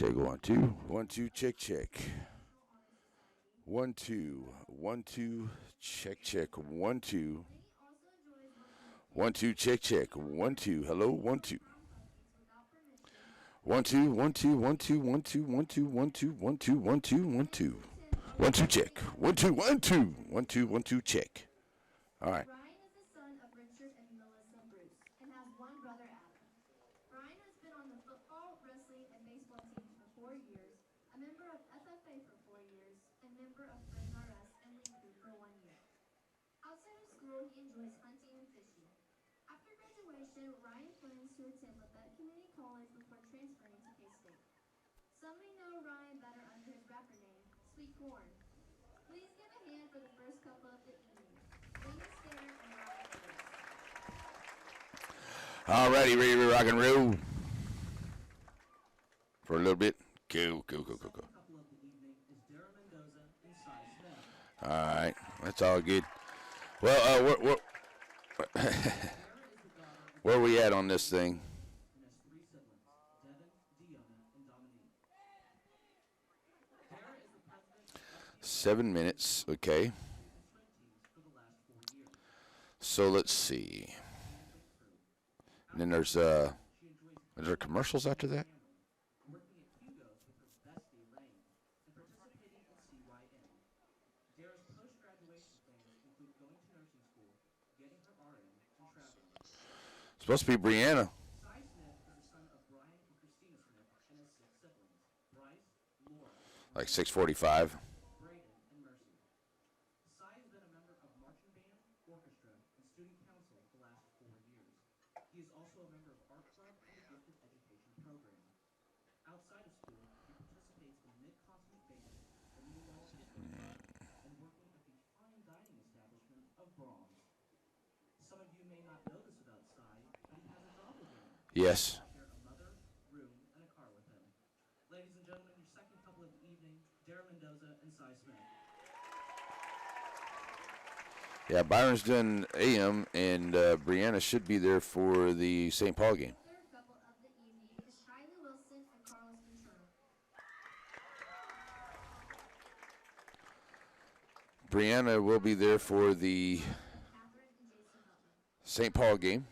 check, 1 2. 1 2, check, check. 1 2. 1 2, check, check. 1 2. 1 2, check, check. 1 2. Hello, 1 2. 1 2, 1 2, 1 2, 1 2, 1 2, 1 2, 1 2, 1 2, 1 2. 1 2, check. 1 2, 1 2. 1 2, 1 2, check. All right. Ryan is the son of Richard and Melissa Bruce and has one brother, Adam. Ryan has been on the football, wrestling, and baseball teams for 4 years, a member of FFA for 4 years, and member of Brain RS and Lean Crew for 1 year. Outside of school, he enjoys hunting and fishing. After graduation, Ryan plans to attend Lafayette Community College before transferring to K-State. Some may know Ryan better under his rapper name, Sweet Corn. Please give a hand for the first couple of the evening, Lena Skinner and Ryan Davis. All righty, ready to rock and roll for a little bit. Go, go, go, go, go. All right, that's all good. Well, where are we at on this thing? 7 minutes, okay. So let's see. And then there's are there commercials after that? Supposed to be Brianna. Like 6:45. Yes. Ladies and gentlemen, your second couple of the evening, Dara Mendoza and Cy Smith. Yeah, Byron's done AM, and Brianna should be there for the St. Paul game. The third couple of the evening is Kylie Wilson and Carlos Ventura. Brianna will be there for the St. Paul game.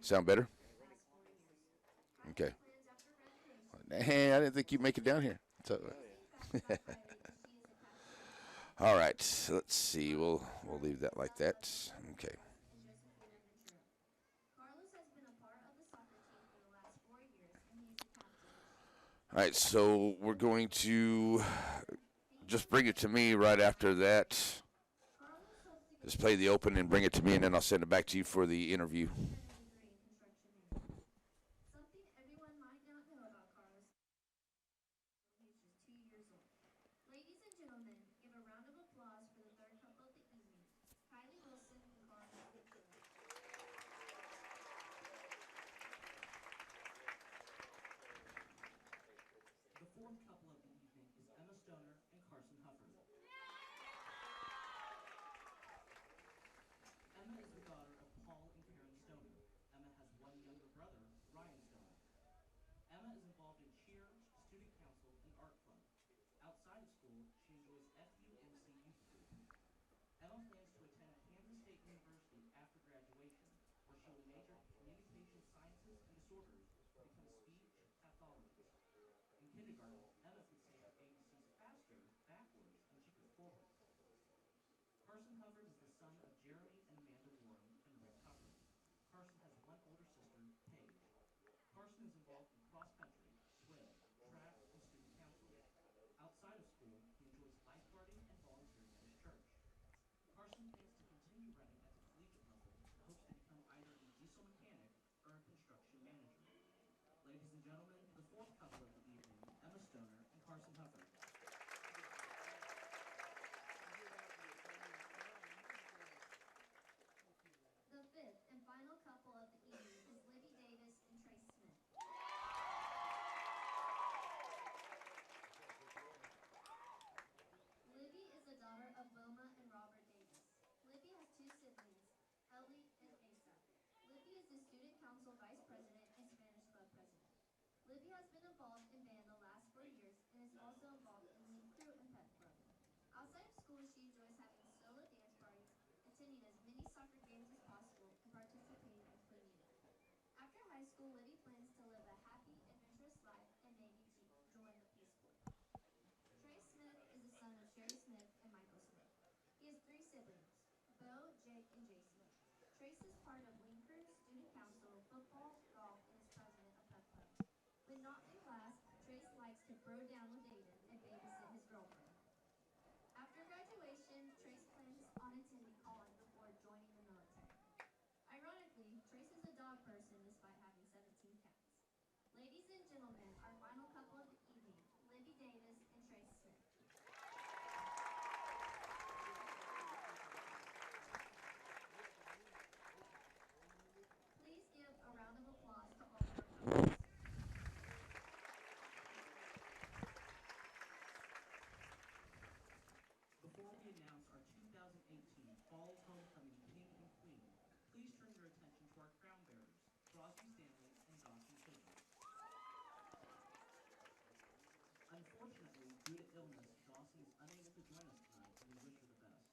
Sound better? Okay. Hey, I didn't think you'd make it down here. All right, let's see. We'll leave that like that. Okay. All right, so we're going to just bring it to me right after that. Just play the open and bring it to me, and then I'll send it back to you for the interview. Ladies and gentlemen, the fourth couple of the evening, Emma Stoner and Carson Huffer. The fifth and final couple of the evening is Libby Davis and Trace Smith. Libby has been involved in band the last 4 years and is also involved in Lead Crew and Pep Club. Outside of school, she enjoys having solo dance parties, attending as many soccer games as possible, and participating in community. After high school, Libby plans to live a happy, adventurous life and maybe join the Peace Corps. Trey Smith is the son of Sherry Smith and Michael Smith. He has 3 siblings, Bo, Jake, and Jay Smith. Trace is part of Winkers, student council, football, golf, and is president of Pep Club. When not in class, Trace likes to bro down with Aiden and babysit his girlfriend. After graduation, Trace plans on attending college before joining the military. Ironically, Trace is a dog person despite having 17 cats. Ladies and gentlemen, our final couple of the evening, Libby Davis and Trace Smith. Please give a round of applause to all of our couples. Before we announce our 2018 Fall Homecoming King and Queen, please turn your attention to our crown bearers, Crosby Stanley and Dawson Chisholm. Unfortunately, due to illness, Dawson is unable to join us tonight, and we wish her the best.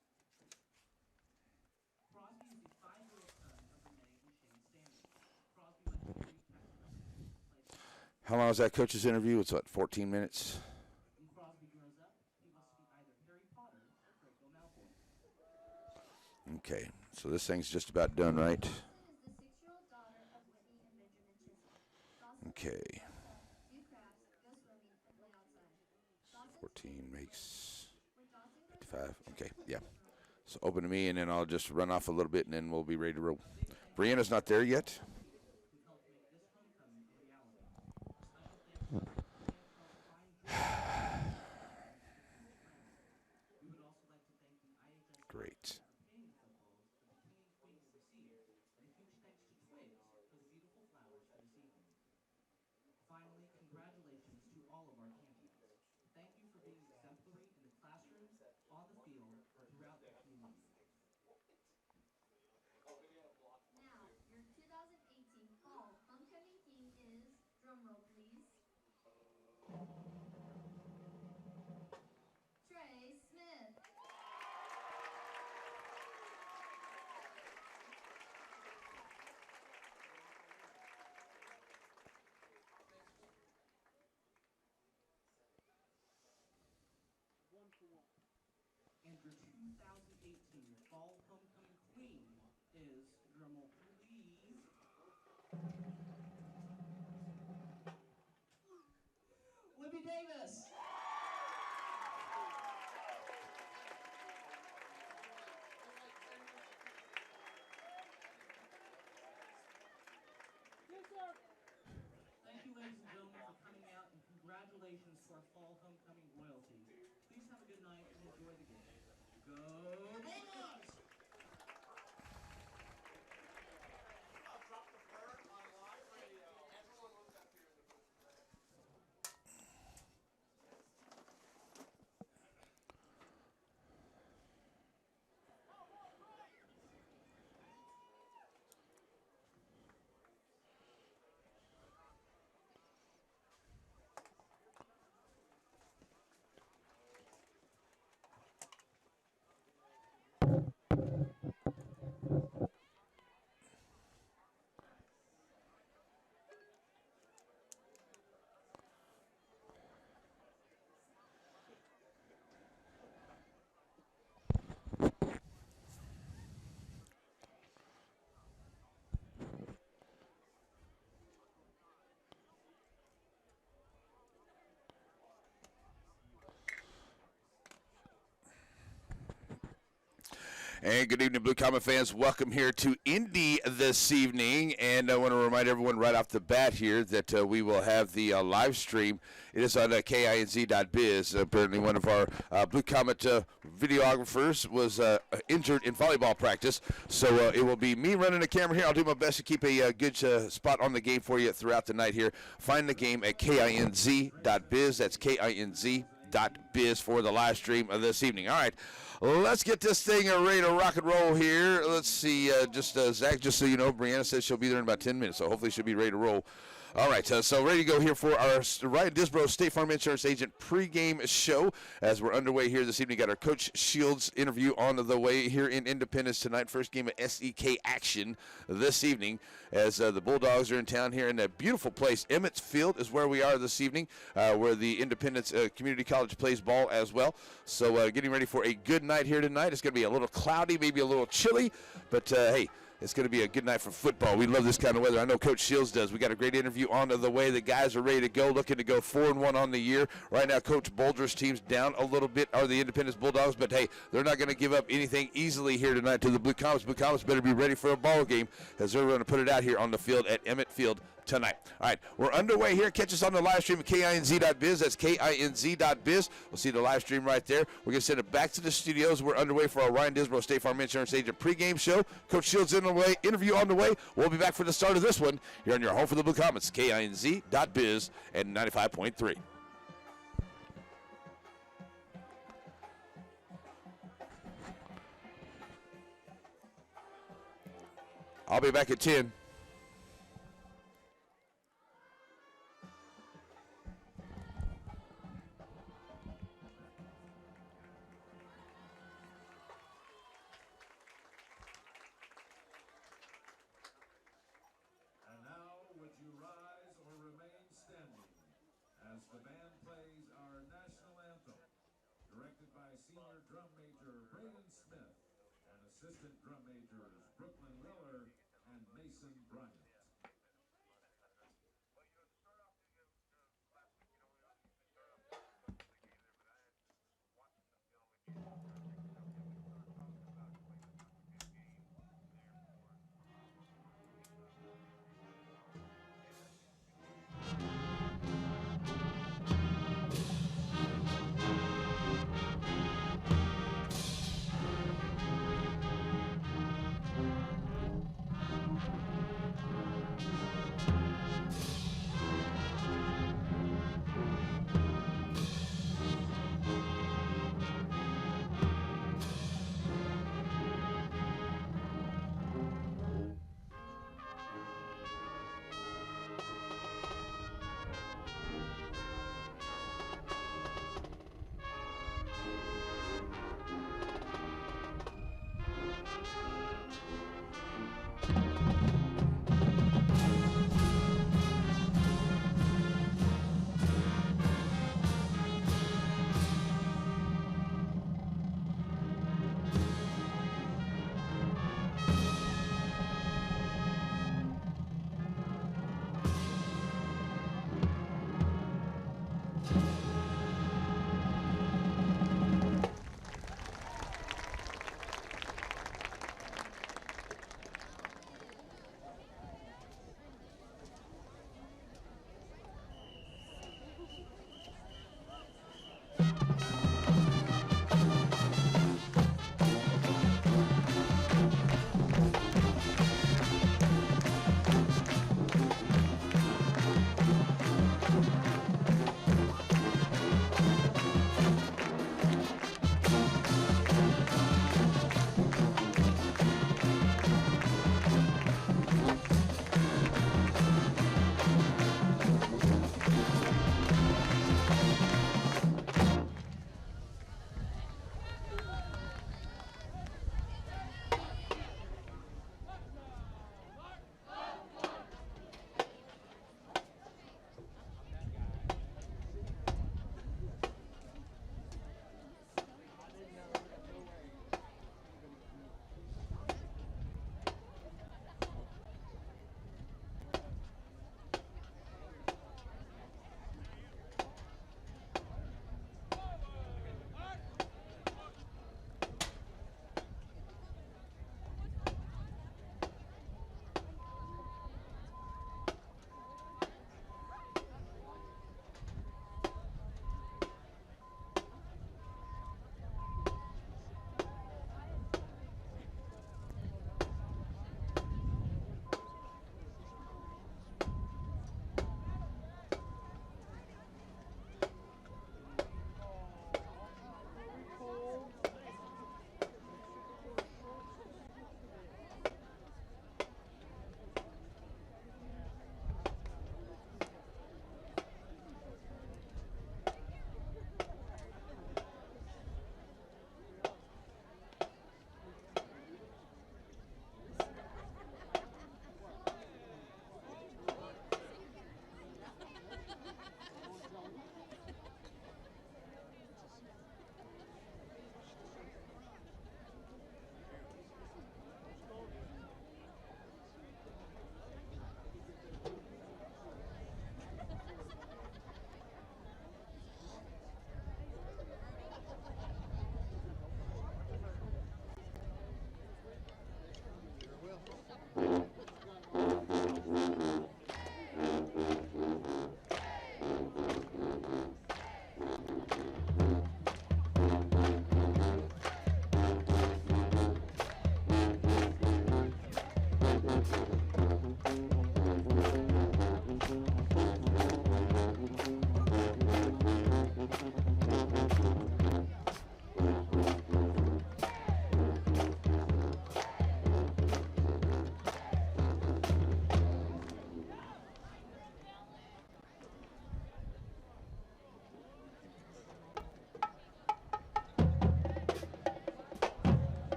Crosby is the 5-year-old son of Renee and Shane Stanley. Crosby went to Erie, Texas, played How long was that coach's interview? It's what, 14 minutes? When Crosby grows up, he wants to be either Harry Potter or Draco Malfoy. Okay, so this thing's just about done, right? Dawson is the 6-year-old daughter of Whitney and Benjamin Chisholm. Dawson Okay. dress up, do crafts, go swimming, and play outside. Dawson's 14 favorite makes when Dawson grows 55. up, Okay, Dawson yeah. will grow up. So open to me, and then I'll just run off a little bit, and then we'll be ready to roll. Brianna's not there yet. Who helped make this homecoming a reality. Special thanks to we would also like to thank the IHS Great. for paying the footballs that the King and Queen will receive, and a huge thanks to Twigs for the beautiful flowers for this evening. Finally, congratulations to all of our champions. Thank you for being exemplary in the classrooms, on the field, throughout the community. Now, your 2018 Fall Homecoming King is, drumroll please, Trey Smith. And your 2018 Fall Homecoming Queen is, drumroll please, Libby Davis. Thank you, ladies and gentlemen, for coming out, and congratulations to our Fall Homecoming royalty. Please have a good night and enjoy the game. Go Bulldogs! And good evening, Blue Comet fans. Welcome here to Indy this evening. And I want to remind everyone right off the bat here that we will have the live stream. It is on KINZ.biz. Apparently one of our Blue Comet videographers was injured in volleyball practice. So it will be me running the camera here. I'll do my best to keep a good spot on the game for you throughout the night here. Find the game at KINZ.biz. That's KINZ.biz. KINZ.biz for the live stream of this evening. All right, let's get this thing ready to rock and roll here. Let's see, Zach, just so you know, Brianna says she'll be there in about 10 minutes, so hopefully she'll be ready to roll. All right, so ready to go here for our Ryan Disbro State Farm Insurance Agent pregame show as we're underway here this evening. Got our Coach Shields interview on the way here in Independence tonight. First game of SEK action this evening as the Bulldogs are in town here in that beautiful place. Emmett's Field is where we are this evening, where the Independence Community College plays ball as well. So getting ready for a good night here tonight. It's going to be a little cloudy, maybe a little chilly, but hey, it's going to be a good night for football. We love this kind of weather. I know Coach Shields does. We got a great interview on the way. The guys are ready to go, looking to go 4-1 on the year. Right now, Coach Boulder's team's down a little bit, are the Independence Bulldogs, but hey, they're not going to give up anything easily here tonight to the Blue Comets. Blue Comets better be ready for a ball game as they're going to put it out here on the field at Emmett Field tonight. All right, we're underway here. Catch us on the live stream at KINZ.biz. That's KINZ.biz. We'll see the live stream right there. We're going to send it back to the studios. We're underway for our Ryan Disbro State Farm Insurance Agent pregame show. Coach Shields in the way, interview on the way. We'll be back for the start of this one here on your home for the Blue Comets, KINZ.biz and 95.3. I'll be back at 10. The band plays our national anthem, directed by Senior Drum Major Braden Smith and Assistant Drum Majors Brooklyn Miller and Mason Bryant.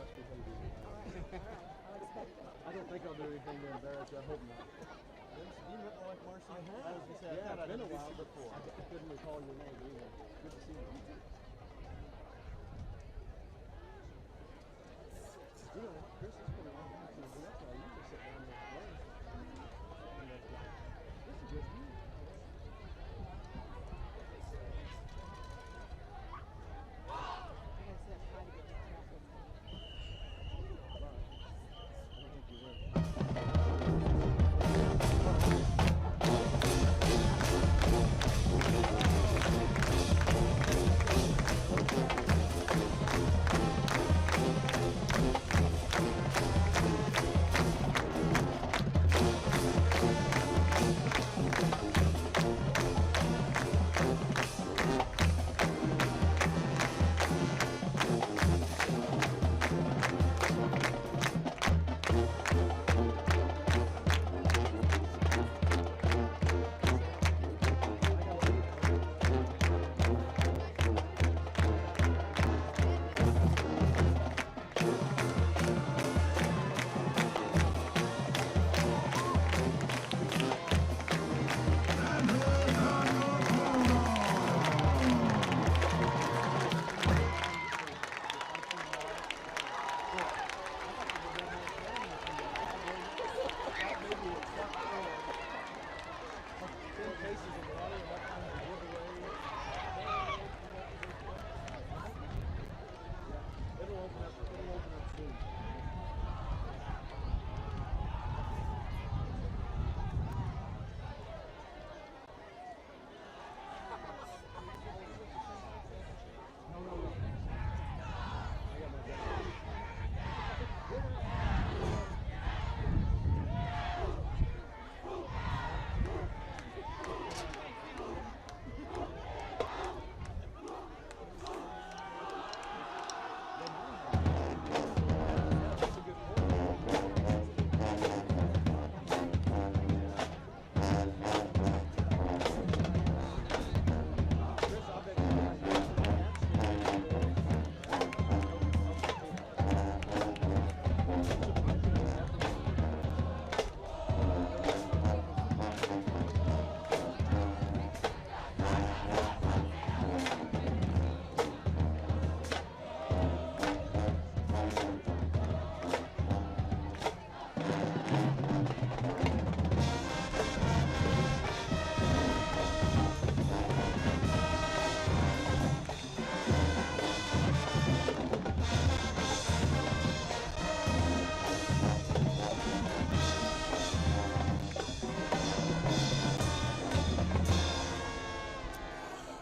best behavior. I don't think I'll do anything to embarrass you. I hope not. You met my wife Marcy? I have. I was going to say, I Yeah, thought it's I'd been a introduced while you before. I couldn't recall your name either. Good to see you. You know, Chris is pretty long time since that's why I usually sit down there and play. This is good view.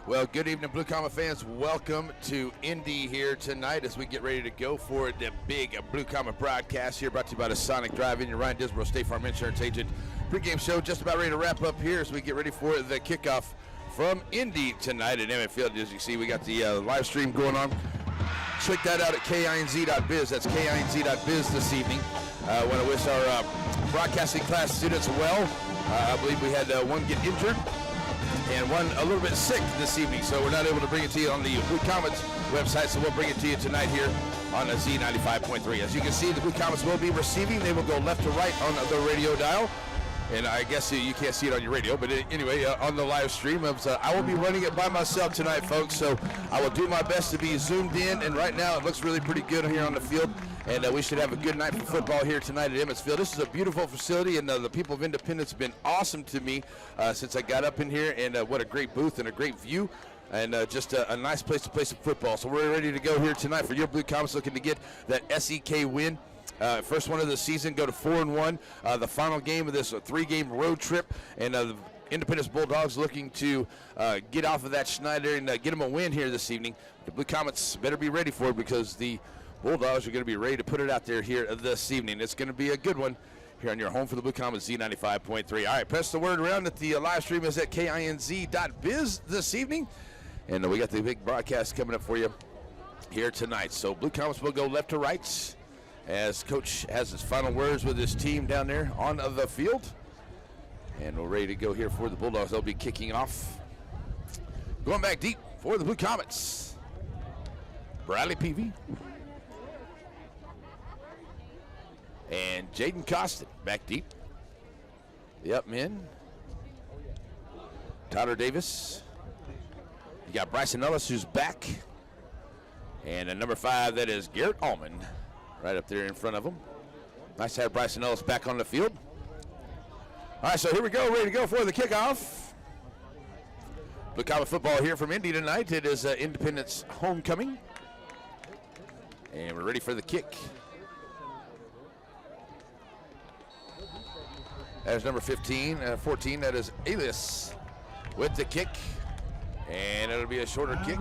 Well, good evening, Blue Comet fans. Welcome to Indy here tonight as we get ready to go for the big Blue Comet broadcast here, brought to you by the Sonic Drive-In. Your Ryan Disborough State Farm Insurance Agent. Pregame show just about ready to wrap up here as we get ready for the kickoff from Indy tonight at Emmett Field. As you see, we got the live stream going on. Check that out at KINZ.biz. That's KINZ.biz this evening. I want to wish our broadcasting class students well. I believe we had one get injured and one a little bit sick this evening, so we're not able to bring it to you on the Blue Comets website, so we'll bring it to you tonight here on the Z95.3. As you can see, the Blue Comets will be receiving. They will go left to right on the radio dial, and I guess you can't see it on your radio, but anyway, on the live stream, I will be running it by myself tonight, folks, so I will do my best to be zoomed in, and right now it looks really pretty good here on the field. And we should have a good night for football here tonight at Emmett Field. This is a beautiful facility, and the people of Independence have been awesome to me since I got up in here. And what a great booth and a great view, and just a nice place to play some football. So we're ready to go here tonight for your Blue Comets, looking to get that SEK win. First one of the season, go to 4-1. The final game of this 3-game road trip, and the Independence Bulldogs looking to get off of that Schneider and get them a win here this evening. The Blue Comets better be ready for it, because the Bulldogs are going to be ready to put it out there here this evening. It's going to be a good one here on your home for the Blue Comets, Z95.3. All right, press the word around that the live stream is at KINZ.biz this evening. And we got the big broadcast coming up for you here tonight. So Blue Comets will go left to right as Coach has his final words with his team down there on the field. And we're ready to go here for the Bulldogs. They'll be kicking off. Going back deep for the Blue Comets, Bradley Peavy. And Jaden Costin back deep. The up men. Tyler Davis. You got Bryson Ellis, who's back. And at number 5, that is Garrett Allman, right up there in front of him. Nice to have Bryson Ellis back on the field. All right, so here we go, ready to go for the kickoff. Blue Comet football here from Indy tonight. It is Independence homecoming. And we're ready for the kick. That is number 14, that is Alias with the kick. And it'll be a shorter kick.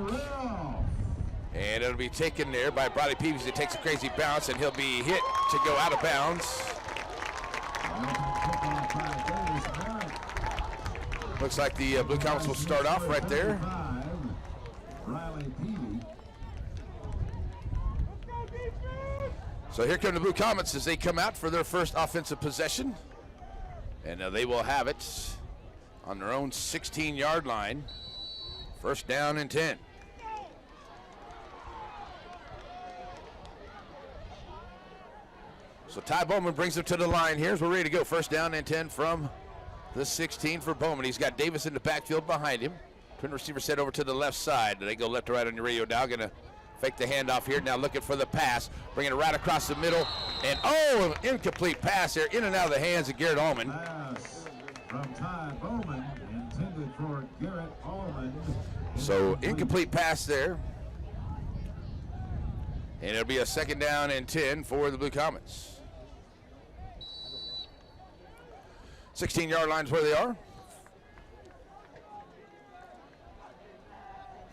And it'll be taken there by Brodie Peaves. It takes a crazy bounce, and he'll be hit to go out of bounds. Looks like the Blue Comets will start off right there. So here come the Blue Comets as they come out for their first offensive possession. And they will have it on their own 16-yard line. First down and 10. So Ty Bowman brings them to the line here as we're ready to go. First down and 10 from the 16 for Bowman. He's got Davis in the backfield behind him. Twin receiver set over to the left side. They go left to right on your radio now. Gonna fake the handoff here. Now looking for the pass. Bringing it right across the middle. And oh, an incomplete pass there. In and out of the hands of Garrett Allman. Pass from Ty Bowman, intended for Garrett Allman. So incomplete pass there. And it'll be a second down and 10 for the Blue Comets. 16-yard line's where they are.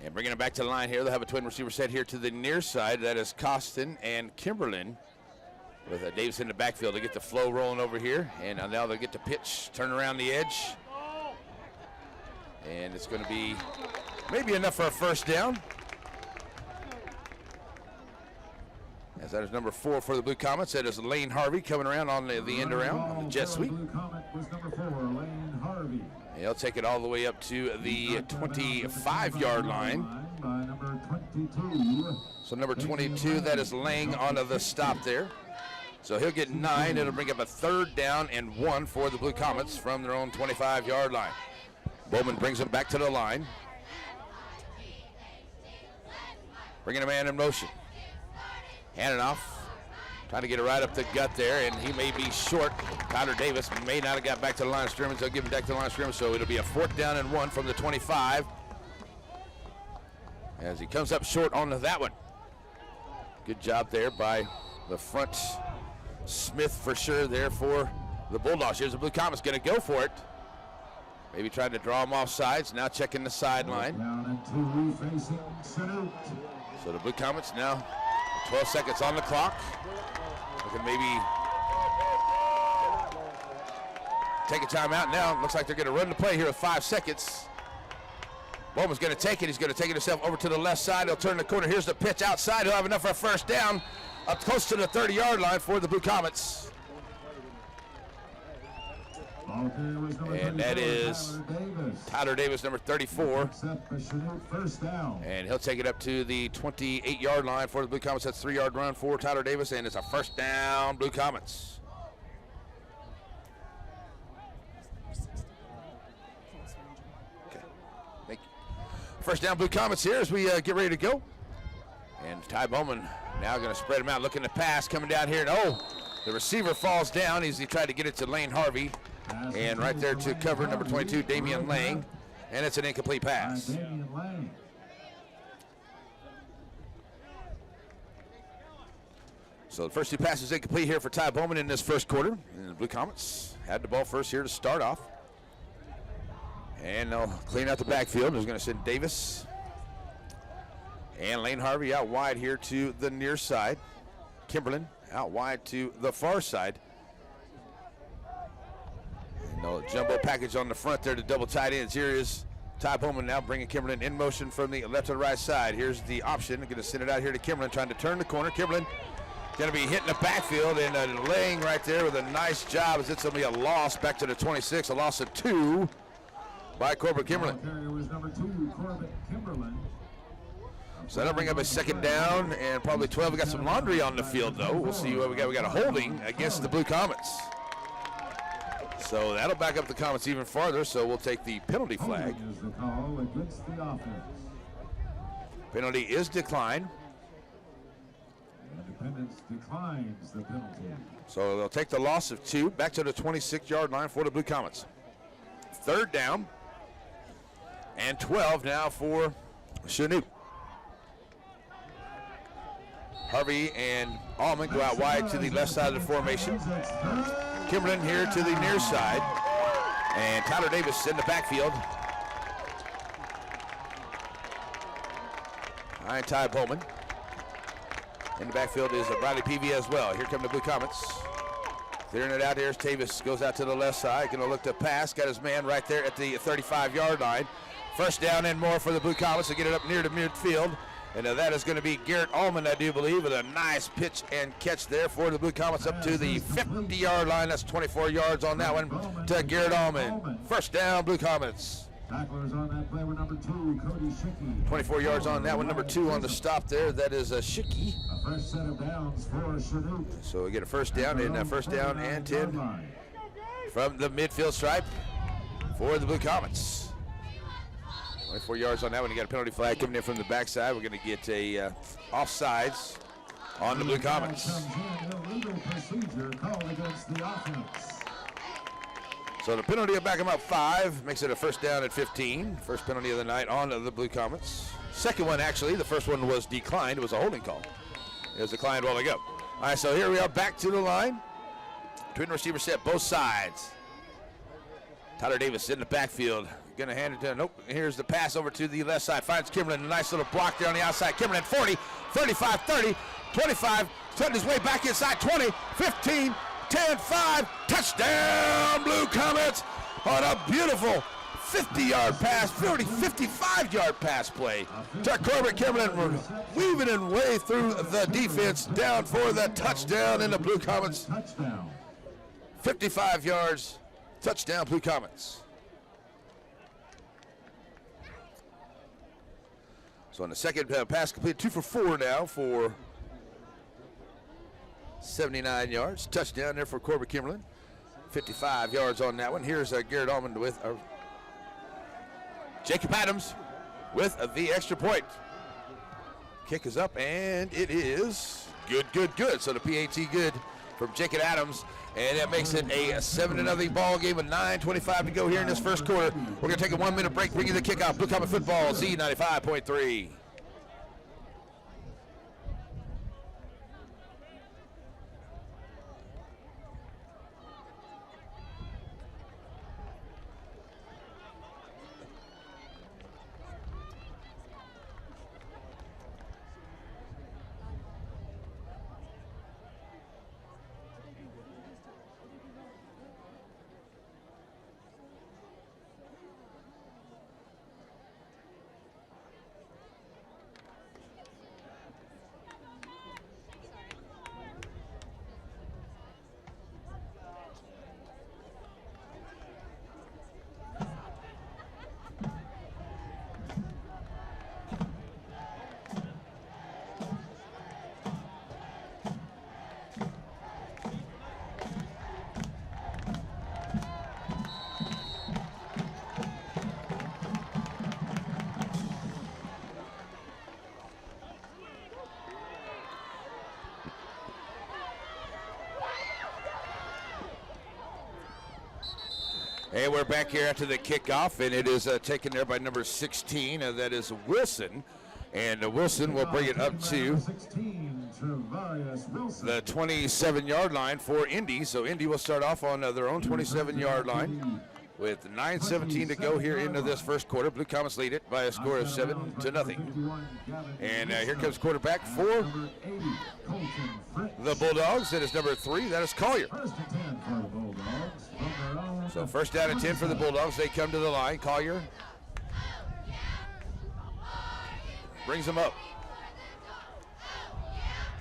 And bringing it back to the line here, they'll have a twin receiver set here to the near side. That is Costin and Kimberlin with Davis in the backfield to get the flow rolling over here. And now they'll get the pitch, turn around the edge. And it's going to be maybe enough for a first down. As that is number 4 for the Blue Comets. That is Lane Harvey coming around on the end around on the jet sweep. Blue Comet was number 4, Lane Harvey. And he'll take it all the way up to the 25-yard line. By number 22. So number 22, that is laying onto the stop there. So he'll get 9. It'll bring up a third down and 1 for the Blue Comets from their own 25-yard line. Bowman brings them back to the line. Bringing a man in motion. Handing off, trying to get it right up the gut there, and he may be short. Tyler Davis may not have got back to the line of scrimmage. They'll give him back to the line of scrimmage, so it'll be a fourth down and 1 from the 25. As he comes up short on that one. Good job there by the front Smith for sure there for the Bulldogs. Here's the Blue Comets going to go for it. Maybe trying to draw him off sides, now checking the sideline. Down and 2 facing Chanute. So the Blue Comets now 12 seconds on the clock. Looking maybe take a timeout now. Looks like they're going to run the play here with 5 seconds. Bowman's going to take it. He's going to take it himself over to the left side. He'll turn the corner. Here's the pitch outside. He'll have enough for a first down up close to the 30-yard line for the Blue Comets. And that is Tyler Davis, number 34. First down. And he'll take it up to the 28-yard line for the Blue Comets. That's 3-yard run for Tyler Davis, and it's a first down, Blue Comets. Okay, thank you. First down, Blue Comets here as we get ready to go. And Ty Bowman now going to spread him out, looking to pass, coming down here. And oh, the receiver falls down as he tried to get it to Lane Harvey. And right there to cover number 22, Damian Lang. And it's an incomplete pass. So the first 2 passes incomplete here for Ty Bowman in this first quarter. And the Blue Comets had the ball first here to start off. And they'll clean out the backfield. They're going to send Davis and Lane Harvey out wide here to the near side. Kimberlin out wide to the far side. No jumbo package on the front there to double tight ends. Here is Ty Bowman now bringing Kimberlin in motion from the left to the right side. Here's the option. Going to send it out here to Kimberlin, trying to turn the corner. Kimberlin going to be hitting the backfield and laying right there with a nice job as it's going to be a loss back to the 26, a loss of 2 by Corbett Kimberlin. Carrier was number 2, Corbett Kimberlin. So that'll bring up a second down and probably 12. We got some laundry on the field, though. We'll see what we got. We got a holding against the Blue Comets. So that'll back up the Comets even farther, so we'll take the penalty flag. Holding is the call against the offense. Penalty is declined. Independence declines the penalty. So they'll take the loss of 2 back to the 26-yard line for the Blue Comets. Third down and 12 now for Chanute. Harvey and Allman go out wide to the left side of the formation. Kimberlin here to the near side. And Tyler Davis in the backfield. Ryan Ty Bowman. In the backfield is Bradley Peavy as well. Here come the Blue Comets. Clearing it out here as Davis goes out to the left side. Going to look to pass. Got his man right there at the 35-yard line. First down and more for the Blue Comets to get it up near the midfield. And that is going to be Garrett Allman, I do believe, with a nice pitch and catch there for the Blue Comets up to the 50-yard line. That's 24 yards on that one to Garrett Allman. First down, Blue Comets. Tacklers on that play were number 2, Cody Schicky. 24 yards on that one. Number 2 on the stop there. That is Schicky. A fresh set of downs for Chanute. So we get a first down and first down and 10 from the midfield stripe for the Blue Comets. 24 yards on that one. You got a penalty flag coming in from the backside. We're going to get a offsides on the Blue Comets. Illegal procedure called against the offense. So the penalty will back them up 5, makes it a first down at 15. First penalty of the night on the Blue Comets. Second one, actually, the first one was declined. It was a holding call. It was declined while ago. All right, so here we are back to the line. Twin receiver set, both sides. Tyler Davis in the backfield. Going to hand it to, nope, here's the pass over to the left side. Finds Kimberlin, a nice little block there on the outside. Kimberlin 40, 35, 30, 25, cutting his way back inside 20, 15, 10, 5, touchdown Blue Comets on a beautiful 50-yard pass, 55-yard pass play. To Corbett Kimberlin weaving his way through the defense down for the touchdown in the Blue Comets. 55 yards, touchdown Blue Comets. So on the second pass completed, 2 for 4 now for 79 yards. Touchdown there for Corbett Kimberlin. 55 yards on that one. Here's Garrett Allman with Jacob Adams with the extra point. Kick is up, and it is good. So the PAT good from Jacob Adams, and that makes it a 7-0 ball game with 9:25 to go here in this first quarter. We're going to take a 1-minute break, bring you the kickoff. Blue Comet Football, Z95.3. And we're back here after the kickoff, and it is taken there by number 16. That is Wilson. And Wilson will bring it up to the 27-yard line for Indy. So Indy will start off on their own 27-yard line with 9:17 to go here into this first quarter. Blue Comets lead it by a score of 7-0. And here comes quarterback for the Bulldogs. That is number 3. That is Collier. So first down and 10 for the Bulldogs. They come to the line. Collier brings them up.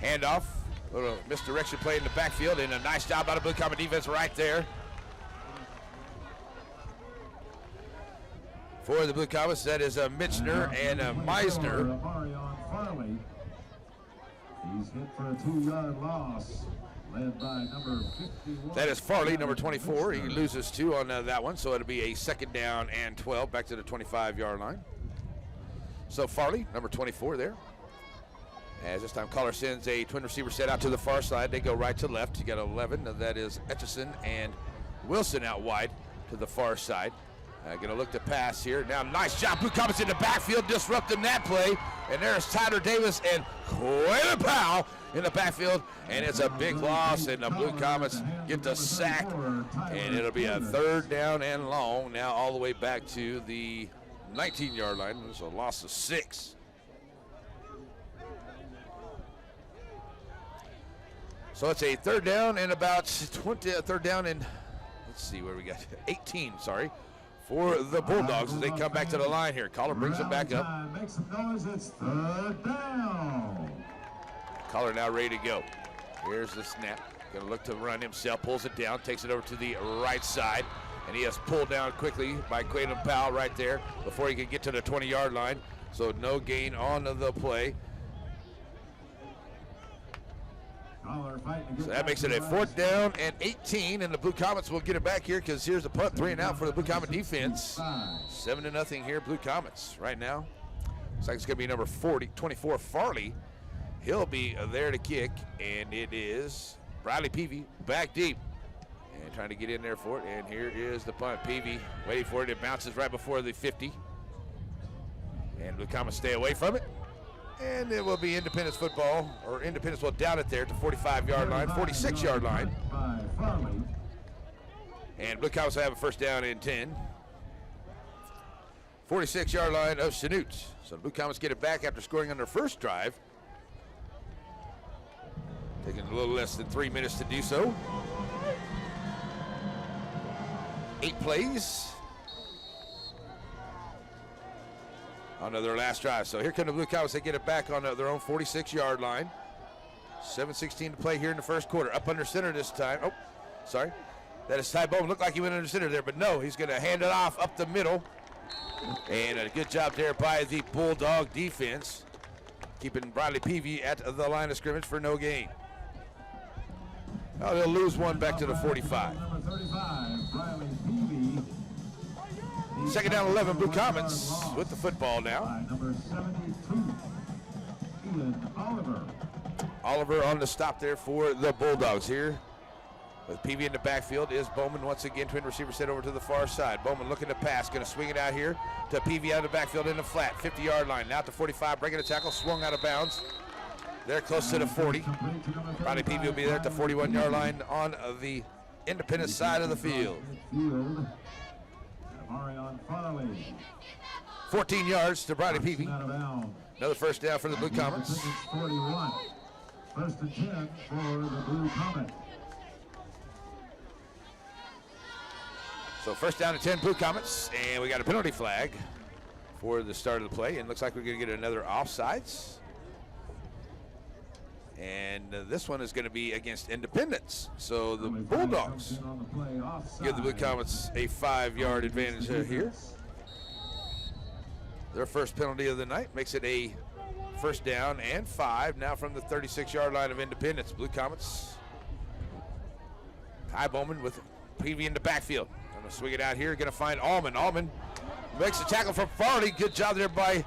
Handoff. Little misdirection play in the backfield, and a nice job out of Blue Comet defense right there. For the Blue Comets, that is Mitchner and Meisner. He's hit for a 2-yard loss, led by number 51. That is Farley, number 24. He loses 2 on that one, so it'll be a 2nd down and 12 back to the 25-yard line. So Farley, number 24 there. As this time caller sends a twin receiver set out to the far side. They go right to left. You got 11. That is Etchison and Wilson out wide to the far side. Going to look to pass here. Now, nice job. Blue Comets in the backfield, disrupting that play. And there's Tyler Davis and Quaylen Powell in the backfield. And it's a big loss, and the Blue Comets get the sack. And it'll be a 3rd down and long. Now all the way back to the 19-yard line. It's a loss of 6. So it's a 3rd down and about 3rd down and, let's see where we got, 18, sorry, for the Bulldogs as they come back to the line here. Caller brings them back up. Make some noise, it's 3rd down. Caller now ready to go. Here's the snap. Gonna look to run himself, pulls it down, takes it over to the right side, and he has pulled down quickly by Quaylen Powell right there before he can get to the 20-yard line. So no gain on the play. So that makes it a 4th down and 18, and the Blue Comets will get it back here because here's the punt, 3 and out for the Blue Comet defense. 7-0 here, Blue Comets right now. Looks like it's going to be number 24, Farley. He'll be there to kick, and it is Bradley Peavy back deep and trying to get in there for it. And here is the punt. Peavy waiting for it. It bounces right before the 50, and Blue Comets stay away from it. And it will be Independence football, or Independence will down it there to 45-yard line, 46-yard line. And Blue Comets will have a 1st down and 10. 46-yard line of Chanute. So the Blue Comets get it back after scoring on their first drive. Taking a little less than 3 minutes to do so. 8 plays on their last drive. So here come the Blue Comets. They get it back on their own 46-yard line. 7:16 to play here in the first quarter. Up under center this time. Oh, sorry. That is Ty Bowman. Looked like he went under center there, but no, he's going to hand it off up the middle. And a good job there by the Bulldog defense, keeping Bradley Peavy at the line of scrimmage for no gain. Oh, they'll lose one back to the 45. Number 35, Bradley Peavy. 2nd down 11, Blue Comets with the football now. By number 72, Ian Oliver. Oliver on the stop there for the Bulldogs here. With Peavy in the backfield is Bowman once again, twin receiver set over to the far side. Bowman looking to pass, going to swing it out here to Peavy out of the backfield in the flat, 50-yard line. Now to 45, breaking the tackle, swung out of bounds. They're close to the 40. Bradley Peavy will be there at the 41-yard line on the Independence side of the field. 14 yards to Bradley Peavy. Another 1st down for the Blue Comets. 41. 1st and 10 for the Blue Comets. So 1st down and 10, Blue Comets, and we got a penalty flag for the start of the play, and looks like we're going to get another offsides. And this one is going to be against Independence. So the Bulldogs give the Blue Comets a 5-yard advantage here. Their first penalty of the night makes it a 1st down and 5 now from the 36-yard line of Independence. Blue Comets. Ty Bowman with Peavy in the backfield. Going to swing it out here. Going to find Allman. Allman makes a tackle from Farley. Good job there by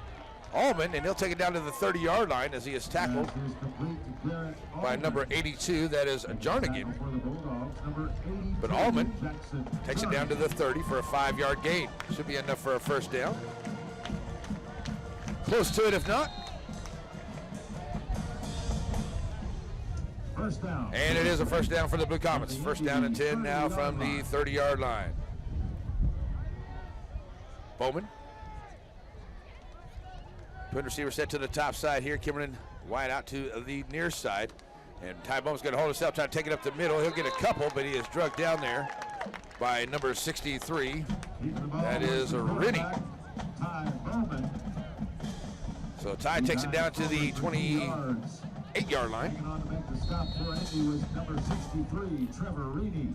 Allman, and he'll take it down to the 30-yard line as he is tackled by number 82. That is Jarnigan. But Allman takes it down to the 30 for a 5-yard gain. Should be enough for a 1st down. Close to it if not. 1st down. And it is a 1st down for the Blue Comets. 1st down and 10 now from the 30-yard line. Bowman. Twin receiver set to the top side here. Kimmerman wide out to the near side. And Ty Bowman's going to hold himself, trying to take it up the middle. He'll get a couple, but he is drugged down there by number 63. That is Rennie. So Ty takes it down to the 28-yard line. On to make the stop for Indy was number 63, Trevor Reedy.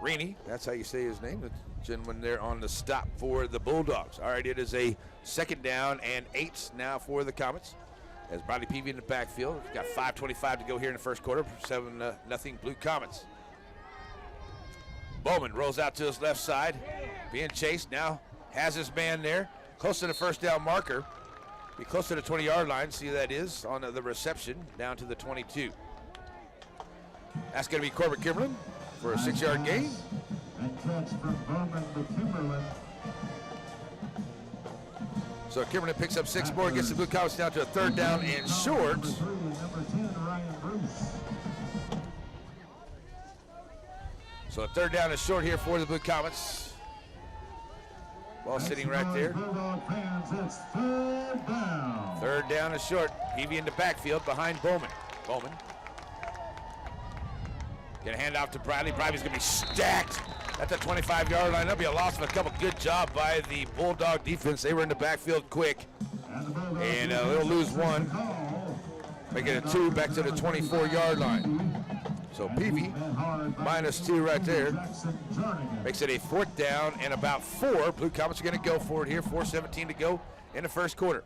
Rennie, that's how you say his name. The gentleman there on the stop for the Bulldogs. All right, it is a 2nd down and 8 now for the Comets. as Bradley Peavy in the backfield. We've got 5:25 to go here in the first quarter. 7-0 Blue Comets. Bowman rolls out to his left side, being chased. Now has his man there, close to the first down marker. Be close to the 20-yard line. See who that is on the reception, down to the 22. That's going to be Corbett Kimberlin for a 6-yard gain. And catch from Bowman to Kimberlin. So Kimberlin picks up 6 more, gets the Blue Comets down to a 3rd down and short. Number 10, Ryan Bruce. So a 3rd down and short here for the Blue Comets. Ball sitting right there. Bulldog fans, it's 3rd down. 3rd down and short. Peavy in the backfield behind Bowman. Bowman. Gonna hand off to Bradley. Bradley's gonna be stacked at the 25-yard line. That'll be a loss of a couple. Good job by the Bulldog defense. They were in the backfield quick. And they'll lose 1. Make it a 2 back to the 24-yard line. So Peavy -2 right there. Makes it a 4th down and about 4. Blue Comets are going to go for it here. 4:17 to go in the first quarter.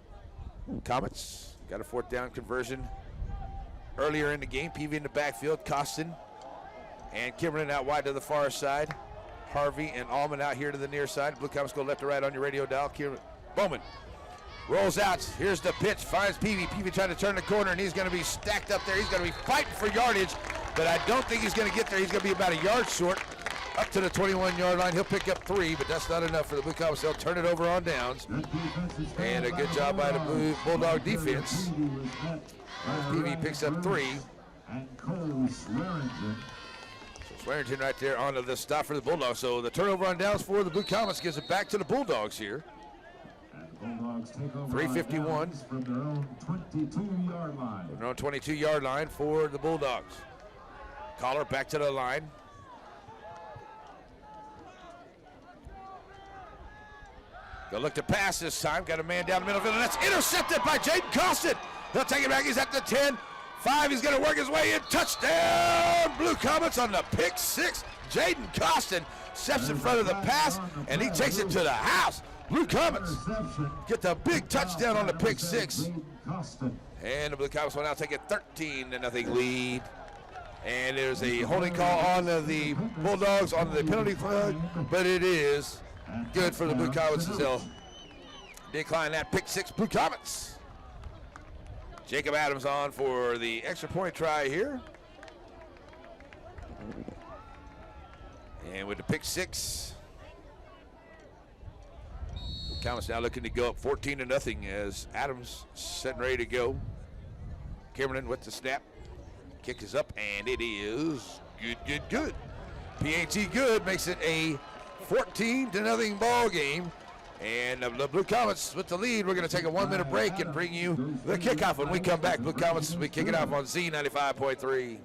Comets got a 4th down conversion earlier in the game. Peavy in the backfield. Costin and Kimberlin out wide to the far side. Harvey and Allman out here to the near side. Blue Comets go left to right on your radio dial. Bowman rolls out. Here's the pitch. Finds Peavy. Peavy trying to turn the corner, and he's going to be stacked up there. He's going to be fighting for yardage, but I don't think he's going to get there. He's going to be about a yard short up to the 21-yard line. He'll pick up 3, but that's not enough for the Blue Comets. They'll turn it over on downs. And a good job by the Bulldog defense. Peavy picks up 3. And Cole Swearingen. Swearingen right there onto the stop for the Bulldogs. So the turnover on downs for the Blue Comets gives it back to the Bulldogs here. Bulldogs take over 3:51 from their own 22-yard line. Their own 22-yard line for the Bulldogs. Collar back to the line. They'll look to pass this time. Got a man down the middle of it, and that's intercepted by Jaden Costin. He'll take it back. He's at the 10. 5, he's going to work his way in. Touchdown, Blue Comets on the pick 6. Jaden Costin steps in front of the pass, and he takes it to the house. Blue Comets get the big touchdown on the pick 6. And the Blue Comets will now take a 13-0 lead. And there's a holding call on the Bulldogs on the penalty flag, but it is good for the Blue Comets as they'll decline that pick 6. Blue Comets. Jacob Adams on for the extra point try here. And with the pick 6, the Comets now looking to go up 14-0 as Adams setting ready to go. Kimberlin with the snap. Kick is up, and it is good. PAT good makes it a 14-0 ball game. And the Blue Comets with the lead. We're going to take a 1-minute break and bring you the kickoff when we come back. Blue Comets, we kick it off on Z95.3.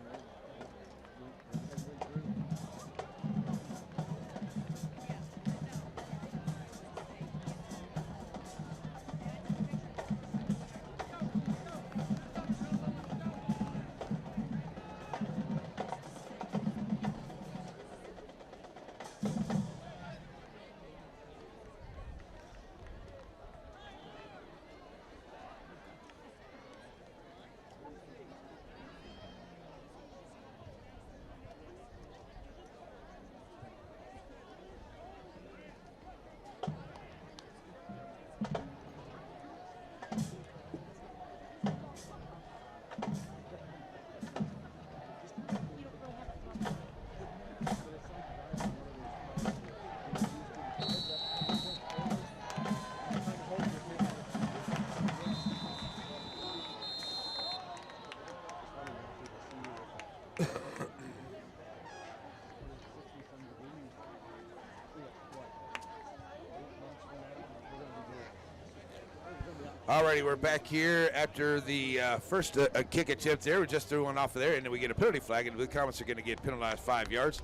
Alrighty, we're back here after the first kick attempt there. We just threw one off of there, and then we get a penalty flag, and the Comets are going to get penalized 5 yards.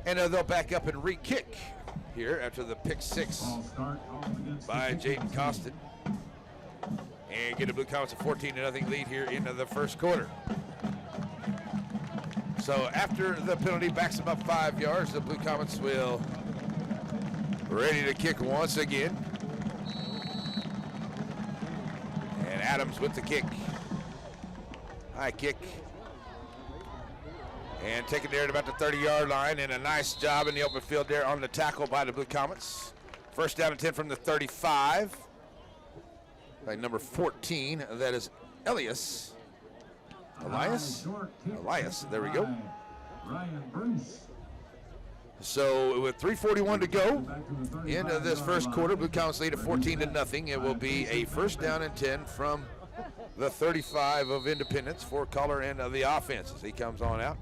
And they'll back up and re-kick here after the pick 6 by Jaden Costin. And get the Blue Comets a 14-0 lead here into the first quarter. So after the penalty backs them up 5 yards, the Blue Comets will ready to kick once again. Adams with the kick. High kick. And taken there at about the 30-yard line, and a nice job in the open field there on the tackle by the Blue Comets. First down and 10 from the 35. By number 14, that is Elias. Elias, there we go. Ryan Bruce. So with 3:41 to go into this first quarter, Blue Comets lead at 14-0. It will be a first down and 10 from the 35 of Independence for Collar and the offense as he comes on out.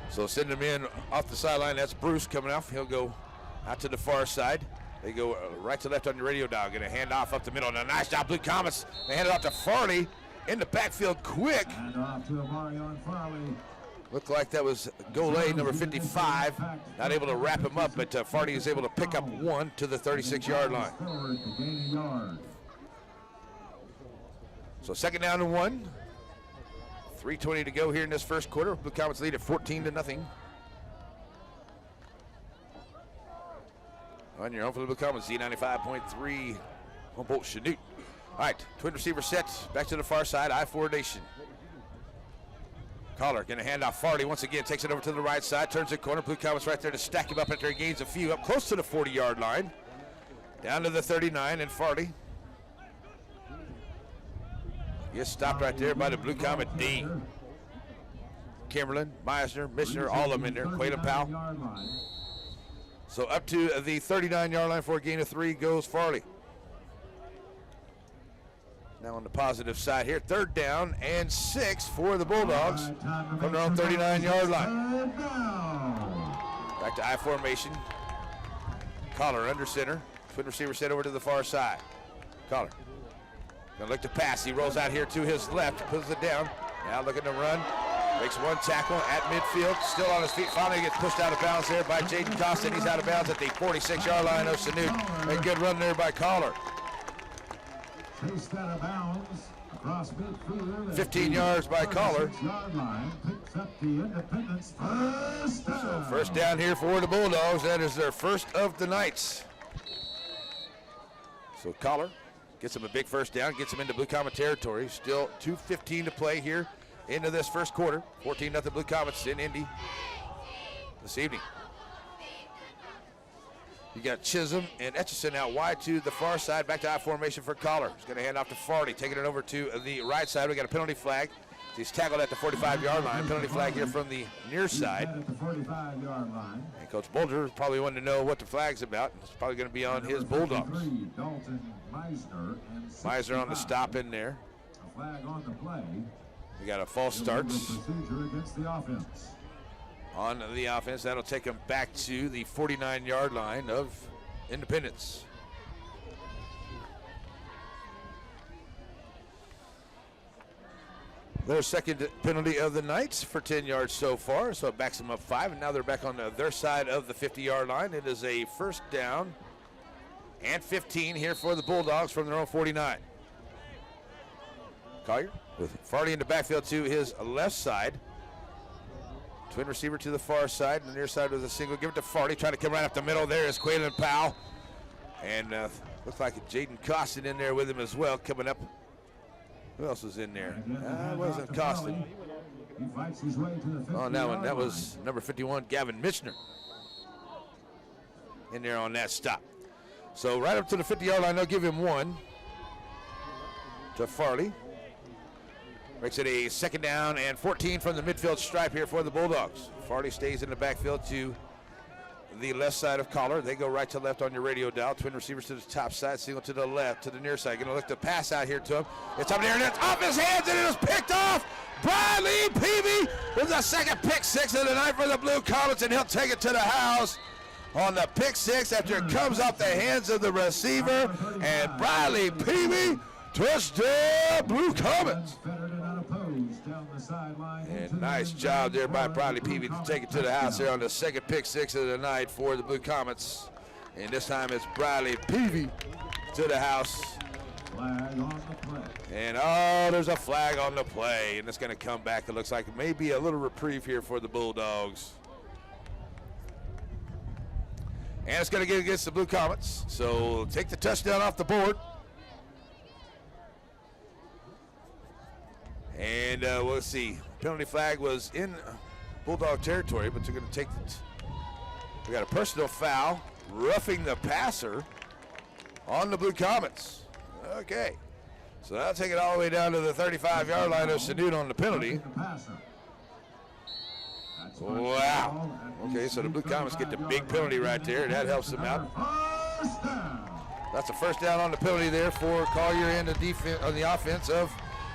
So sending him in off the sideline, that's Bruce coming off. He'll go out to the far side. They go right to left on your radio dial. Going to hand off up the middle. And a nice job, Blue Comets. They hand it off to Farley in the backfield quick. And off to Amarion Farley. Looked like that was Golay, number 55. Not able to wrap him up, but Farley is able to pick up one to the 36-yard line. Forward to gain a yard. So second down and 1. 3:20 to go here in this first quarter. Blue Comets lead at 14-0. On your own for the Blue Comets, Z95.3 Humboldt Chanute. All right, twin receiver set, back to the far side, I formation. Collar going to hand off Farley once again, takes it over to the right side, turns the corner. Blue Comets right there to stack him up after he gains a few, up close to the 40-yard line. Down to the 39, and Farley gets stopped right there by the Blue Comet D. Kimberlin, Meisner, Mishner, all of them in there. Quaylen Powell. So up to the 39-yard line for a gain of 3 goes Farley. Now on the positive side here, third down and 6 for the Bulldogs from their own 39-yard line. Back to I formation. Collar under center. Twin receiver set over to the far side. Collar gonna look to pass. He rolls out here to his left, puts it down. Now looking to run. Makes one tackle at midfield. Still on his feet. Finally gets pushed out of bounds there by Jaden Costin. He's out of bounds at the 46-yard line of Chanute. A good run there by Collar. Chased out of bounds across midfield. 15 yards by Collar. 46-yard line. Picks up the Independence first down. So first down here for the Bulldogs. That is their first of the nights. So Collar gets him a big first down, gets him into Blue Comet territory. Still 2:15 to play here into this first quarter. 14-0 Blue Comets in Indy this evening. You got Chisholm and Etchison out wide to the far side. Back to I formation for Collar. He's going to hand off to Farley, taking it over to the right side. We got a penalty flag. He's tackled at the 45-yard line. Penalty flag here from the near side. At the 45-yard line. And Coach Bolger probably wanted to know what the flag's about. It's probably going to be on his Bulldogs. Dalton Meisner and Meisner on the stop in there. A flag on the play. We got a false start Procedure against the offense. on the offense. That'll take him back to the 49-yard line of Independence. Their second penalty of the night for 10 yards so far, so it backs them up 5, and now they're back on their side of the 50-yard line. It is a first down and 15 here for the Bulldogs from their own 49. Collier with Farley in the backfield to his left side. Twin receiver to the far side, and the near side with a single. Give it to Farley, trying to come right up the middle. There is Quaylen Powell. And looks like Jaden Costin in there with him as well, coming up. Who else was in there? It wasn't Costin. He fights his way to the 50 On that one, that was number 51, Gavin Michener, in there on that stop. So right up to the 50-yard line, they'll give him 1 to Farley. Makes it a second down and 14 from the midfield stripe here for the Bulldogs. Farley stays in the backfield to the left side of Collar. They go right to left on your radio dial. Twin receivers to the top side, single to the left, to the near side. Gonna look to pass out here to him. It's up there and it's off his hands, and it is picked off. Bradley Peavy with the second pick 6 of the night for the Blue Comets, and he'll take it to the house on the pick 6 after it comes off the hands of the receiver. And Bradley Peavy, touchdown Blue Comets. And nice job there by Bradley Peavy to take it to the house there on the second pick 6 of the night for the Blue Comets. And this time it's Bradley Peavy to the house. Flag on the play. And there's a flag on the play, and it's going to come back. It looks like maybe a little reprieve here for the Bulldogs. And it's going to get against the Blue Comets. So take the touchdown off the board. And we'll see. Penalty flag was in Bulldog territory, but they're going to take it. We got a personal foul, roughing the passer on the Blue Comets. Okay. So that'll take it all the way down to the 35-yard line of Chanute on the penalty. Wow. Okay, so the Blue Comets get the big penalty right there. That helps them out. That's a first down on the penalty there for Collier and the defense on the offense of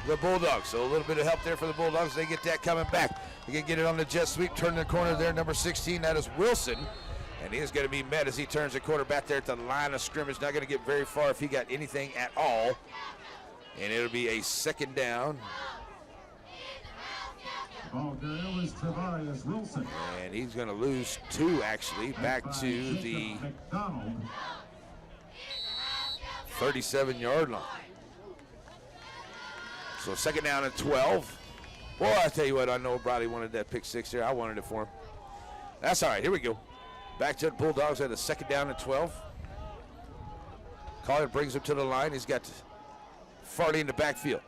the Bulldogs. So a little bit of help there for the Bulldogs. They get that coming back. They can get it on the jet sweep, turn the corner there. Number 16, that is Wilson. And he is going to be met as he turns the corner back there at the line of scrimmage. Not going to get very far if he got anything at all. And it'll be a second down. Ball girl is Travarius Wilson. And he's going to lose 2, actually, back to the 37-yard line. So second down and 12. Boy, I tell you what, I know Bradley wanted that pick 6 there. I wanted it for him. That's all right. Here we go. Back to the Bulldogs at a second down and 12. Collier brings him to the line. He's got Farley in the backfield.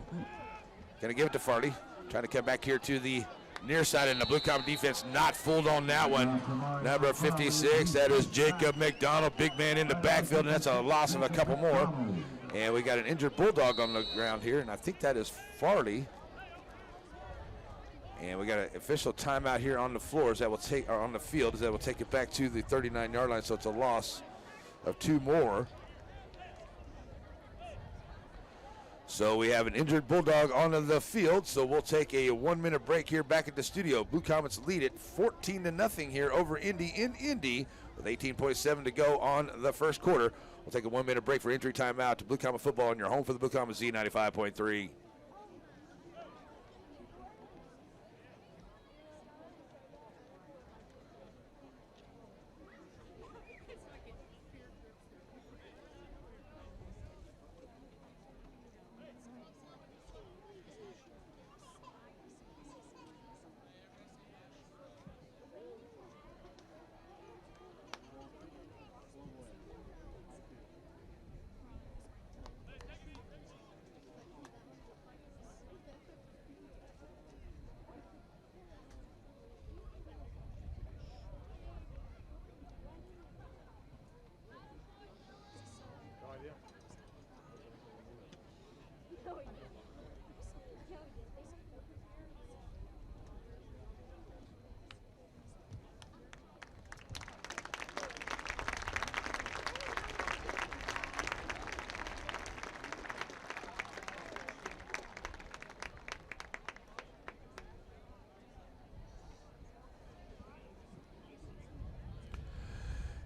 Going to give it to Farley. Trying to come back here to the near side, and the Blue Comet defense not fooled on that one. Number 56, that is Jacob McDonald, big man in the backfield, and that's a loss of a couple more. And we got an injured Bulldog on the ground here, and I think that is Farley. And we got an official timeout here on the floors that will take, or on the field, that will take it back to the 39-yard line. So it's a loss of 2 more. So we have an injured Bulldog on the field. So we'll take a 1-minute break here back at the studio. Blue Comets lead it 14-0 here over Indy in Indy with 18.7 to go on the first quarter. We'll take a 1-minute break for injury timeout to Blue Comet football on your home for the Blue Comet Z95.3.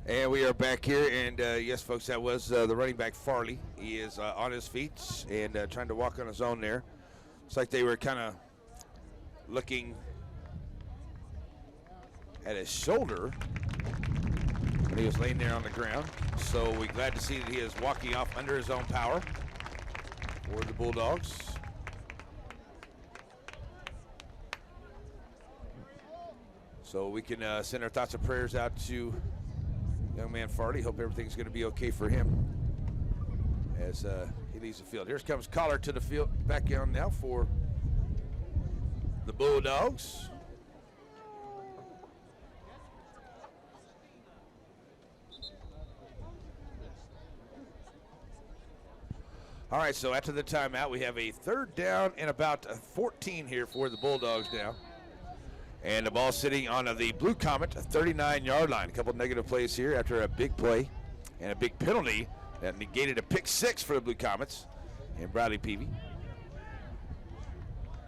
And we are back here, and yes, folks, that was the running back Farley. He is on his feet and trying to walk on his own there. It's like they were kind of looking at his shoulder when he was laying there on the ground. So we're glad to see that he is walking off under his own power for the Bulldogs. So we can send our thoughts and prayers out to young man Farley. Hope everything's going to be okay for him as he leaves the field. Here comes Collar to the field, back on now for the Bulldogs. All right, so after the timeout, we have a third down and about 14 here for the Bulldogs now. And the ball sitting on the Blue Comet 39-yard line. A couple negative plays here after a big play and a big penalty that negated a pick 6 for the Blue Comets and Bradley Peavy.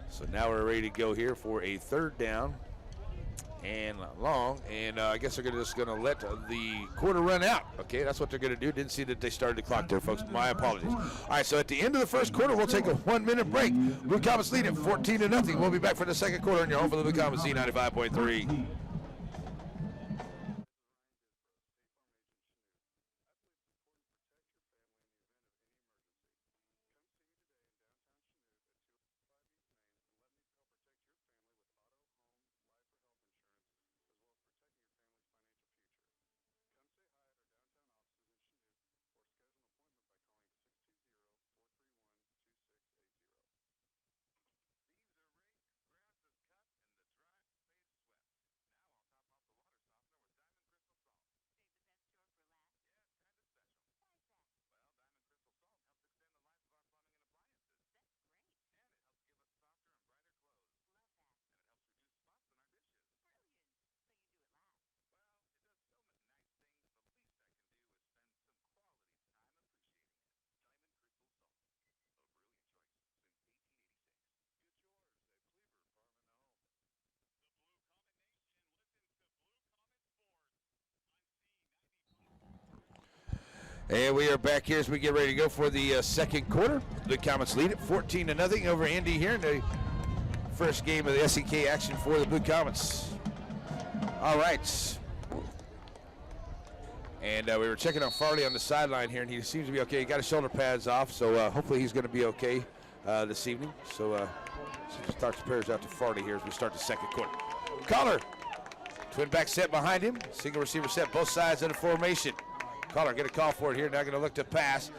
So now we're ready to go here for a third down and long. And I guess they're just going to let the quarter run out. Okay, that's what they're going to do. Didn't see that they started the clock there, folks. My apologies. All right, so at the end of the first quarter, we'll take a 1-minute break. Blue Comets lead it 14-0. We'll be back for the second quarter on your home for the Blue Comets Z95.3. And we are back here as we get ready to go for the second quarter. The Comets lead it 14-0 over Indy here in the first game of the SEK action for the Blue Comets. All right. And we were checking on Farley on the sideline here, and he seems to be okay. He got his shoulder pads off, so hopefully he's going to be okay this evening. So just start the prayers out to Farley here as we start the second quarter. Collar, twin back set behind him. Single receiver set both sides of the formation. Collar get a call for it here. Now going to look to pass.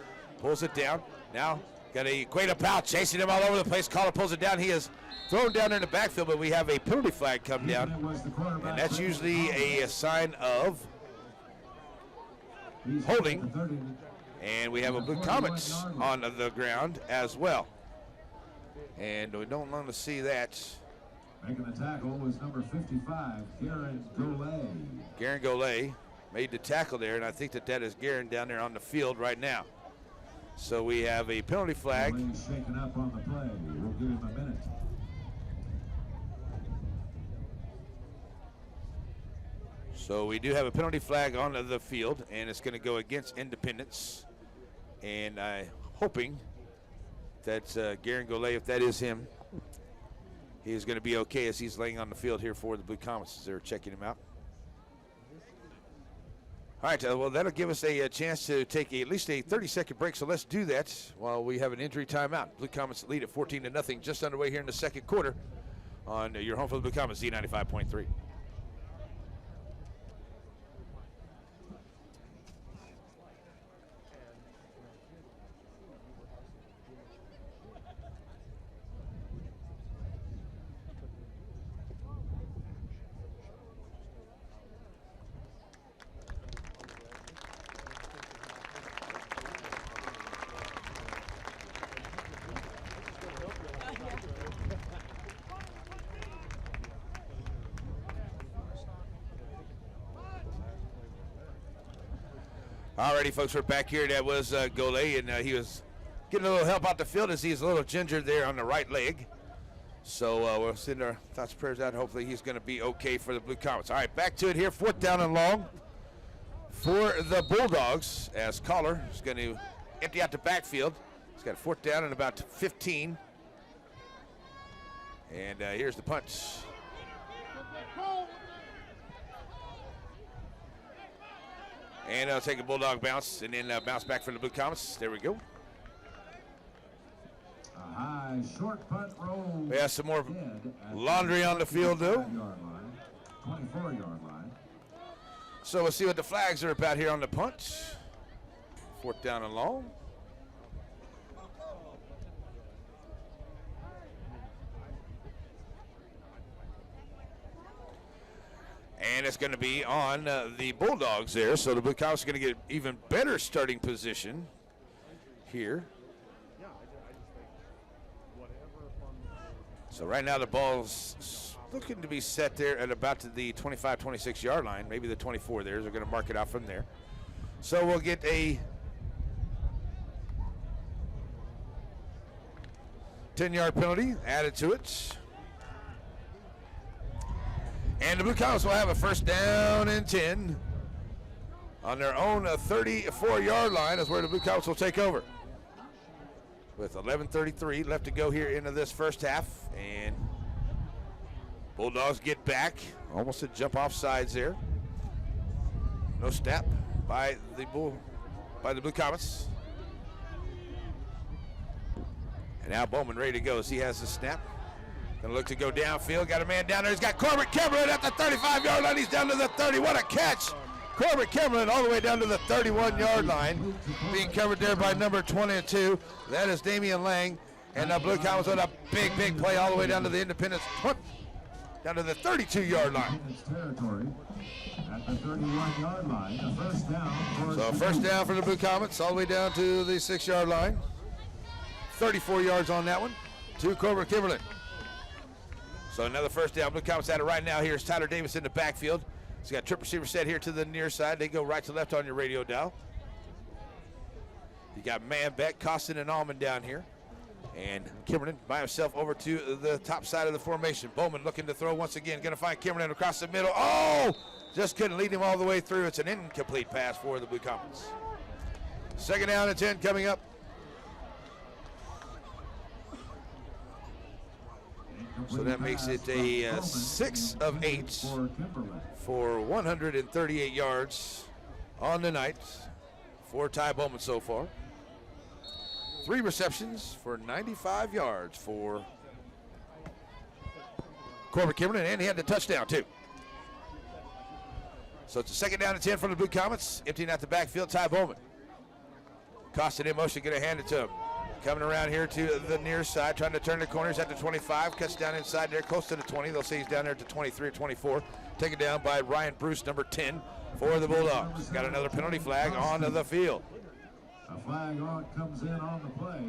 Pulls it down. Now got a Quaid Powell chasing him all over the place. Collar pulls it down. He is thrown down in the backfield, but we have a penalty flag come down. And that's usually a sign of holding. And we have a Blue Comets on the ground as well. And we don't want to see that. Making the tackle was number 55, Garen Golay. Garen Golay made the tackle there, and I think that is Garen down there on the field right now. So we have a penalty flag. He's shaken up on the play. We'll give him a minute. So we do have a penalty flag on the field, and it's going to go against Independence. And I'm hoping that Garen Golay, if that is him, he is going to be okay as he's laying on the field here for the Blue Comets as they're checking him out. All right, well, that'll give us a chance to take at least a 30-second break, so let's do that while we have an injury timeout. Blue Comets lead at 14-0, just underway here in the second quarter on your home for the Blue Comets, Z95.3. Alrighty, folks, we're back here. That was Golay, and he was getting a little help out the field as he's a little gingered there on the right leg. So we'll send our thoughts and prayers out. Hopefully he's going to be okay for the Blue Comets. All right, back to it here. 4th down and long for the Bulldogs as Collar is going to empty out the backfield. He's got 4th down and about 15. And here's the punch. And I'll take a Bulldog bounce and then bounce back for the Blue Comets. There we go. A high short punt roll. We have some more laundry on the field, though. 24-yard line. So we'll see what the flags are about here on the punt. 4th down and long. And it's going to be on the Bulldogs there. So the Blue Comets are going to get even better starting position here. So right now the ball's looking to be set there at about the 25, 26-yard line. Maybe the 24 there. They're going to mark it out from there. So we'll get a 10-yard penalty added to it. And the Blue Comets will have a 1st down and 10 on their own 34-yard line. Is where the Blue Comets will take over. With 11:33 left to go here into this first half. And Bulldogs get back. Almost a jump off sides there. No snap by the Blue Comets. And now Bowman ready to go as he has the snap. Gonna look to go downfield. Got a man down there. He's got Corbett Kimberlin at the 35-yard line. He's down to the 30. What a catch! Corbett Kimberlin all the way down to the 31-yard line. Being covered there by number 22. That is Damian Lang. And the Blue Comets with a big play all the way down to the Independence. Down to the 32-yard line. Territory at the 31-yard line. A 1st down. So 1st down for the Blue Comets all the way down to the 6-yard line. 34 yards on that one to Corbett Kimberlin. So another 1st down. Blue Comets at it right now. Here's Tyler Davis in the backfield. He's got trip receiver set here to the near side. They go right to left on your radio dial. You got Manbeck, Costin, and Allman down here. And Kimberlin by himself over to the top side of the formation. Bowman looking to throw once again. Going to find Kimberlin across the middle. Oh! Just couldn't lead him all the way through. It's an incomplete pass for the Blue Comets. Second down and 10 coming up. So that makes it a 6 of 8 for 138 yards on the night for Ty Bowman so far. 3 receptions for 95 yards for Corbin Kimberlin, and he had the touchdown too. So it's a second down and 10 from the Blue Comets, emptying out the backfield. Ty Bowman. Costin in motion, gonna hand it to him. Coming around here to the near side, trying to turn the corners at the 25, cuts down inside there, close to the 20. They'll say he's down there at the 23 or 24. Taken down by Ryan Bruce, number 10 for the Bulldogs. Got another penalty flag onto the field. A flag comes in on the play.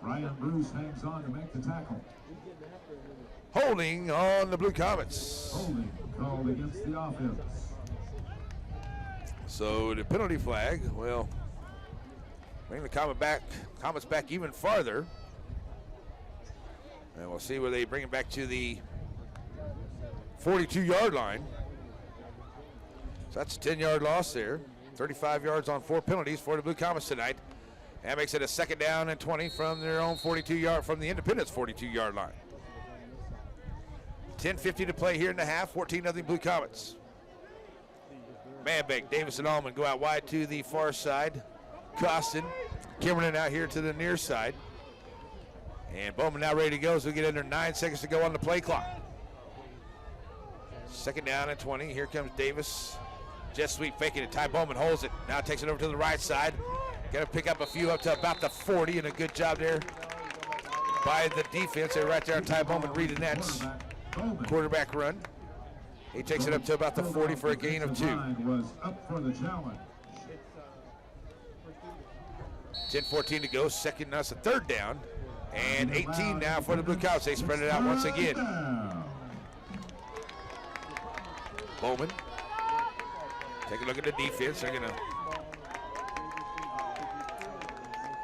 Ryan Bruce hangs on to make the tackle. Holding on the Blue Comets. Holding called against the offense. So the penalty flag, well, bring the Comets back even farther. And we'll see where they bring it back to the 42-yard line. So that's a 10-yard loss there. 35 yards on 4 penalties for the Blue Comets tonight. That makes it a second down and 20 from their own 42-yard, from the Independence 42-yard line. 10:50 to play here in the half. 14-0 Blue Comets. Manbeck, Davis, and Allman go out wide to the far side. Costin, Kimberlin out here to the near side. And Bowman now ready to go as we get under 9 seconds to go on the play clock. Second down and 20. Here comes Davis. Jet sweep faking it. Ty Bowman holds it. Now takes it over to the right side. Got to pick up a few up to about the 40, and a good job there by the defense. They're right there on Ty Bowman reading that quarterback run. He takes it up to about the 40 for a gain of 2. Was up for the challenge. 10:14 to go. Second, that's a third down. And 18 now for the Blue Cows. They spread it out once again. Bowman. Take a look at the defense. They're going to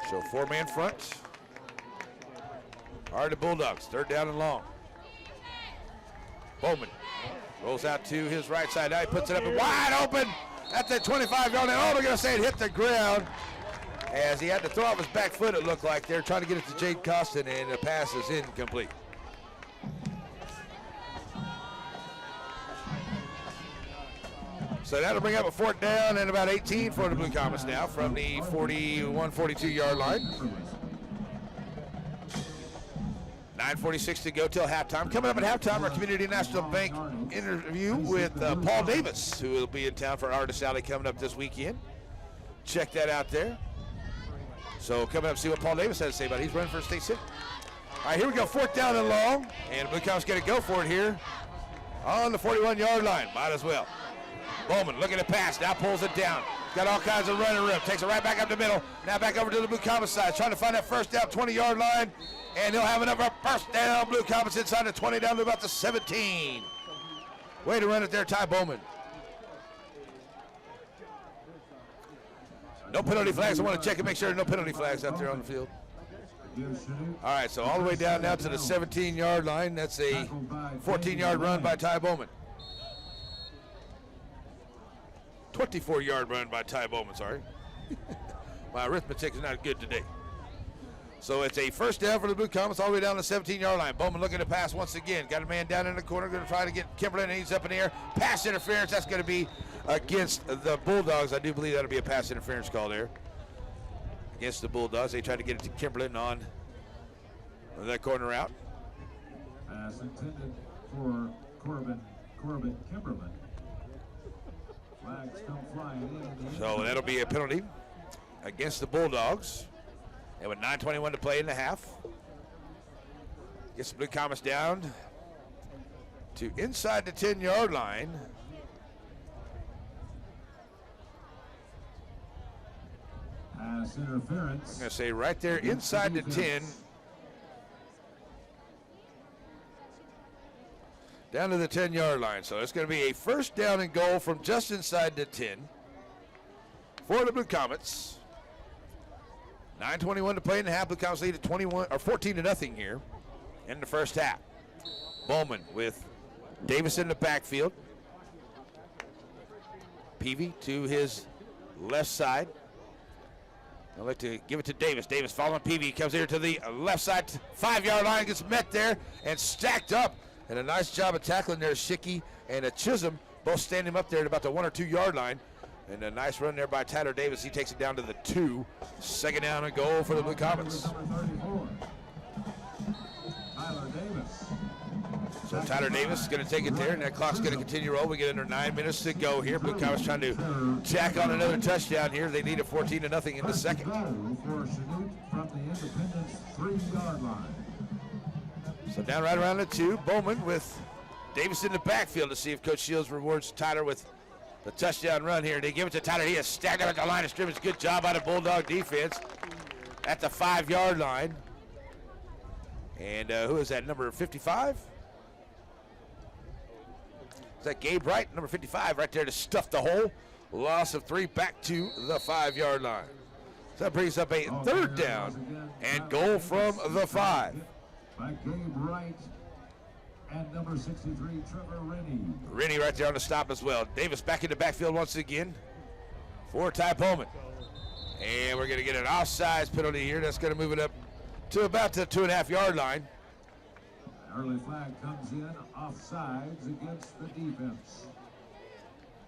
show 4-man front. Are the Bulldogs. Third down and long. Bowman rolls out to his right side. Now he puts it up and wide open at the 25-yard line. Oh, they're going to say it hit the ground as he had to throw off his back foot, it looked like. They're trying to get it to Jade Costin, and the pass is incomplete. So that'll bring up a 4th down and about 18 for the Blue Comets now from the 41, 42-yard line. 9:46 to go till halftime. Coming up at halftime, our Community National Bank interview with Paul Davis, who will be in town for Artist Alley coming up this weekend. Check that out there. So coming up, see what Paul Davis has to say about it. He's running for a state city. All right, here we go, 4th down and long. And Blue Comets going to go for it here on the 41-yard line. Might as well. Bowman looking to pass, now pulls it down. Got all kinds of running room. Takes it right back up the middle. Now back over to the Blue Comets side. Trying to find that first down, 20-yard line. And he'll have another first down. Blue Comets inside the 20 down to about the 17. Way to run it there, Ty Bowman. No penalty flags. I want to check and make sure there are no penalty flags out there on the field. All right, so all the way down now to the 17-yard line. That's a 14-yard run by Ty Bowman. 24-yard run by Ty Bowman, sorry. My arithmetic is not good today. So it's a first down for the Blue Comets all the way down the 17-yard line. Bowman looking to pass once again. Got a man down in the corner, going to try to get Kimberlin, and he's up in the air. Pass interference, that's going to be against the Bulldogs. I do believe that'll be a pass interference call there against the Bulldogs. They tried to get it to Kimberlin on that corner route. Pass intended for Corbin Kimberlin. Flags come flying in. So that'll be a penalty against the Bulldogs. And with 9:21 to play in the half, gets the Blue Comets down to inside the 10-yard line. Pass interference. I'm going to say right there inside the 10. Down to the 10-yard line. So it's going to be a first down and goal from just inside the 10 for the Blue Comets. 9:21 to play in the half. Blue Comets lead at 14-0 here in the first half. Bowman with Davis in the backfield. Peavy to his left side. I'd like to give it to Davis. Davis following Peavy. Comes here to the left side, 5-yard line. Gets met there and stacked up. And a nice job of tackling there. Schicky and Chisholm both standing up there at about the 1 or 2 yard line. And a nice run there by Tyler Davis. He takes it down to the 2. Second down and goal for the Blue Comets. Number 34. Tyler Davis. So Tyler Davis is going to take it there, and that clock's going to continue to roll. We get under 9 minutes to go here. Blue Comets trying to tack on another touchdown here. They need a 14-0 in the second. For Chanute from the Independence 3-yard line. So down right around the 2. Bowman with Davis in the backfield to see if Coach Shields rewards Tyler with the touchdown run here. They give it to Tyler. He is stacked up at the line of scrimmage. Good job out of Bulldog defense at the 5-yard line. And who is that, number 55? Is that Gabe Wright, number 55, right there to stuff the hole. Loss of 3 back to the 5-yard line. So that brings up a 3rd down and goal from the 5. By Gabe Wright and number 63, Trevor Rennie. Rennie right there on the stop as well. Davis back in the backfield once again for Ty Bowman. And we're going to get an offsides penalty here. That's going to move it up to about the 2.5-yard line. Early flag comes in, offsides against the defense.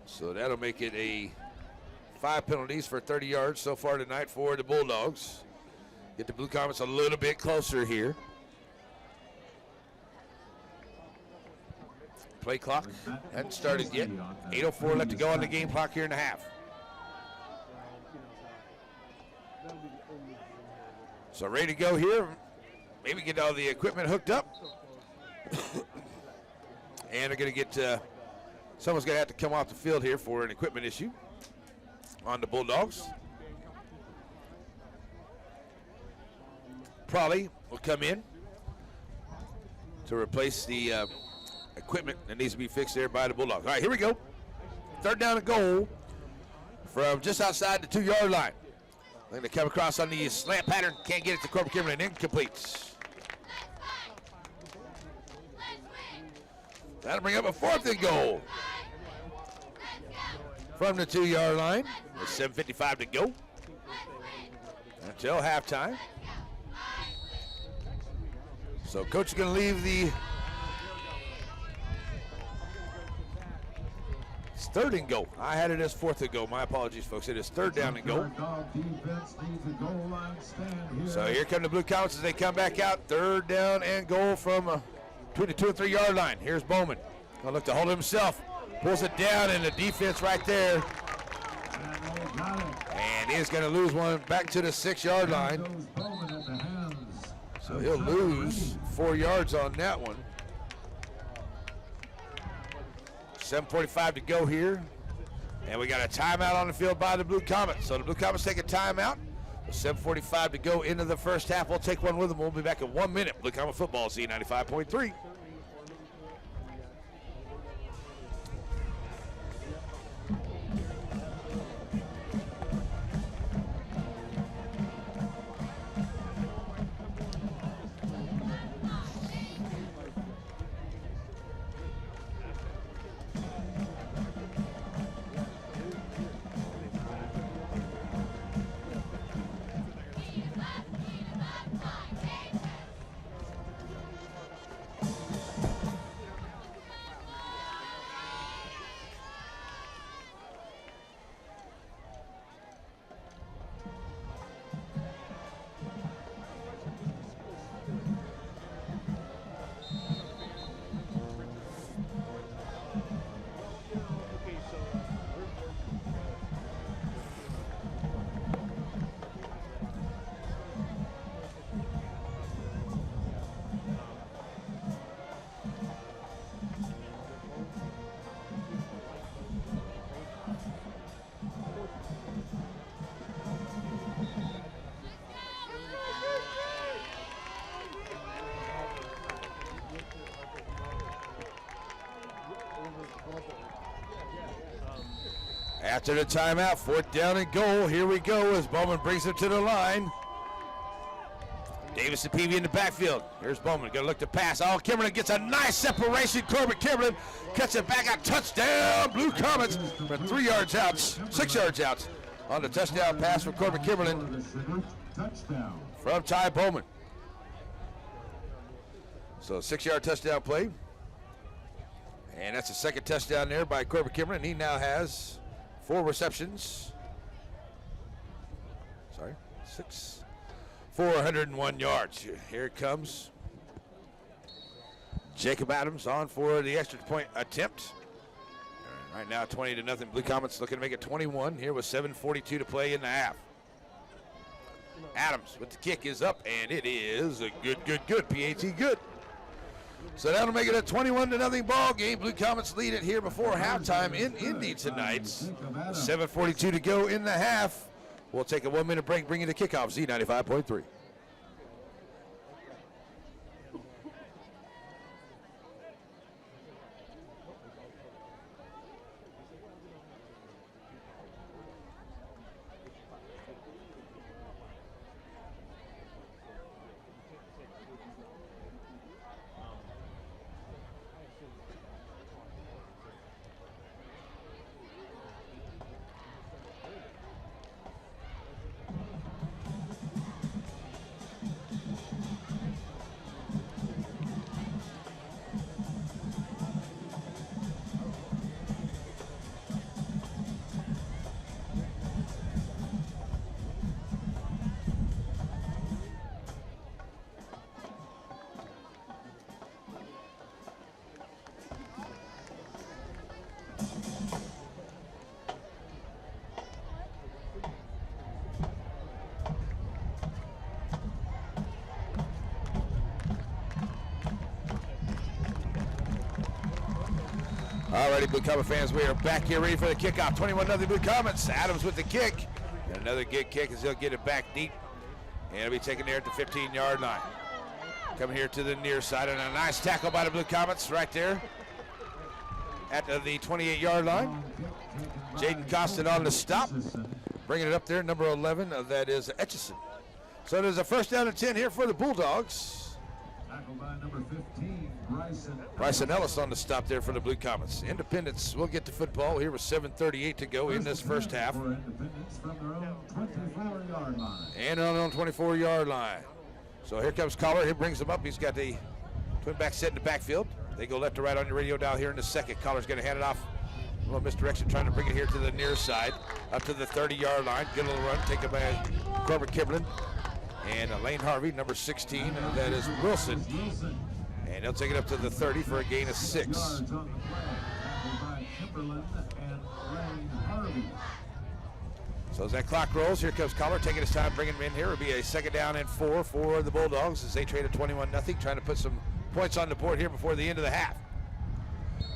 So that'll make it a 5 penalties for 30 yards so far tonight for the Bulldogs. Get the Blue Comets a little bit closer here. Play clock hasn't started yet. 8:04 left to go on the game clock here in the half. So ready to go here. Maybe get all the equipment hooked up. And they're going to get, someone's going to have to come off the field here for an equipment issue on the Bulldogs. Prawley will come in to replace the equipment that needs to be fixed there by the Bulldogs. All right, here we go. 3rd down and goal from just outside the 2-yard line. They're going to come across on the slant pattern. Can't get it to Corbin Kimberlin. Incomplete. That'll bring up a 4th and goal from the 2-yard line. With 7:55 to go until halftime. So coach is going to leave the. It's 3rd and goal. I had it as 4th and goal. My apologies, folks. It is 3rd down and goal. So here come the Blue Comets as they come back out. 3rd down and goal from between the 2 and 3 yard line. Here's Bowman. Gonna look to hold himself. Pulls it down, and the defense right there. And he's gonna lose one back to the 6-yard line. So he'll lose 4 yards on that one. 7:45 to go here. And we got a timeout on the field by the Blue Comets. So the Blue Comets take a timeout. With 7:45 to go into the first half. We'll take one with them. We'll be back in 1 minute. Blue Comet Football, Z95.3. After the timeout, 4th down and goal. Here we go as Bowman brings it to the line. Davis and Peavy in the backfield. Here's Bowman, gonna look to pass. Oh, Kimberlin gets a nice separation. Corbin Kimberlin cuts it back out. Touchdown, Blue Comets from 3 yards out, 6 yards out on the touchdown pass for Corbin Kimberlin Touchdown. from Ty Bowman. So 6-yard touchdown play. And that's the second touchdown there by Corbin Kimberlin. He now has 4 receptions. 401 yards. Here it comes. Jacob Adams on for the extra point attempt. Right now 20-0. Blue Comets looking to make it 21 here with 7:42 to play in the half. Adams with the kick is up, and it is a good. PAT good. So that'll make it a 21-0 ball game. Blue Comets lead it here before halftime in Indy tonight. 7:42 to go in the half. We'll take a 1-minute break, bring you the kickoff, Z95.3. Alrighty, Blue Comet fans, we are back here ready for the kickoff. 21-0 Blue Comets. Adams with the kick. And another good kick as he'll get it back deep. And it'll be taken there at the 15-yard line. Coming here to the near side, and a nice tackle by the Blue Comets right there at the 28-yard line. Jaden Costin on the stop. Bringing it up there, number 11, that is Etchison. So there's a first down and 10 here for the Bulldogs. Tackled by number 15, Bryson Ellis on the stop there for the Blue Comets. Independence will get to football here with 7:38 to go in this first half. For Independence from their own 24-yard line. And on their own 24-yard line. So here comes Collar. He brings them up. He's got the twin back set in the backfield. They go left to right on your radio dial here in a second. Collar's going to hand it off. A little misdirection, trying to bring it here to the near side, up to the 30-yard line. Get a little run, taken by Corbin Kimberlin. And Lane Harvey, number 16, that is Wilson. And he'll take it up to the 30 for a gain of 6. Yards on the play. Tackled by Kimberlin and Lane Harvey. So as that clock rolls, here comes Collar taking his time, bringing him in here. It'll be a 2nd down and 4 for the Bulldogs as they trade at 21-0, trying to put some points on the board here before the end of the half.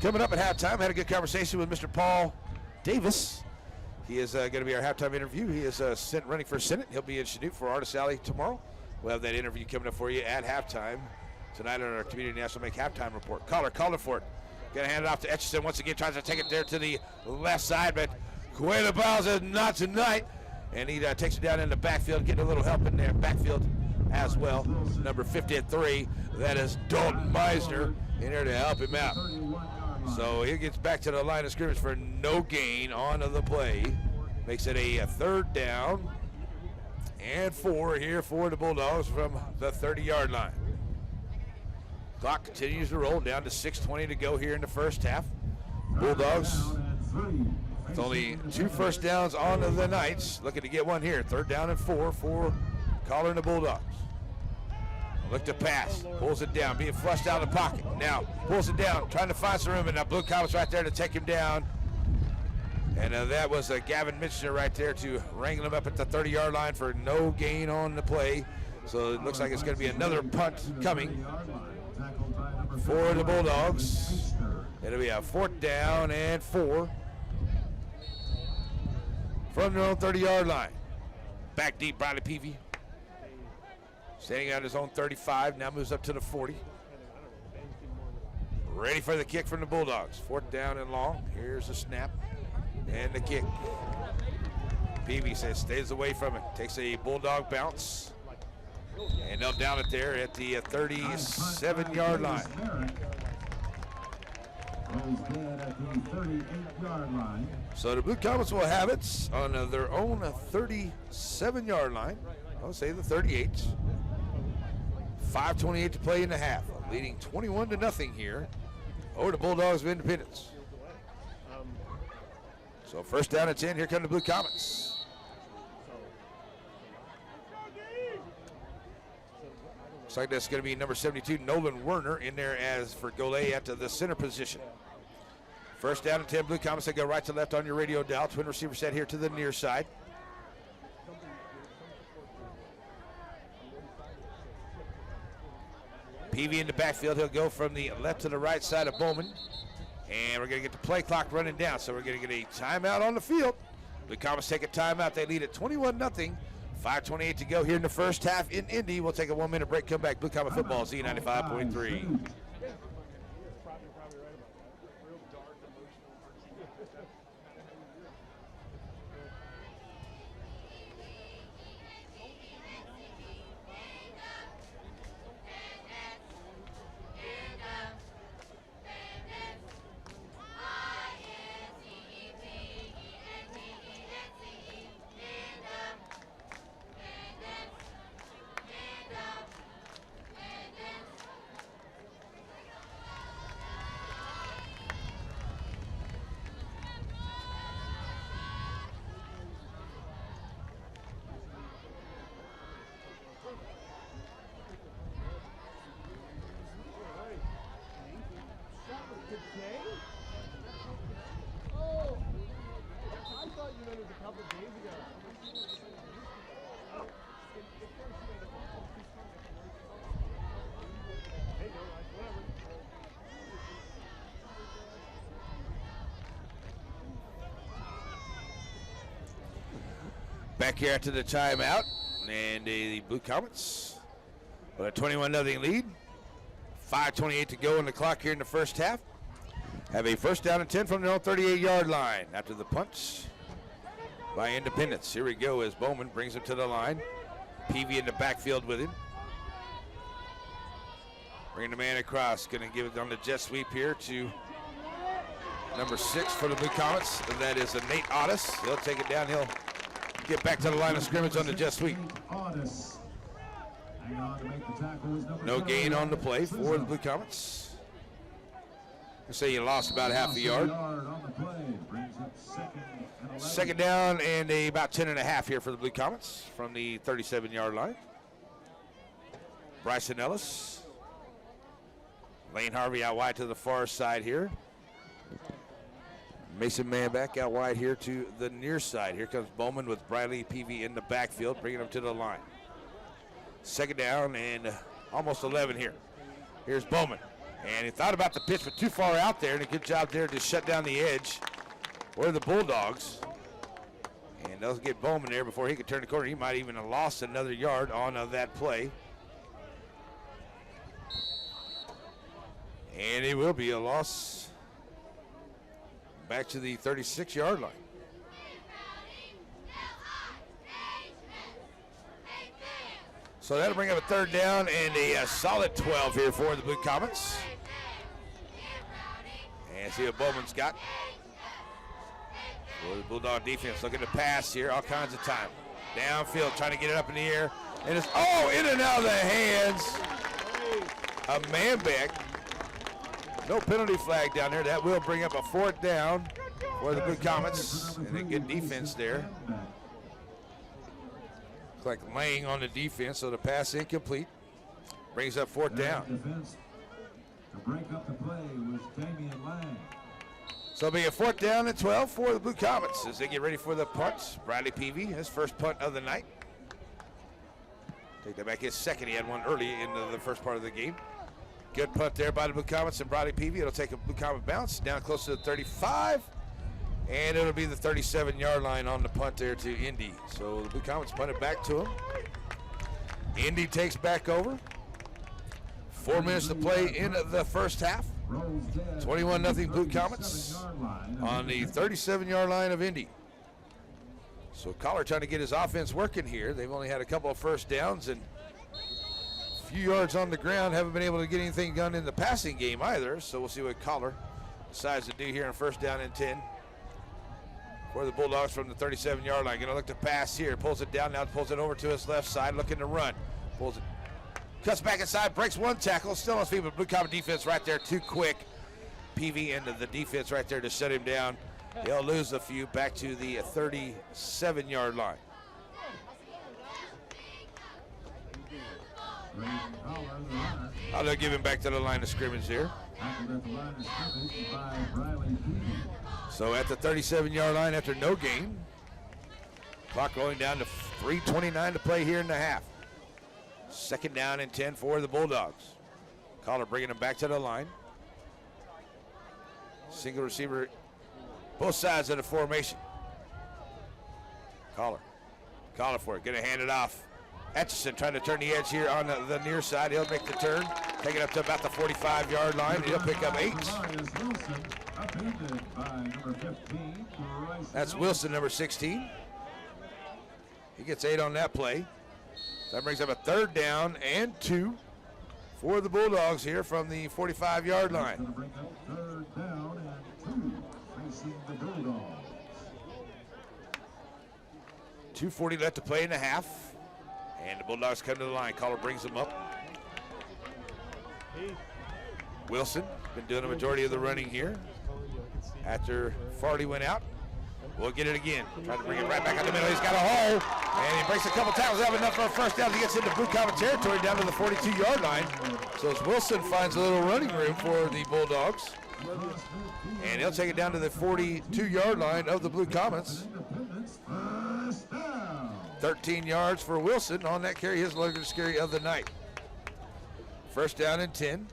Coming up at halftime, had a good conversation with Mr. Paul Davis. He is going to be our halftime interview. He is running for Senate. He'll be in Chanute for Artist Alley tomorrow. We'll have that interview coming up for you at halftime tonight on our Community National Make halftime report. Collar for it. Going to hand it off to Etchison once again. Tries to take it there to the left side, but Cuela Bowles says not tonight. And he takes it down in the backfield, getting a little help in there. Backfield as well. Number 53, that is Dalton Meisner in there to help him out. So he gets back to the line of scrimmage for no gain on the play. Makes it a 3rd down and 4 here for the Bulldogs from the 30-yard line. Clock continues to roll down to 6:20 to go here in the first half. Bulldogs with only 2 first downs on the nights. Looking to get one here. 3rd down and 4 for Collar and the Bulldogs. Look to pass, pulls it down, being flushed out of the pocket. Now pulls it down, trying to find some room, and now Blue Comets right there to take him down. And that was Gavin Mitchner right there to wrangle him up at the 30-yard line for no gain on the play. So it looks like it's going to be another punt coming for the Bulldogs. It'll be a 4th down and 4 from their own 30-yard line. Back deep, Bradley Peavy. Standing out his own 35, now moves up to the 40. Ready for the kick from the Bulldogs. 4th down and long. Here's the snap and the kick. Peavy says stays away from it. Takes a Bulldog bounce. And they'll down it there at the 37-yard line. Rolls dead at the 38-yard line. So the Blue Comets will have it on their own 37-yard line. I'll say the 38. 5:28 to play in the half. Leading 21-0 here over the Bulldogs of Independence. So first down and 10. Here come the Blue Comets. Looks like that's going to be number 72, Nolan Werner, in there as for Golay at the center position. First down and 10, Blue Comets. They go right to left on your radio dial. Twin receiver set here to the near side. Peavy in the backfield. He'll go from the left to the right side of Bowman. And we're going to get the play clock running down. So we're going to get a timeout on the field. Blue Comets take a timeout. They lead at 21-0. 5:28 to go here in the first half in Indy. We'll take a 1-minute break, come back. Blue Comet football, Z95.3. Back here after the timeout, and the Blue Comets with a 21-0 lead. 5:28 to go on the clock here in the first half. Have a first down and 10 from their own 38-yard line after the punch by Independence. Here we go as Bowman brings him to the line. Peavy in the backfield with him. Bringing the man across, going to give it on the jet sweep here to number 6 for the Blue Comets. And that is Nate Otis. He'll take it down. He'll get back to the line of scrimmage on the jet sweep. No gain on the play for the Blue Comets. I say you lost about half a yard. Second down and about 10.5 here for the Blue Comets from the 37-yard line. Bryson Ellis. Lane Harvey out wide to the far side here. Mason Mann back out wide here to the near side. Here comes Bowman with Briley Peavy in the backfield, bringing him to the line. Second down and almost 11 here. Here's Bowman. And he thought about the pitch, but too far out there, and a good job there to shut down the edge for the Bulldogs. And they'll get Bowman there before he could turn the corner. He might even have lost another yard on that play. And it will be a loss back to the 36-yard line. So that'll bring up a third down and a solid 12 here for the Blue Comets. And see what Bowman's got. For the Bulldog defense looking to pass here, all kinds of time. Downfield, trying to get it up in the air. And it's, in and out of the hands of Manbeck. No penalty flag down there. That will bring up a fourth down for the Blue Comets. And a good defense there. Looks like laying on the defense, so the pass incomplete. Brings up fourth down. Defense to break up the play was Damian Lang. So it'll be a fourth down and 12 for the Blue Comets as they get ready for the punt. Bradley Peavy, his first punt of the night. Take that back, his second. He had one early in the first part of the game. Good punt there by the Blue Comets and Bradley Peavy. It'll take a Blue Comet bounce down close to the 35. And it'll be the 37-yard line on the punt there to Indy. So the Blue Comets punt it back to him. Indy takes back over. 4 minutes to play in the first half. 21-0 Blue Comets on the 37-yard line of Indy. So Collar trying to get his offense working here. They've only had a couple of first downs and a few yards on the ground. Haven't been able to get anything done in the passing game either. So we'll see what Collar decides to do here on first down and 10 for the Bulldogs from the 37-yard line. Going to look to pass here. Pulls it down now, pulls it over to his left side, looking to run. Pulls it, cuts back inside, breaks one tackle, still on his feet, but Blue Comet defense right there too quick. PV into the defense right there to shut him down. They'll lose a few back to the 37-yard line. They'll give him back to the line of scrimmage here. So at the 37-yard line after no gain. Clock going down to 3:29 to play here in the half. Second down and 10 for the Bulldogs. Collar bringing him back to the line. Single receiver, both sides of the formation. Collar for it, gonna hand it off. Etchison trying to turn the edge here on the near side. He'll make the turn, take it up to about the 45-yard line. He'll pick up 8. That's Wilson, number 16. He gets 8 on that play. That brings up a third down and 2 for the Bulldogs here from the 45-yard line. 2:40 left to play in the half. And the Bulldogs come to the line. Collar brings them up. Wilson been doing the majority of the running here. After Farley went out, we'll get it again. Trying to bring it right back out the middle. He's got a hole, and he breaks a couple tackles. Have enough for a first down. He gets into Blue Comet territory down to the 42-yard line. So as Wilson finds a little running room for the Bulldogs, and he'll take it down to the 42-yard line of the Blue Comets. 13 yards for Wilson on that carry, his largest carry of the night. First down and 10.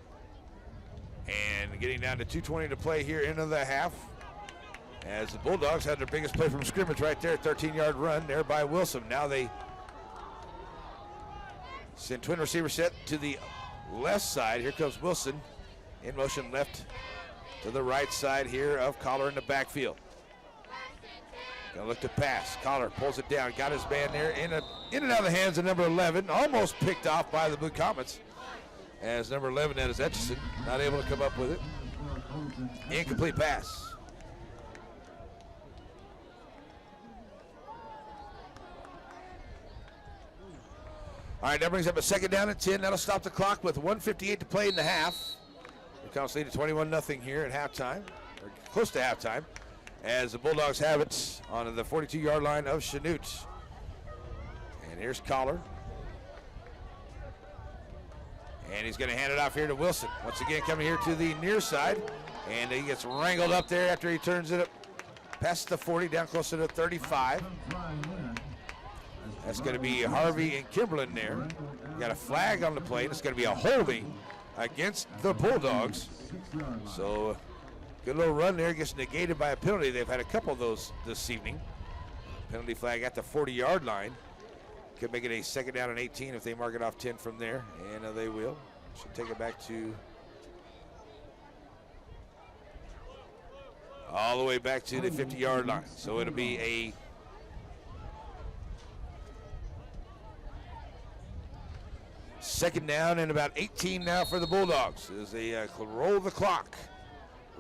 And getting down to 2:20 to play here into the half. As the Bulldogs had their biggest play from scrimmage right there, 13-yard run there by Wilson. Now they send twin receiver set to the left side. Here comes Wilson in motion left to the right side here of Collar in the backfield. Gonna look to pass. Collar pulls it down. Got his man there in and out of the hands of number 11. Almost picked off by the Blue Comets. As number 11, that is Etchison, not able to come up with it. Incomplete pass. All right, that brings up a second down and 10. That'll stop the clock with 1:58 to play in the half. The Comets lead at 21-0 here at halftime, or close to halftime, as the Bulldogs have it on the 42-yard line of Chanute. And here's Collar. And he's going to hand it off here to Wilson. Once again, coming here to the near side. And he gets wrangled up there after he turns it up past the 40, down closer to 35. That's going to be Harvey and Kimberlin there. Got a flag on the play, and it's going to be a holding against the Bulldogs. So, good little run there, gets negated by a penalty. They've had a couple of those this evening. Penalty flag at the 40-yard line. Could make it a second down and 18 if they mark it off 10 from there, and they will. Should take it back to all the way back to the 50-yard line. So it'll be a second down and about 18 now for the Bulldogs as they roll the clock.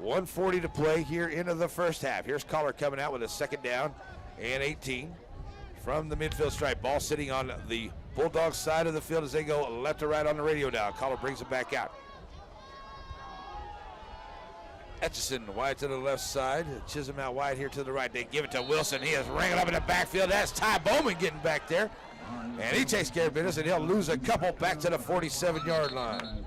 1:40 to play here into the first half. Here's Collar coming out with a second down and 18 from the midfield stripe. Ball sitting on the Bulldogs side of the field as they go left to right on the radio now. Collar brings it back out. Etchison wide to the left side. Chisholm out wide here to the right. They give it to Wilson. He is wrangled up in the backfield. That's Ty Bowman getting back there. And he takes care of business, and he'll lose a couple back to the 47-yard line.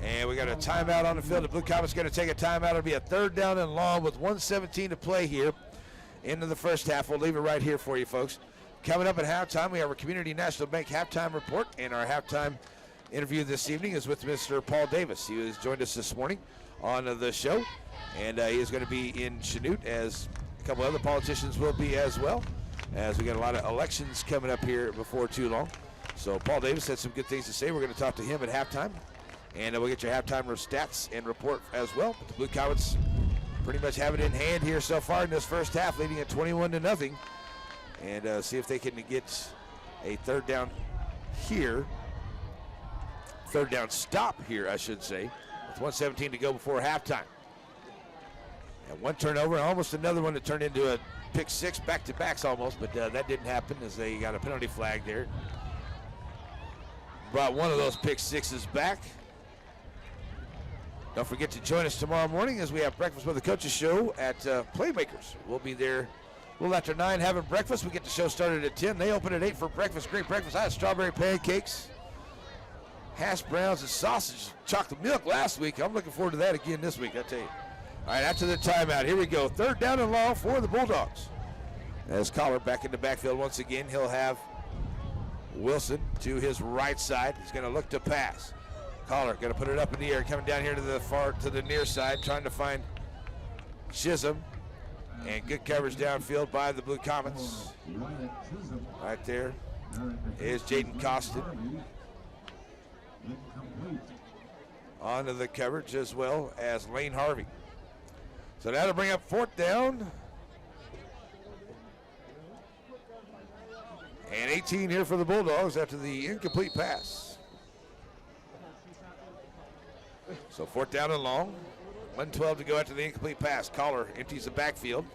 And we got a timeout on the field. The Blue Comets going to take a timeout. It'll be a third down and long with 1:17 to play here into the first half. We'll leave it right here for you, folks. Coming up at halftime, we have our Community National Bank halftime report, and our halftime interview this evening is with Mr. Paul Davis. He has joined us this morning on the show, and he is going to be in Chanute, as a couple other politicians will be as well, as we got a lot of elections coming up here before too long. So Paul Davis had some good things to say. We're going to talk to him at halftime. And we'll get your halftime stats and report as well. But the Blue Comets pretty much have it in hand here so far in this first half, leading at 21-0. And see if they can get a third down here third down stop here, I should say, with 1:17 to go before halftime. And one turnover, almost another one that turned into a pick six, back-to-backs almost, but that didn't happen as they got a penalty flag there. Brought one of those pick sixes back. Don't forget to join us tomorrow morning as we have Breakfast with the Coaches show at Playmakers. We'll be there a little after 9 having breakfast. We get the show started at 10. They open at 8 for breakfast. Great breakfast. I had strawberry pancakes, hash browns, and sausage, chocolate milk last week. I'm looking forward to that again this week, I tell you. All right, after the timeout, here we go. Third down and long for the Bulldogs. As Collar back in the backfield once again, he'll have Wilson to his right side. He's going to look to pass. Collar going to put it up in the air, coming down here to the near side, trying to find Chisholm. And good coverage downfield by the Blue Comets. Right there is Jaden Costin. Onto the coverage as well as Lane Harvey. So that'll bring up fourth down. And 18 here for the Bulldogs after the incomplete pass. So fourth down and long. 1:12 to go after the incomplete pass. Collar empties the backfield.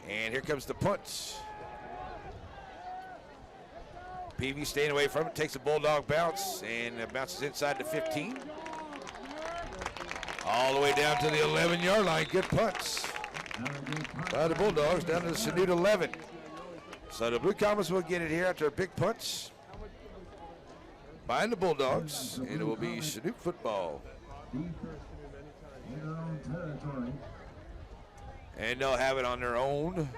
And here comes the punt. Peavy staying away from it, takes a Bulldog bounce, and bounces inside the 15. All the way down to the 11-yard line. Good punts by the Bulldogs down to the Chanute 11. So the Blue Comets will get it here after a big punch by the Bulldogs, and it will be Chanute football. And they'll have it on their own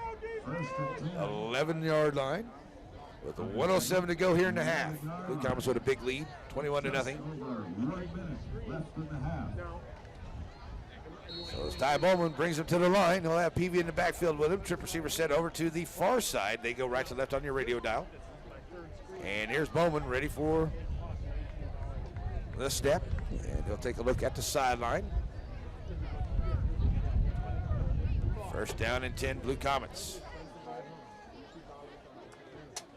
11-yard line with 1:07 to go here in the half. Blue Comets with a big lead, 21-0. So as Ty Bowman brings him to the line, he'll have Peavy in the backfield with him. Trip receiver set over to the far side. They go right to left on your radio dial. And here's Bowman ready for the step. And he'll take a look at the sideline. First down and 10, Blue Comets.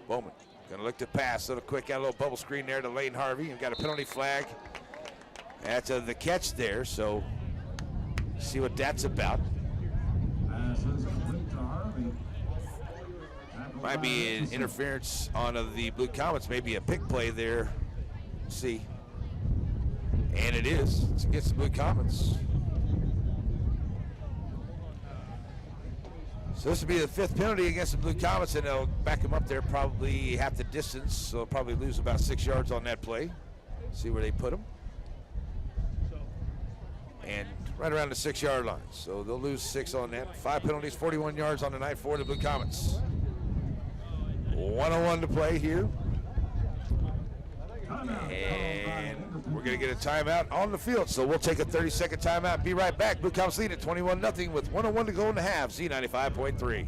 Bowman gonna look to pass. Little quick, got a little bubble screen there to Lane Harvey. And got a penalty flag. That's the catch there, so see what that's about. Might be an interference on the Blue Comets, maybe a pick play there. Let's see. And it is. It's against the Blue Comets. So this will be the 5th penalty against the Blue Comets, and they'll back them up there probably half the distance. So they'll probably lose about 6 yards on that play. See where they put them. And right around the 6-yard line. So they'll lose 6 on that. 5 penalties, 41 yards on the night for the Blue Comets. 1:01 to play here. And we're going to get a timeout on the field. So we'll take a 30-second timeout. Be right back. Blue Comets lead at 21-0 with 1:01 to go in the half. Z95.3.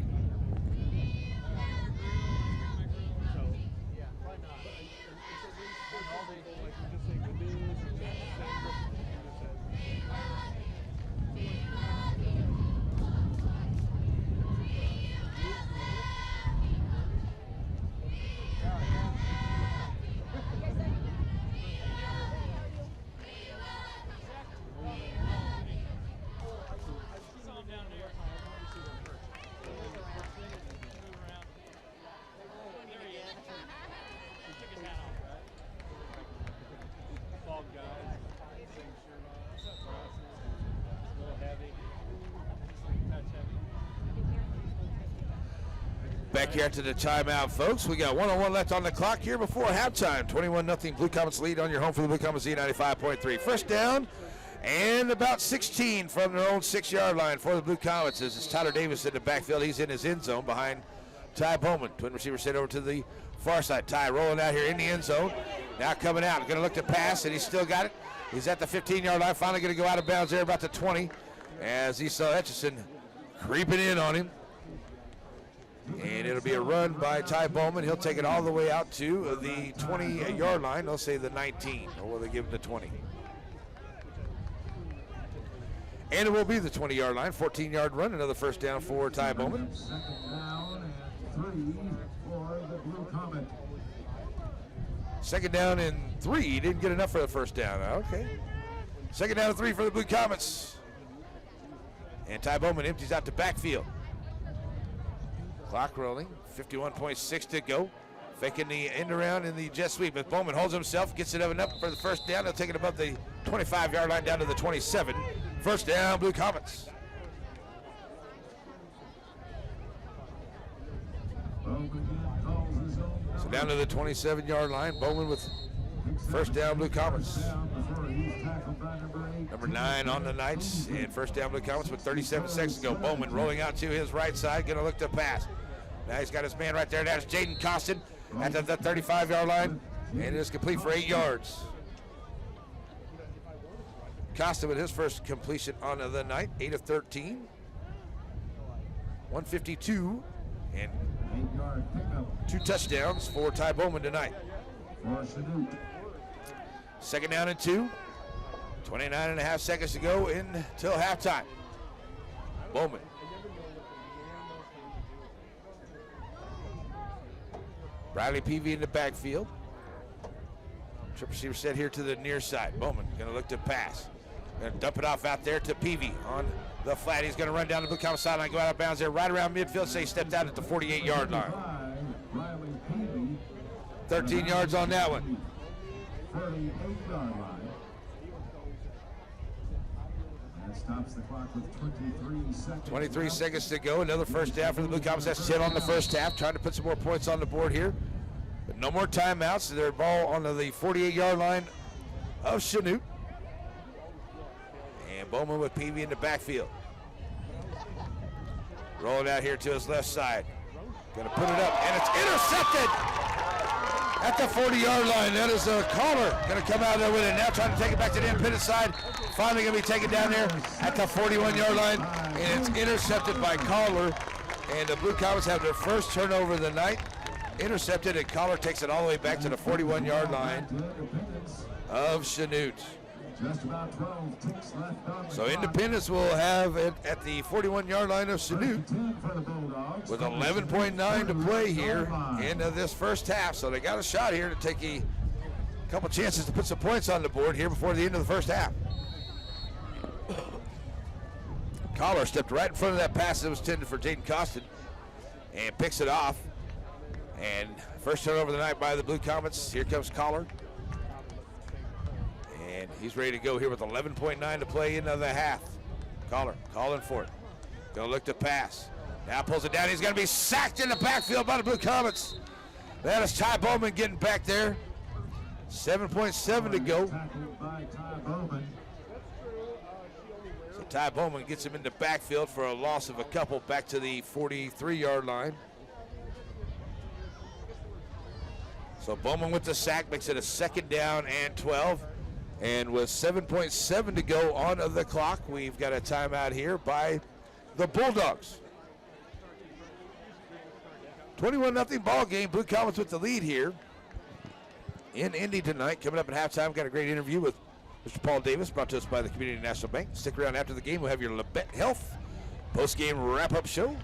Back here to the timeout, folks. We got 1:01 left on the clock here before halftime. 21-0 Blue Comets lead on your home for the Blue Comets Z95.3. First down and about 16 from their own 6-yard line for the Blue Comets. This is Tyler Davis in the backfield. He's in his end zone behind Ty Bowman. Twin receiver sent over to the far side. Ty rolling out here in the end zone. Now coming out. Going to look to pass, and he's still got it. He's at the 15-yard line. Finally going to go out of bounds there about the 20 as he saw Etchison creeping in on him. And it'll be a run by Ty Bowman. He'll take it all the way out to the 20-yard line. They'll say the 19, or will they give him the 20? And it will be the 20-yard line. 14-yard run. Another first down for Ty Bowman. Second down and 3 for the Blue Comet. Second down and 3. He didn't get enough for the first down. Okay. Second down and 3 for the Blue Comets. And Ty Bowman empties out the backfield. Clock rolling. 51.6 to go. Faking the end around in the jet sweep. But Bowman holds himself, gets it up for the first down. They'll take it above the 25-yard line down to the 27. First down, Blue Comets. So down to the 27-yard line. Bowman with first down, Blue Comets. Number 9 on the Knights, and first down, Blue Comets with 37 seconds to go. Bowman rolling out to his right side, going to look to pass. Now he's got his man right there. That's Jaden Costin at the 35-yard line, and it is complete for 8 yards. Costin with his first completion on the night, 8 of 13. 152, and 2 touchdowns for Ty Bowman tonight. Second down and 2. 29 and a half seconds to go until halftime. Bowman. Riley Peavy in the backfield. Trip receiver set here to the near side. Bowman going to look to pass. Going to dump it off out there to Peavy on the flat. He's going to run down the Blue Comets sideline, go out of bounds there, right around midfield. Say he stepped out at the 48-yard line. 13 yards on that one. 48-yard line. That stops the clock with 23 seconds. 23 seconds to go. Another first down for the Blue Comets. That's 10 on the first half. Trying to put some more points on the board here. But no more timeouts. Their ball on the 48-yard line of Chanute. And Bowman with Peavy in the backfield. Rolling out here to his left side. Going to put it up, and it's intercepted at the 40-yard line. That is a caller going to come out there with it. Now trying to take it back to the independent side. Finally going to be taken down there at the 41-yard line, and it's intercepted by Collar. And the Blue Comets have their first turnover of the night. Intercepted, and Collar takes it all the way back to the 41-yard line of Chanute. Just about 12 ticks left on the So clock. Independence will have it at the 41-yard line of Chanute 10 for the Bulldogs. with 11.9 to play here in this first half. So they got a shot here to take a couple chances to put some points on the board here before the end of the first half. Collar stepped right in front of that pass that was intended for Jaden Costin and picks it off. And first turnover of the night by the Blue Comets. Here comes Collar. And he's ready to go here with 11.9 to play into the half. Collar calling for it. Gonna look to pass. Now pulls it down. He's gonna be sacked in the backfield by the Blue Comets. That is Ty Bowman getting back there. 7.7 to go. Tackled by Ty Bowman. So Ty Bowman gets him in the backfield for a loss of a couple back to the 43-yard line. So Bowman with the sack makes it a second down and 12. And with 7.7 to go on the clock, we've got a timeout here by the Bulldogs. 21-0 ball game. Blue Comets with the lead here in Indy tonight. Coming up at halftime, got a great interview with Mr. Paul Davis, brought to us by the Community National Bank. Stick around after the game. We'll have your Labette Health post-game wrap-up show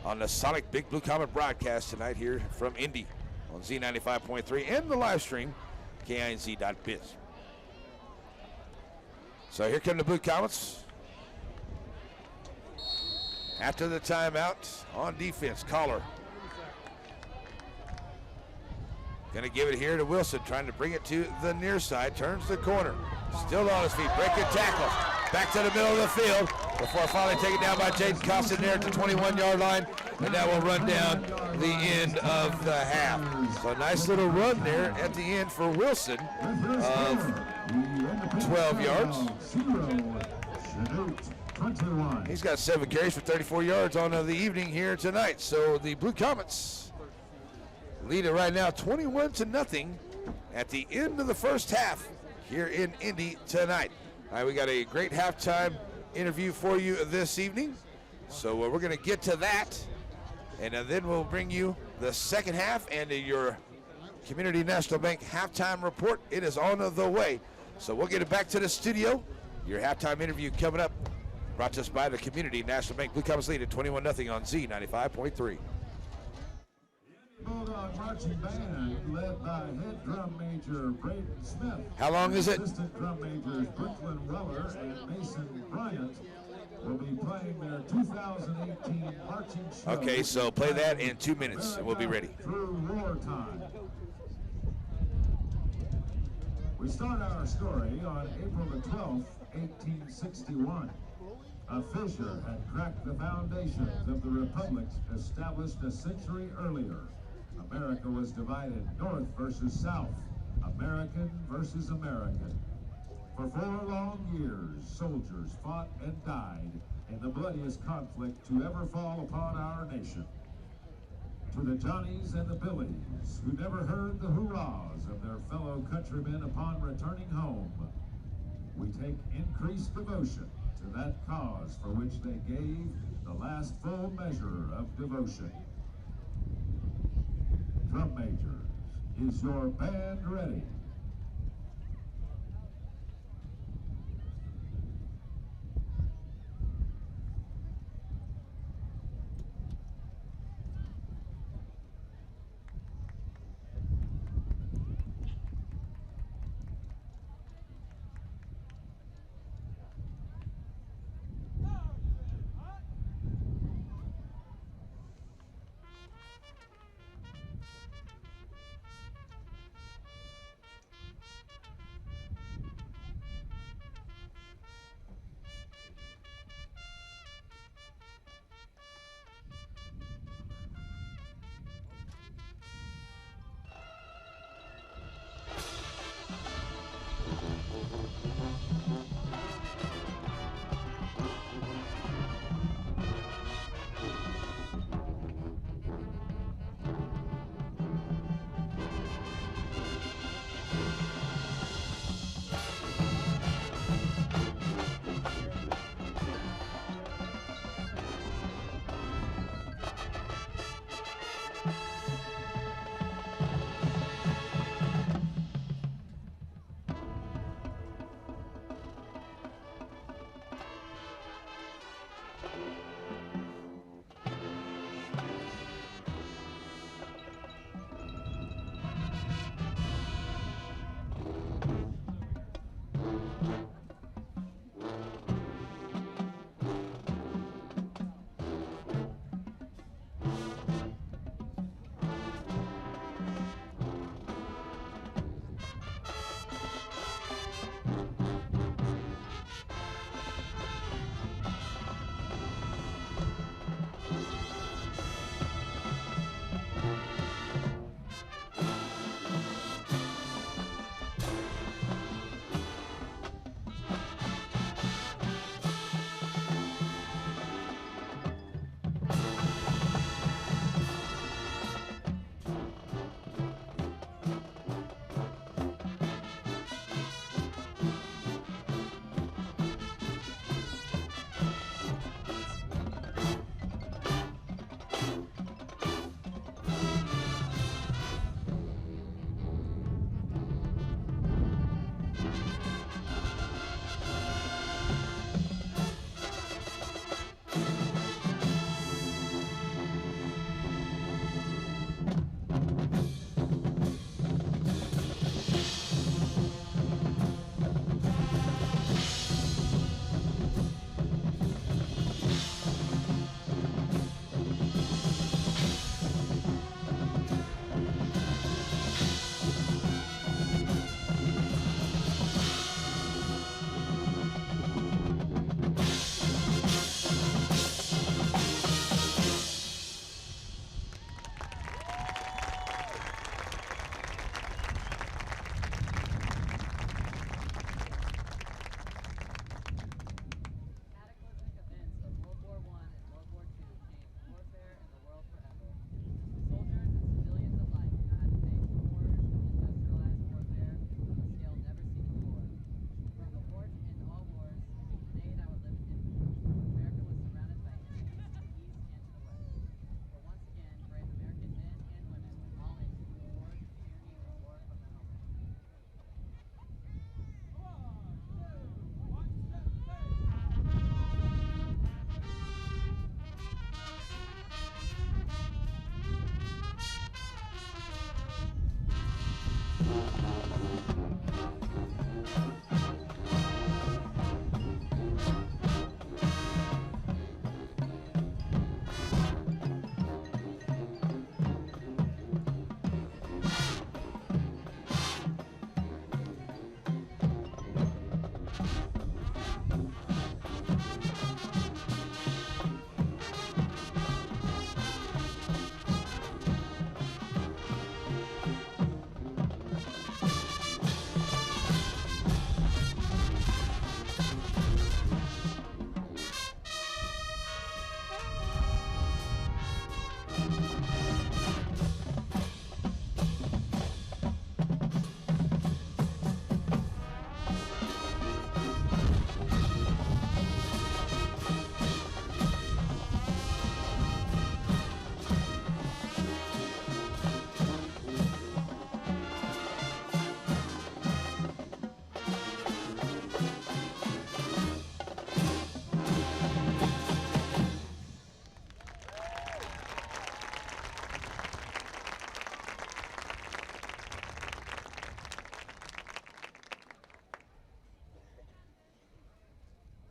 on the Sonic Big Blue Comet broadcast tonight here from Indy on Z95.3 and the live stream, KINZ.biz. So here come the Blue Comets. After the timeout on defense, Collar. Gonna give it here to Wilson, trying to bring it to the near side, turns the corner. Still on his feet, breaking tackle. Back to the middle of the field before finally taken down by Jaden Costin there at the 21-yard line. And that will run down the end of the half. So a nice little run there at the end for Wilson of 12 yards. 21. He's got 7 carries for 34 yards on the evening here tonight. So the Blue Comets lead it right now 21-0 at the end of the first half here in Indy tonight. All right, we got a great halftime interview for you this evening. So we're going to get to that, and then we'll bring you the second half and your Community National Bank halftime report. It is on the way. So we'll get it back to the studio. Your halftime interview coming up, brought to us by the Community National Bank. Blue Comets lead at 21-0 on Z95.3. Bulldog marching band led by head drum major Braden Smith. How long is it? Assistant drum majors Brooklyn Weller and Mason Bryant will be playing their 2018 marching show. Okay, so play that in 2 minutes, and we'll be ready. Through wartime. We start our story on April the 12th, 1861. A fissure had cracked the foundations of the republic established a century earlier. America was divided north versus south, American versus American. For 4 long years, soldiers fought and died in the bloodiest conflict to ever fall upon our nation. To the Johnnies and the Billies, who never heard the hurrahs of their fellow countrymen upon returning home, we take increased devotion to that cause for which they gave the last full measure of devotion. Drum majors, is your band ready?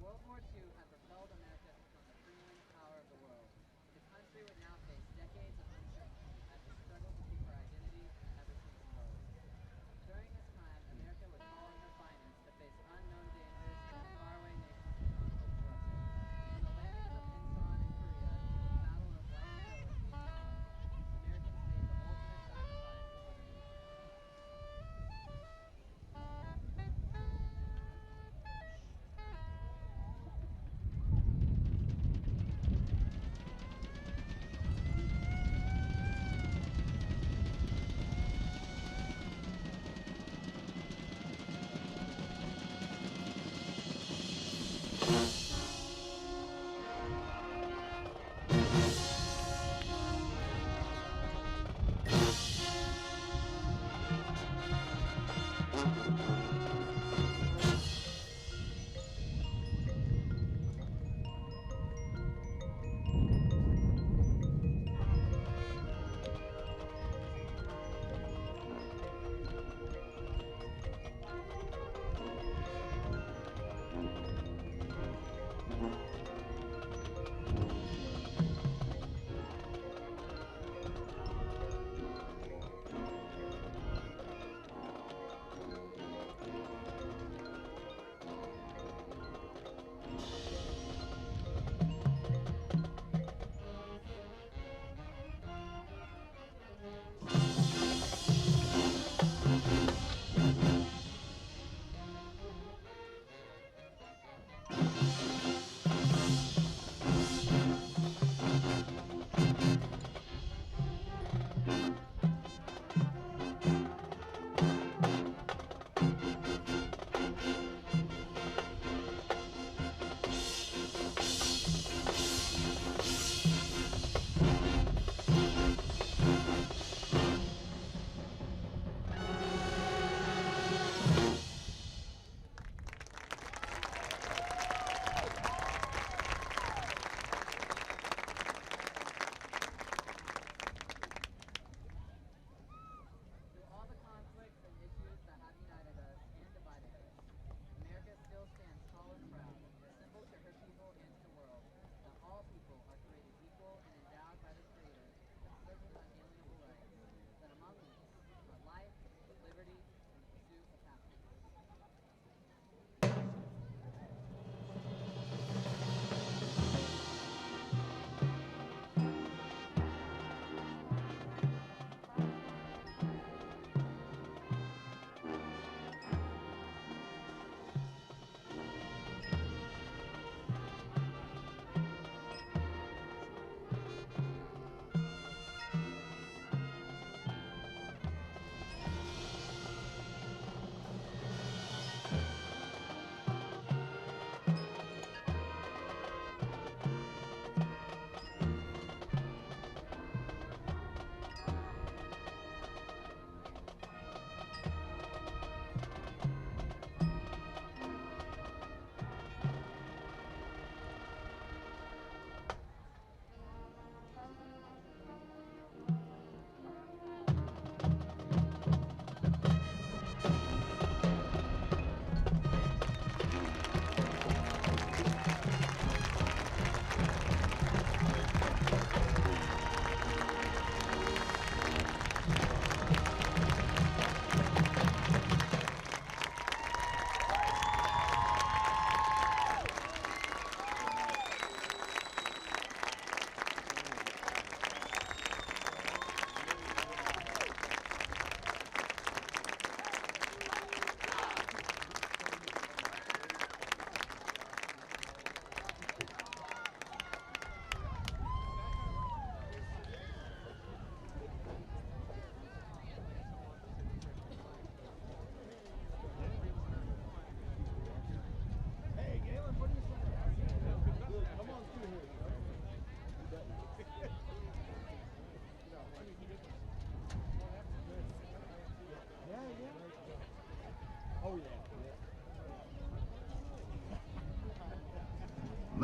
World War II had propelled America to become the freewing power of the world. The country would now face decades of uncertainty as it struggled to keep her identity and ever-changing roles. During this time, America was hauling her finest to face unknown dangers from faraway nations of conflict to Russia. From the landing of the Pinson in Korea to the Battle of Leyte in Vietnam, Americans made the ultimate sacrifice for their nation.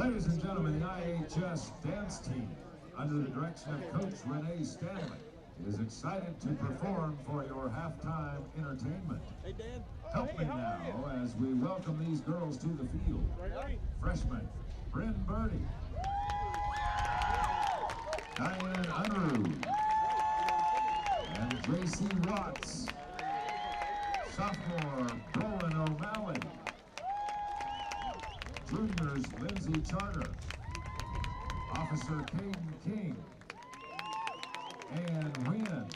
Ladies and gentlemen, the IHS dance team, under the direction of Coach Renee Stanley, is excited to perform for your halftime entertainment. Hey, Dan. Help me now as we welcome these girls to the field. Freshman, Bryn Birdie, Diane Unruh, and J.C. Watts. Sophomore, Brolin O'Malley. Juniors, Lindsay Charter, Officer Caden King, Ann Wynn,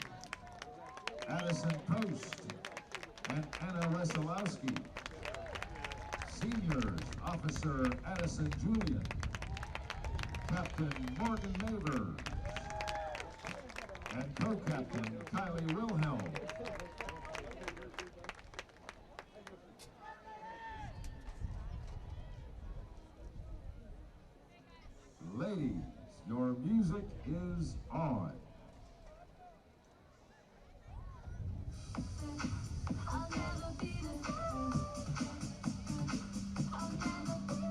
Addison Post, and Anna Wesolowski. Seniors, Officer Addison Julian, Captain Morgan Neighbors, and Co-Captain Kylie Wilhelm. Ladies, your music is on. I'll never be the same. I'll never be the same.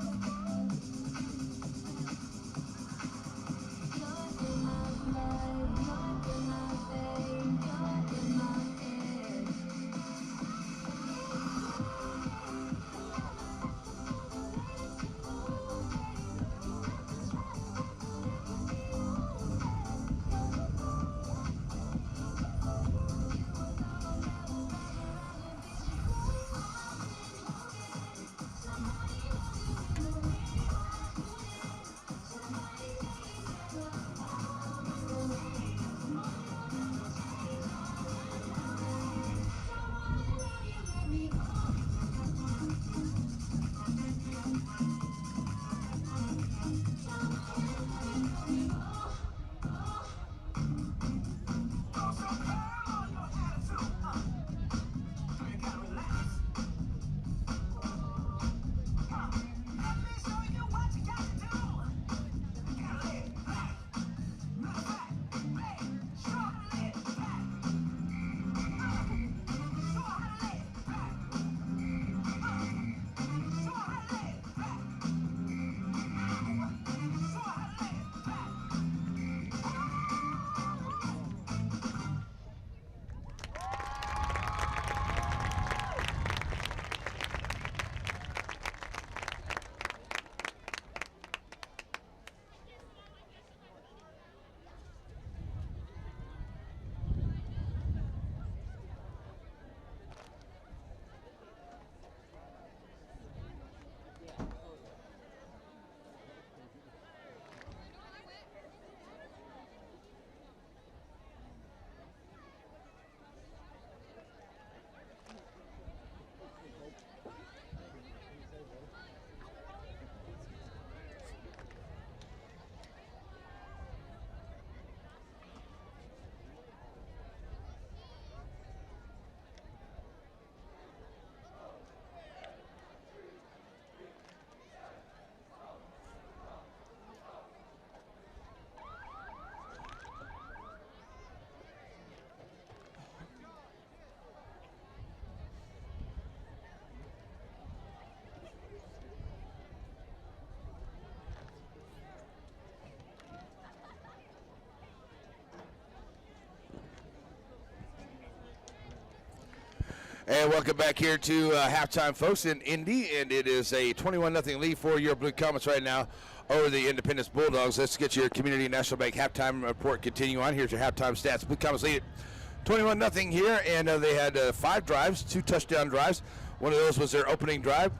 You're in my mind, you're in my vein, you're in my head. And welcome back here to halftime, folks, in Indy, and it is a 21-0 lead for your Blue Comets right now over the Independence Bulldogs. Let's get your Community National Bank halftime report continue on. Here's your halftime stats. Blue Comets lead it 21-0 here, and they had 5 drives, 2 touchdown drives. One of those was their opening drive,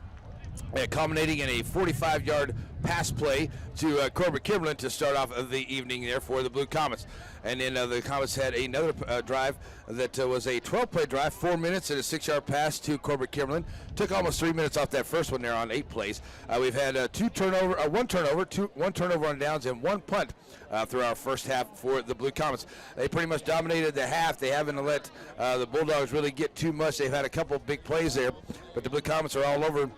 culminating in a 45-yard pass play to Corbett Kimberlin to start off the evening there for the Blue Comets. And then the Comets had another drive that was a 12-play drive, 4 minutes and a 6-yard pass to Corbett Kimberlin. Took almost 3 minutes off that first one there on 8 plays. We've had one turnover on downs and 1 punt through our first half for the Blue Comets. They pretty much dominated the half. They haven't let the Bulldogs really get too much. They've had a couple of big plays there, but the Blue Comets are all over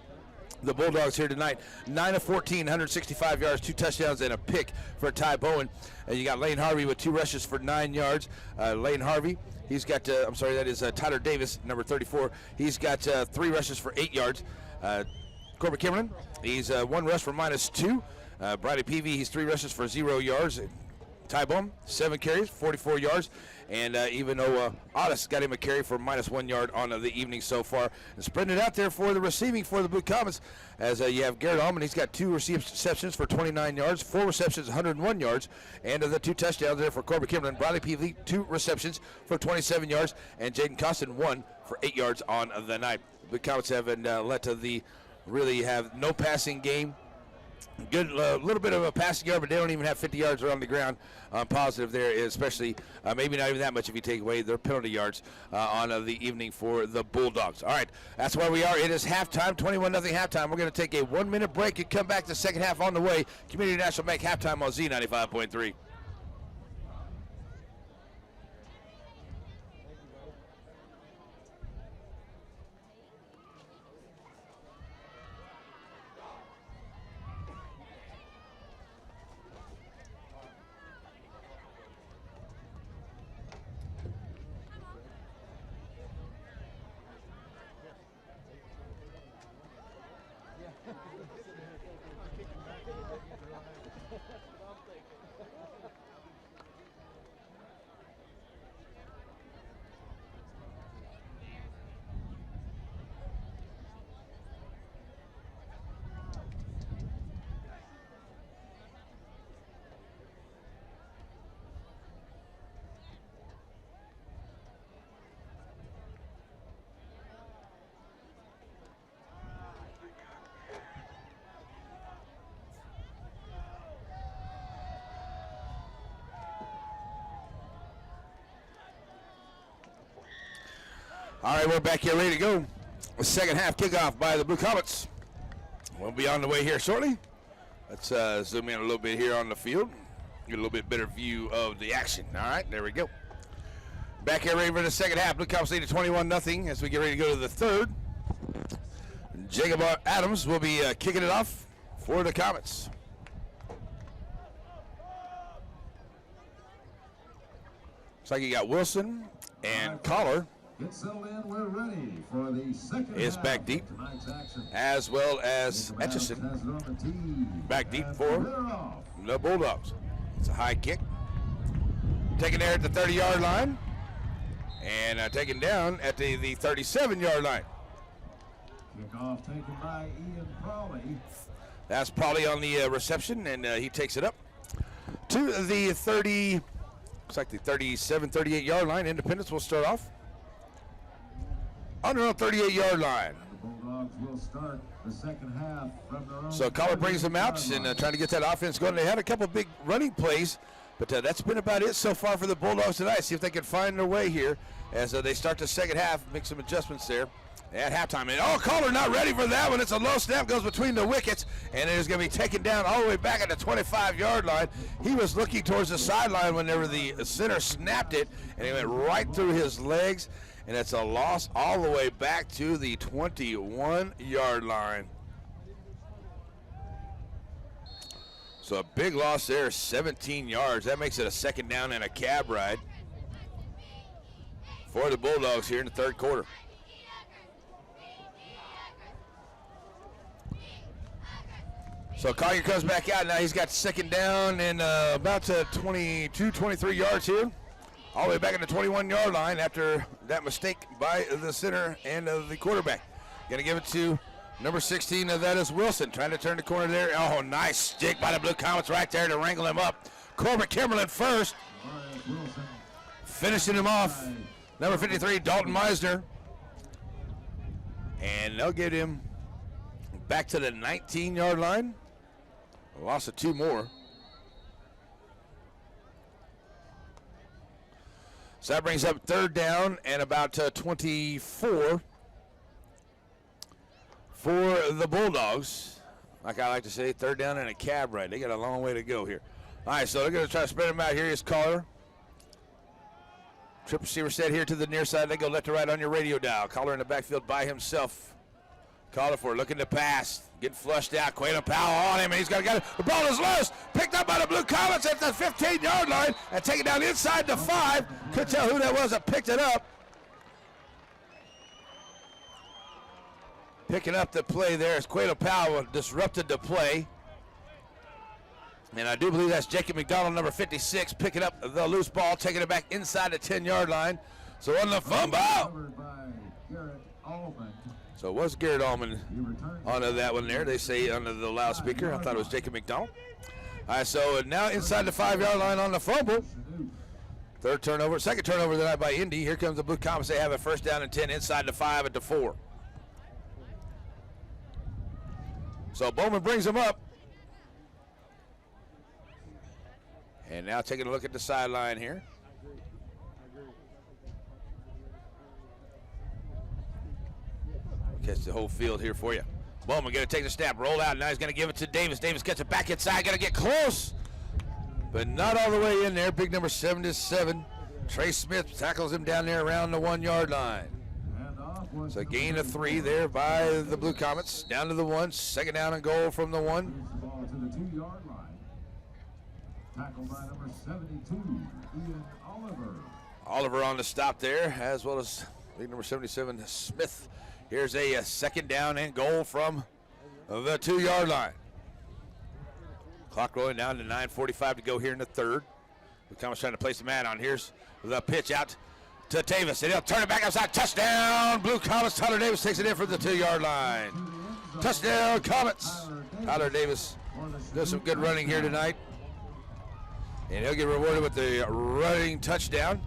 the Bulldogs here tonight. 9 of 14, 165 yards, 2 touchdowns, and a pick for Ty Bowen. And you got Lane Harvey with 2 rushes for 9 yards. Lane Harvey, he's got, that is Tyler Davis, number 34. He's got 3 rushes for 8 yards. Corbett Kimberlin, he's 1 rush for -2. Bradley Peavy, he's 3 rushes for 0 yards. Ty Bum, 7 carries, 44 yards. And even though Otis got him a carry for -1 yard on the evening so far. And spreading it out there for the receiving for the Blue Comets, as you have Garrett Allman. He's got 2 receptions for 29 yards, 4 receptions, 101 yards, and the 2 touchdowns there for Corbett Kimberlin. Bradley Peavy, 2 receptions for 27 yards, and Jaden Costin, 1 for 8 yards on the night. Blue Comets haven't let the really have no passing game. Good, little bit of a passing yard, but they don't even have 50 yards around the ground. Positive there, especially maybe not even that much if you take away their penalty yards on the evening for the Bulldogs. All right, that's where we are. It is halftime, 21-0 halftime. We're going to take a 1-minute break and come back to the second half on the way. Community National Bank halftime on Z95.3. All right, we're back here ready to go. The second half kickoff by the Blue Comets. We'll be on the way here shortly. Let's zoom in a little bit here on the field. Get a little bit better view of the action. All right, there we go. Back here ready for the second half. Blue Comets lead at 21-0 as we get ready to go to the third. Jacob Adams will be kicking it off for the Comets. Looks like you got Wilson and Collar. Get settled in, we're ready for the second Is half back deep, of tonight's action. as well as Jacob Adams Etchison has it on the tee. back deep And for they're off. the Bulldogs. It's a high kick. Taken there at the 30-yard line. And taken down at the 37-yard line. Kickoff taken by Ian Prawley. That's Pauly on the reception, and he takes it up to the 30, looks like the 37, 38-yard line. Independence will start off on the 38-yard line. The Bulldogs will start the second half from their own. So Collar brings them out 38-yard and line. trying to get that offense going. They had a couple big running plays, but that's been about it so far for the Bulldogs tonight. See if they can find their way here as they start the second half, make some adjustments there at halftime. And Collar not ready for that one. It's a low snap, goes between the wickets, and it is going to be taken down all the way back at the 25-yard line. He was looking towards the sideline whenever the center snapped it, and it went right through his legs, and it's a loss all the way back to the 21-yard line. So a big loss there, 17 yards. That makes it a second down and a cab ride for the Bulldogs here in the third quarter. So Collier comes back out. Now he's got second down and about to 22, 23 yards here. All the way back at the 21-yard line after that mistake by the center and the quarterback. Going to give it to number 16, that is Wilson. Trying to turn the corner there. Oh, nice stick by the Blue Comets right there to wrangle him up. Corbett Kimberlin first. Wilson. Finishing him off. Number 53, Dalton Meisner. And they'll get him back to the 19-yard line. A loss of 2 more. So that brings up third down and about 24 for the Bulldogs. Like I like to say, third down and a cab ride. They got a long way to go here. All right, so they're going to try to spread him out. Here is Collar. Trip receiver set here to the near side. They go left to right on your radio dial. Collar in the backfield by himself. Collar for looking to pass. Getting flushed out. Quaylen Powell on him, and he's got to get it. The ball is loose. Picked up by the Blue Comets at the 15-yard line and taken down inside the 5. Couldn't tell who that was that picked it up. Picking up the play there as Quaylen Powell disrupted the play. And I do believe that's Jacob McDonald, number 56, picking up the loose ball, taking it back inside the 10-yard line. So on the fumble. Covered by Garrett Allman. So it was Garrett Allman He returns onto that one there. They say under the loudspeaker. I thought it was Jacob McDonald. All right, so now inside the 5-yard line on the fumble. Chanute. Second turnover of the night by Indy. Here comes the Blue Comets. They have a first down and 10 inside the 5 at the 4. So Bowman brings them up. And now taking a look at the sideline here. Catch the whole field here for you. Bowman going to take the snap, roll out. Now he's going to give it to Davis. Davis gets it back inside. Got to get close, but not all the way in there. Big number 77. Trey Smith tackles him down there around the 1-yard line. And off was So a number gain of 3 74. there by the Blue Comets. Down to the 1. Second down and goal from the 1. Moves the ball to the 2-yard line. Tackled by number 72, Ian Oliver. Oliver on the stop there, as well as big number 77, Smith. Here's a second down and goal from the 2-yard line. Clock rolling down to 9:45 to go here in the third. The Comets trying to place the man on. Here's the pitch out to Davis, and he'll turn it back outside. Touchdown, Blue Comets. Tyler Davis takes it in from the 2-yard line. To the end zone. Touchdown, Comets. Tyler Davis For the does some Chanute good running here touchdown. tonight. And he'll get rewarded with the running touchdown.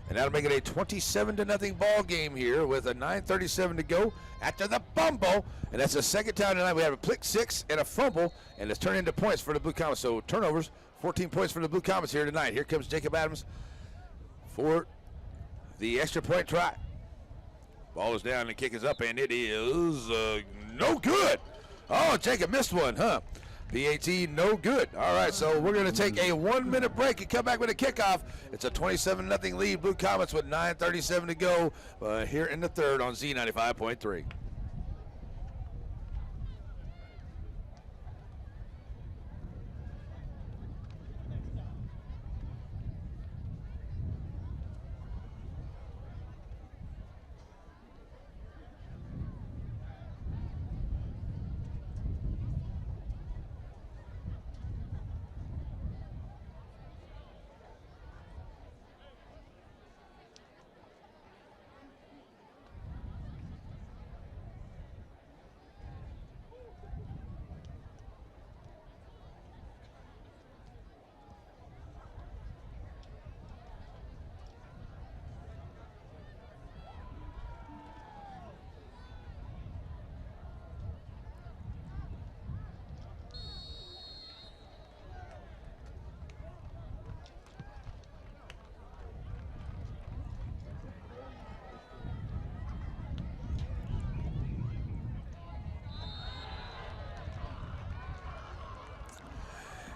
And that'll make it a 27-0 ball game here with a 9:37 to go after the fumble. And that's the second time tonight we have a pick 6 and a fumble, and it's turned into points for the Blue Comets. So turnovers, 14 points for the Blue Comets here tonight. Here comes Jacob Adams for the extra point try. Ball is down, the kick is up, and it is no good. Oh, Jacob missed one, huh? PAT, no good. All right, so we're going to take a 1-minute break and come back with a kickoff. It's a 27-0 lead. Blue Comets with 9:37 to go here in the third on Z95.3.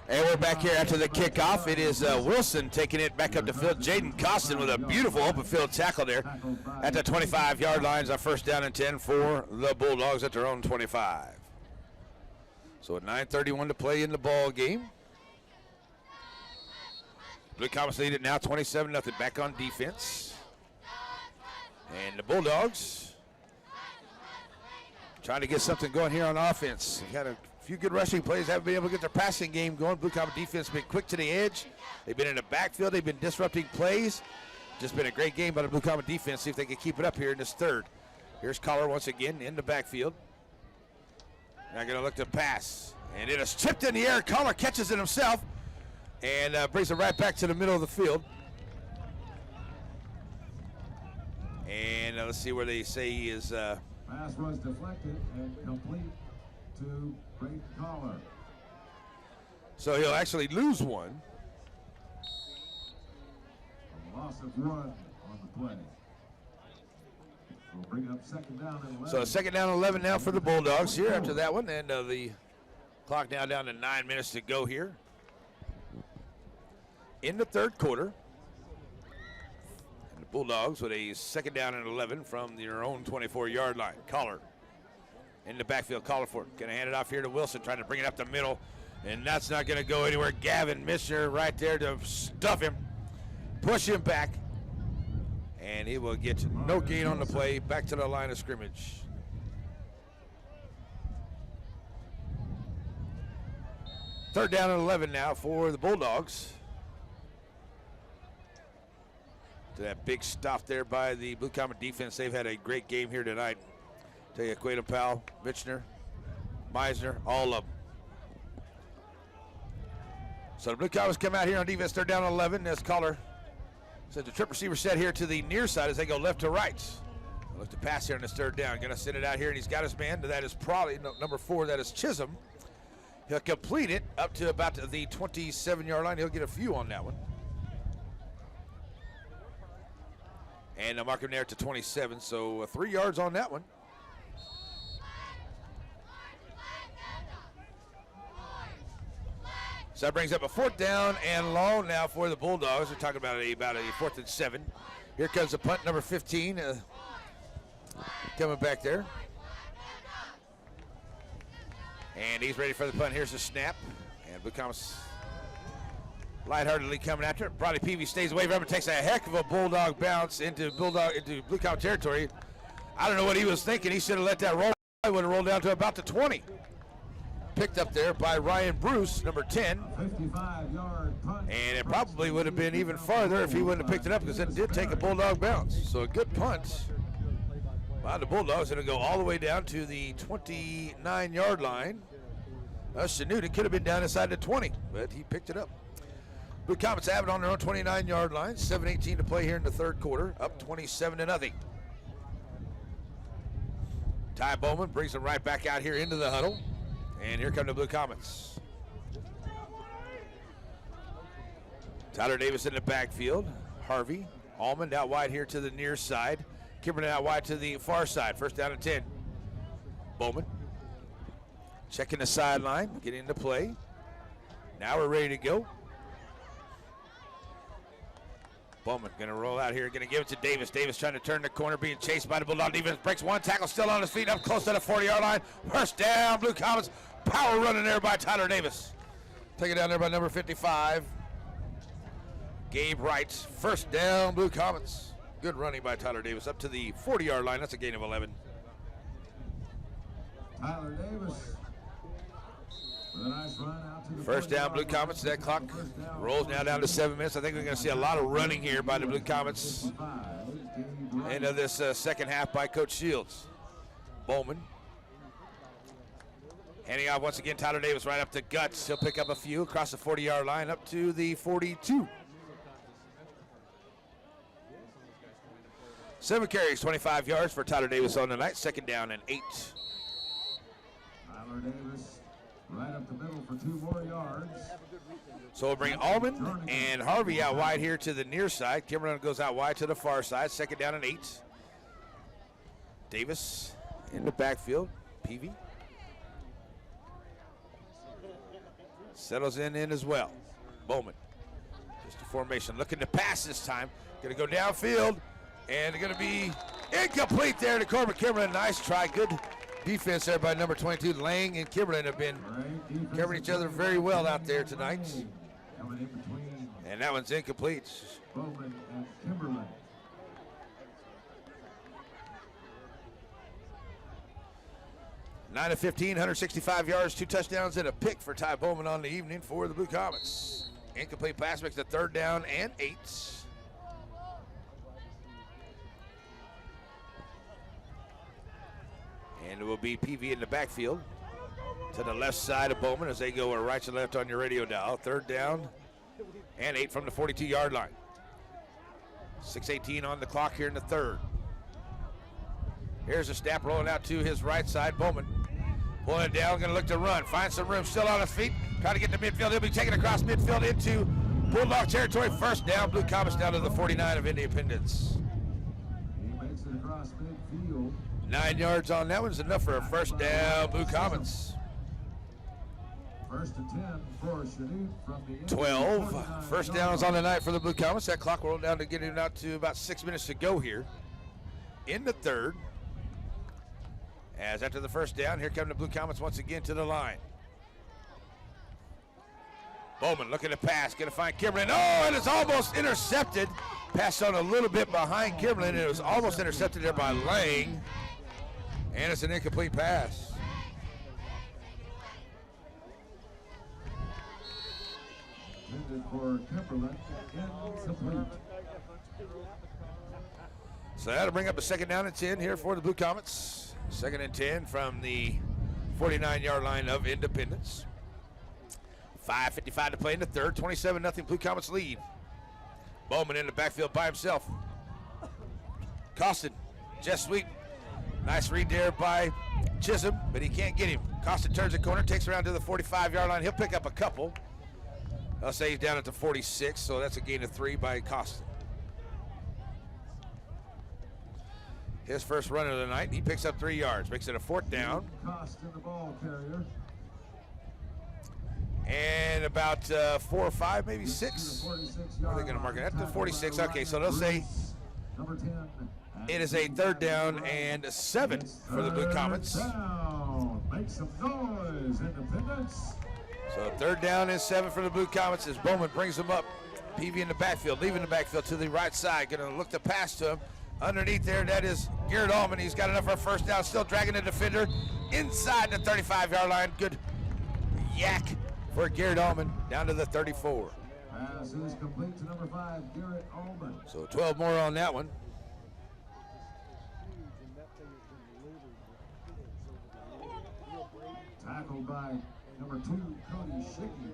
And we're back here after the kickoff. It is Wilson taking it back up the field. Jaden Costin with a beautiful open field tackle there at the 25-yard lines. Our first down and 10 for the Bulldogs at their own 25. So at 9:31 to play in the ball game. Blue Comets lead it now 27-0. Back on defense. And the Bulldogs trying to get something going here on offense. They've had a few good rushing plays, haven't been able to get their passing game going. Blue Comet defense has been quick to the edge. They've been in the backfield. They've been disrupting plays. Just been a great game by the Blue Comet defense. See if they can keep it up here in this third. Here's Collar once again in the backfield. Now going to look to pass. And it is tipped in the air. Collar catches it himself and brings it right back to the middle of the field. And let's see where they say he is. Pass was deflected and complete to Brayton Collar. So he'll actually lose one. A loss of 1 on the play. We'll bring up second down and 11. So second down and 11 now for the Bulldogs here after that one. And the clock now down to 9 minutes to go here in the third quarter. And the Bulldogs with a second down and 11 from their own 24-yard line. Collar in the backfield. Collarford going to hand it off here to Wilson, trying to bring it up the middle. And that's not going to go anywhere. Gavin Misher right there to stuff him, push him back. And he will get no gain on the play, back to the line of scrimmage. Third down and 11 now for the Bulldogs. To that big stop there by the Blue Comet defense. They've had a great game here tonight. Tell you, Quato Powell, Michener, Meisner, all of them. So the Blue Comets come out here on defense, third down and 11. As caller said, the trip receiver set here to the near side as they go left to right. Look to pass here on this third down. Going to send it out here, and he's got his man. That is probably number 4. That is Chisholm. He'll complete it up to about the 27-yard line. He'll get a few on that one. And they'll mark him there to 27, so 3 yards on that one. So that brings up a fourth down and long now for the Bulldogs. We're talking about a 4th and 7. Here comes the punt, number 15, coming back there. And he's ready for the punt. Here's the snap. And Blue Comets lightheartedly coming after it. Probably Peavy stays away from him and takes a heck of a Bulldog bounce into Blue Comet territory. I don't know what he was thinking. He should have let that roll. I would have rolled down to about the 20. Picked up there by Ryan Bruce, number 10. 55-yard punt. And it probably would have been even farther if he wouldn't have picked it up, because it did take a Bulldog bounce. So a good punt by the Bulldogs. Going to go all the way down to the 29-yard line. Chanute could have been down inside the 20, but he picked it up. Blue Comets have it on their own 29-yard line. 7:18 to play here in the third quarter. Up 27-0. Ty Bowman brings them right back out here into the huddle. And here come the Blue Comets. Tyler Davis in the backfield. Harvey. Almond out wide here to the near side. Kimberlin out wide to the far side. First down and 10. Bowman checking the sideline, getting into play. Now we're ready to go. Bowman going to roll out here, going to give it to Davis. Davis trying to turn the corner, being chased by the Bulldog defense. Breaks one tackle, still on his feet, up close to the 40-yard line. First down, Blue Comets. Power running there by Tyler Davis. Take it down there by number 55. Gabe Wright. First down, Blue Comets. Good running by Tyler Davis up to the 40-yard line. That's a gain of 11. Tyler Davis with a nice run out to the First down, Blue Comets. That clock rolls now down to 7 minutes. I think we're going to see a lot of running here by the Blue Comets into this second half by Coach Shields. Bowman handing off once again. Tyler Davis right up to Guts. He'll pick up a few across the 40-yard line up to the 42. 7 carries, 25 yards for Tyler Davis on the night. Second down and 8. Tyler Davis right up the middle for 2 more yards. So we'll bring Almond and Harvey out wide here to the near side. Kimberlin goes out wide to the far side. Second down and 8. Davis in the backfield. Peavy settles in as well. Bowman, just a formation, looking to pass this time. Going to go downfield, and they're going to be incomplete there to Corbin Kimberlin. Nice try, good defense there by number 22. Lang and Kimberlin have been covering each other very well out there tonight. And that one's incomplete. Bowman and Kimberlin. 9 of 15, 165 yards, 2 touchdowns, and a pick for Ty Bowman on the evening for the Blue Comets. Incomplete pass makes it third down and 8. And it will be PV in the backfield to the left side of Bowman as they go right to left on your radio dial. Third down and 8 from the 42-yard line. 6:18 on the clock here in the third. Here's a snap rolling out to his right side. Bowman pulling it down, going to look to run. Find some room, still on his feet. Trying to get to midfield. He'll be taken across midfield into Bulldog territory. First down, Blue Comets down to the 49 of Independence. He makes it across midfield. 9 yards on that one's enough for a first down, Blue Comets. First and 10 for Chanute from the 12. First downs on the night for the Blue Comets. That clock rolled down to get it out to about 6 minutes to go here in the third. As after the first down, here come the Blue Comets once again to the line. Bowman looking to pass, going to find Kimberlin. Oh, and it's almost intercepted. Passed on a little bit behind Kimberlin, and it was almost intercepted there by Lang. And it's an incomplete pass. Intended for Kimberlin, incomplete. So that'll bring up a 2nd down and 10 here for the Blue Comets. 2nd and 10 from the 49-yard line of Independence. 5:55 to play in the third. 27-0 Blue Comets lead. Bowman in the backfield by himself. Costin, jet sweep. Nice read there by Chisholm, but he can't get him. Costin turns the corner, takes around to the 45-yard line. He'll pick up a couple. I'll say he's down at the 46, so that's a gain of 3 by Costin. His first run of the night, he picks up 3 yards, makes it a 4th down. Costin, the ball carrier. And about 4 or 5, maybe 6. Are they going to mark it at the 46? Okay, so they'll say Number 10. it is a 3rd down and 7 for the Blue Comets. Down. Make some noise, Independence. So 3rd down and 7 for the Blue Comets as Bowman brings them up. Peavy in the backfield, leaving the backfield to the right side. Going to look to pass to him. Underneath there, that is Garrett Allman. He's got enough for a 1st down. Still dragging the defender inside the 35-yard line. Good yak for Garrett Allman down to the 34. Pass is complete to number 5, Garrett Allman. So 12 more on that one. Tackled by number 2, Cody Schicky.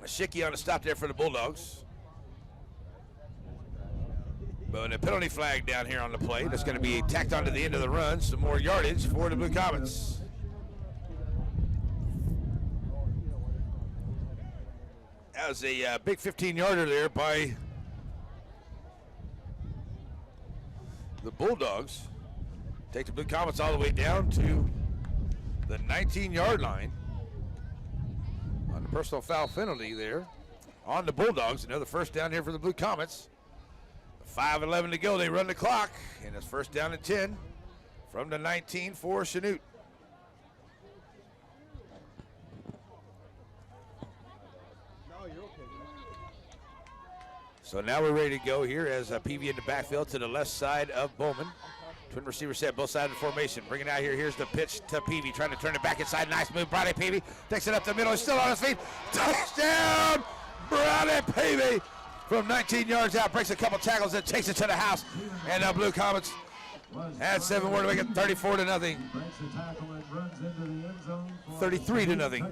Schicky on the stop there for the Bulldogs. But a penalty flag down here on the play. That's going to be tacked onto the end of the run. Some more yardage for the Blue Comets. That was a big 15-yarder there by the Bulldogs. Take the Blue Comets all the way down to the 19-yard line. On the personal foul penalty there on the Bulldogs. Another 1st down here for the Blue Comets. 5:11 to go. They run the clock, and it's 1st down and 10 from the 19 for Chanute. No, you're okay. So now we're ready to go here as Peavy in the backfield to the left side of Bowman. Twin receiver set, both sides of the formation. Bring it out here. Here's the pitch to Peavy, trying to turn it back inside. Nice move, Brody Peavy. Takes it up the middle. He's still on his feet. Touchdown, Brody Peavy. From 19 yards out, breaks a couple tackles, and takes it to the house. And the Blue Comets add 7 more to make it 34 to nothing. 33 to nothing.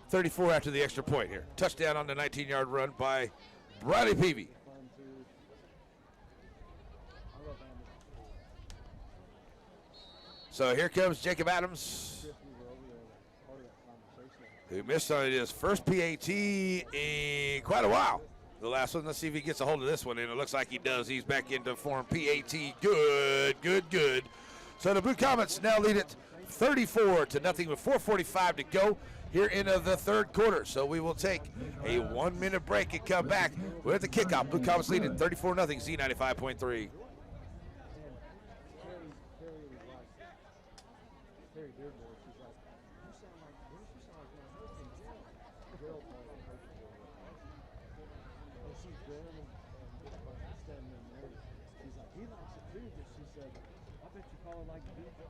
34 after the extra point here. Touchdown on the 19-yard run by Brody Peavy. So here comes Jacob Adams, who missed on his first PAT in quite a while. The last one, let's see if he gets a hold of this one, and it looks like he does. He's back into form. PAT, good, good, good. So the Blue Comets now lead it 34 to nothing with 4:45 to go here in the 3rd quarter. So we will take a 1-minute break and come back with the kickoff. Blue Comets lead it 34-0, Z95.3. Like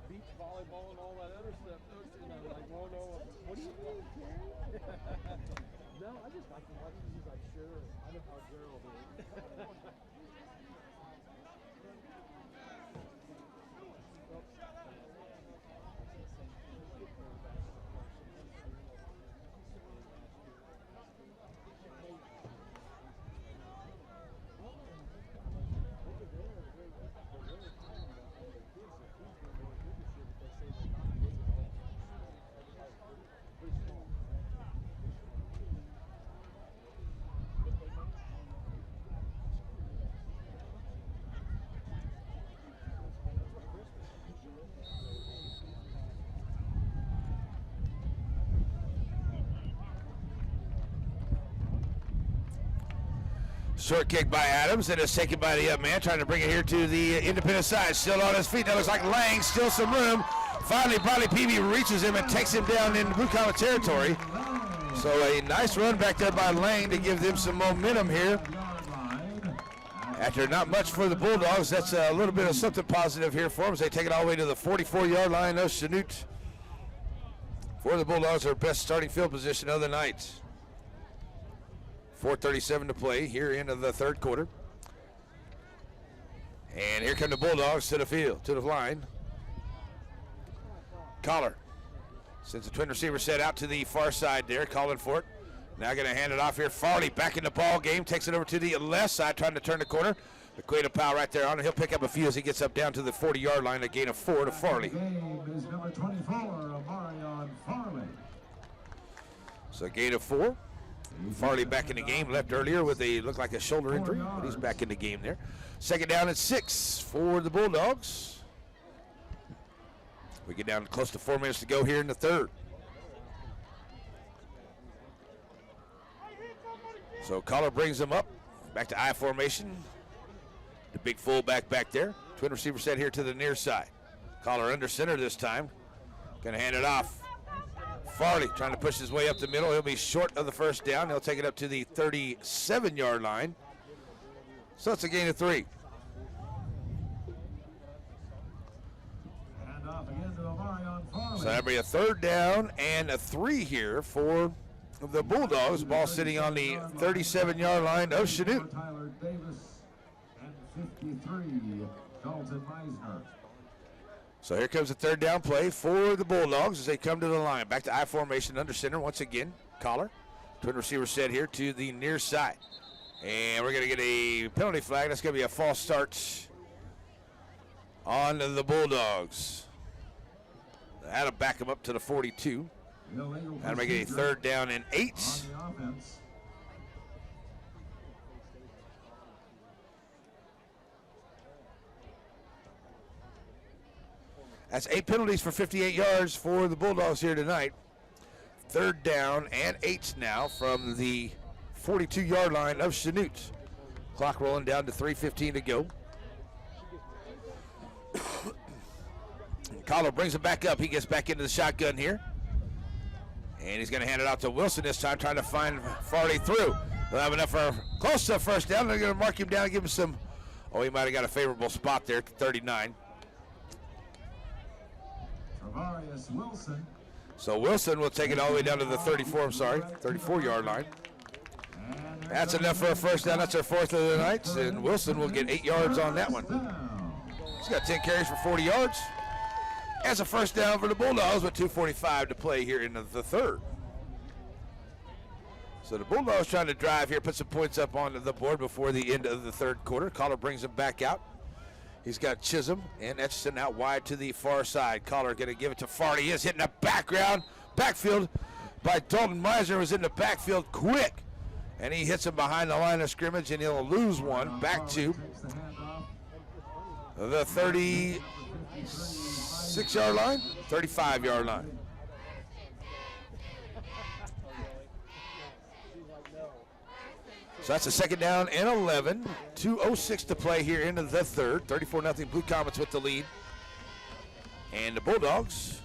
beach volleyball and all that other stuff. You know, like, well, no, what do you mean, Karen? No, I just like to watch. He's like, sure, I know how Gerald is. Short kick by Adams, and it's taken by the up man, trying to bring it here to the Independent side. Still on his feet. That looks like Lang, still some room. Finally, Brody Peavy reaches him and takes him down in Blue Comet territory. So a nice run back there by Lang to give them some momentum here. After not much for the Bulldogs, that's a little bit of something positive here for them as they take it all the way to the 44-yard line of Chanute. For the Bulldogs, their best starting field position of the night. 4:37 to play here into the third quarter. And here come the Bulldogs to the field, to the line. Collar sends the twin receiver set out to the far side there, calling for it. Now going to hand it off here. Farley back in the ball game, takes it over to the left side, trying to turn the corner. McQuaid Powell right there on it. He'll pick up a few as he gets up down to the 40-yard line, a gain of 4 to Farley. Game is number 24, Amarion Farley. So a gain of 4. Farley back in the game, left earlier with looked like a shoulder injury, but he's back in the game there. Second down and 6 for the Bulldogs. We get down close to 4 minutes to go here in the third. So Collar brings them up, back to I formation. The big fullback back there. Twin receiver set here to the near side. Collar under center this time. Gonna hand it off. Farley trying to push his way up the middle. He'll be short of the first down. He'll take it up to the 37-yard line. So it's a gain of 3. Hand off again to Amarion Farley. So that'll be a third down and a 3 here for the Bulldogs. Ball sitting on the 37-yard line of Chanute. Tyler Davis and 53, Dalton Meisner. So here comes the third down play for the Bulldogs as they come to the line. Back to I formation under center once again. Collar. Twin receiver set here to the near side. And we're going to get a penalty flag. That's going to be a false start on the Bulldogs. That'll back them up to the 42. That'll make it a third down and 8. On the offense. That's 8 penalties for 58 yards for the Bulldogs here tonight. Third down and 8 now from the 42-yard line of Chanute. Clock rolling down to 3:15 to go. Collar brings it back up. He gets back into the shotgun here. And he's going to hand it out to Wilson this time, trying to find Farley through. They'll have enough for close to a first down. They're going to mark him down and give him some. Oh, he might have got a favorable spot there at 39. Travarius Wilson. So Wilson will take it all the way down to the 34-yard line. That's enough for a first down. That's our 4th of the night, and Wilson will get 8 yards on that one. He's got 10 carries for 40 yards. That's a first down for the Bulldogs with 2:45 to play here in the third. So the Bulldogs trying to drive here, put some points up on the board before the end of the third quarter. Collar brings him back out. He's got Chisholm and Etchison out wide to the far side. Collar going to give it to Farley. He is hitting the backfield by Dalton Meisner, was in the backfield quick. And he hits him behind the line of scrimmage, and he'll lose one back to the 36-yard line, 35-yard line. So that's a second down and 11. 2:06 to play here into the third. 34-0 Blue Comets with the lead. And the Bulldogs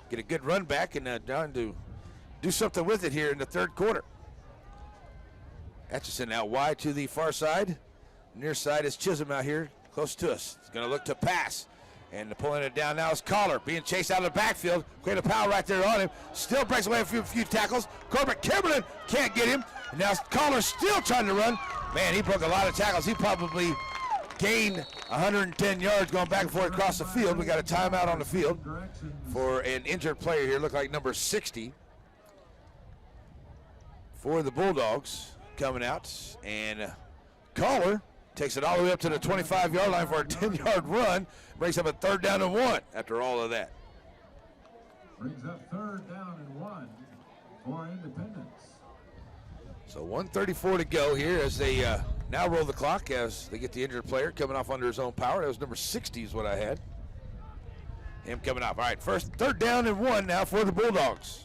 get a good run back and down to do something with it here in the third quarter. Etchison out wide to the far side. Near side is Chisholm out here close to us. He's going to look to pass. And pulling it down now is Collar, being chased out of the backfield. Quaid Powell right there on him. Still breaks away a few tackles. Corbett Kimberlin can't get him. And now Collar still trying to run. Man, he broke a lot of tackles. He probably gained 110 yards going back and forth across the field. We got a timeout on the field for an injured player here. Look like number 60 for the Bulldogs coming out. And Collar takes it all the way up to the 25-yard line for a 10-yard run. Brings up a third down and 1 after all of that. Brings up third down and 1 for Independence. So 1:34 to go here as they now roll the clock as they get the injured player coming off under his own power. That was number 60 is what I had. Him coming off. All right, third down and 1 now for the Bulldogs.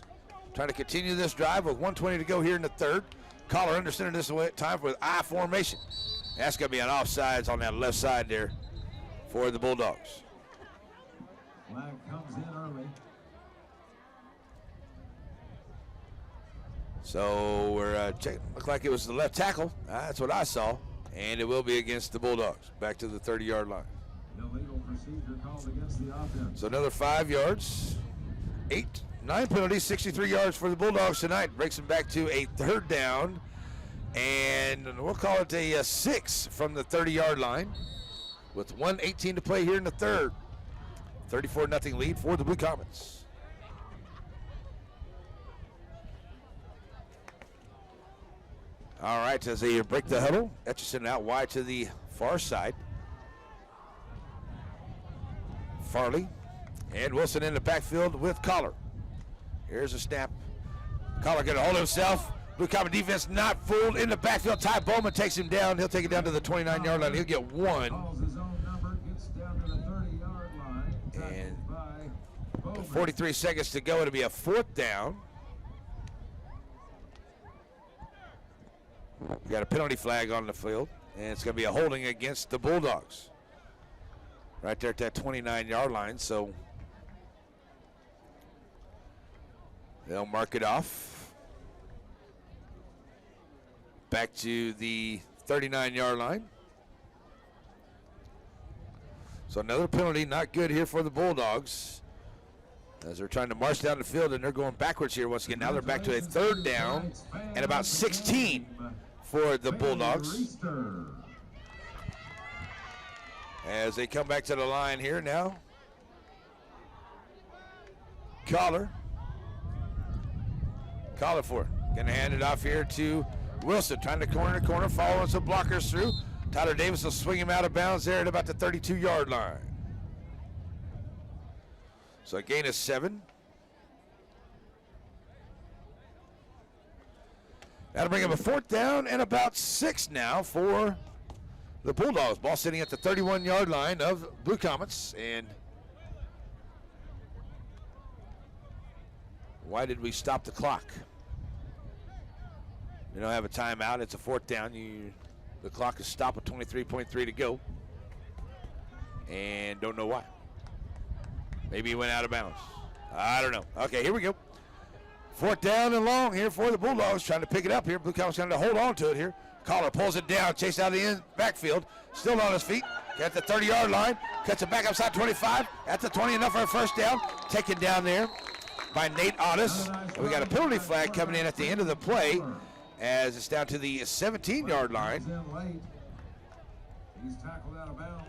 Trying to continue this drive with 1:20 to go here in the third. Collar under center this time for I formation. That's going to be an offsides on that left side there for the Bulldogs. Flag comes in early. So we're checking. Looked like it was the left tackle. That's what I saw. And it will be against the Bulldogs. Back to the 30-yard line. Illegal procedure called against the offense. So another 5 yards. 9 penalties, 63 yards for the Bulldogs tonight. Breaks them back to a third down And we'll call it a 6 from the 30-yard line with 1:18 to play here in the third. 34-0 lead for the Blue Comets. All right, as they break the huddle, Etchison out wide to the far side. Farley and Wilson in the backfield with Collar. Here's a snap. Collar going to hold himself. Blue Comet defense not fooled in the backfield. Ty Bowman takes him down. He'll take it down to the 29-yard line. He'll get one. Calls his own number, gets down to the 30-yard line. And Tackled by Bowman. 43 seconds to go. It'll be a 4th down. We got a penalty flag on the field, and it's going to be a holding against the Bulldogs. Right there at that 29-yard line, so they'll mark it off. Back to the 39-yard line. So another penalty, not good here for the Bulldogs. As they're trying to march down the field, and they're going backwards here once again. Now they're back to a 3rd down and about 16 for the Bulldogs. As they come back to the line here now. Collar for it. Gonna hand it off here to Wilson, trying to corner, following some blockers through. Tyler Davis will swing him out of bounds there at about the 32-yard line. So a gain of 7. That'll bring him a 4th down and about 6 now for the Bulldogs. Ball sitting at the 31-yard line of Blue Comets. And why did we stop the clock? You don't have a timeout. It's a 4th down. The clock is stopped with 23.3 to go. And don't know why. Maybe he went out of bounds. I don't know. Okay, here we go. 4th down and long here for the Bulldogs. Trying to pick it up here. Blue Comets trying to hold on to it here. Collar pulls it down, chased out of the end backfield. Still on his feet. At the 30-yard line. Cuts it back upside 25. At the 20, enough for a 1st down. Taken down there by Nate Otis. And we got a penalty flag coming in at the end of the play as it's down to the 17-yard line. He's tackled out of bounds.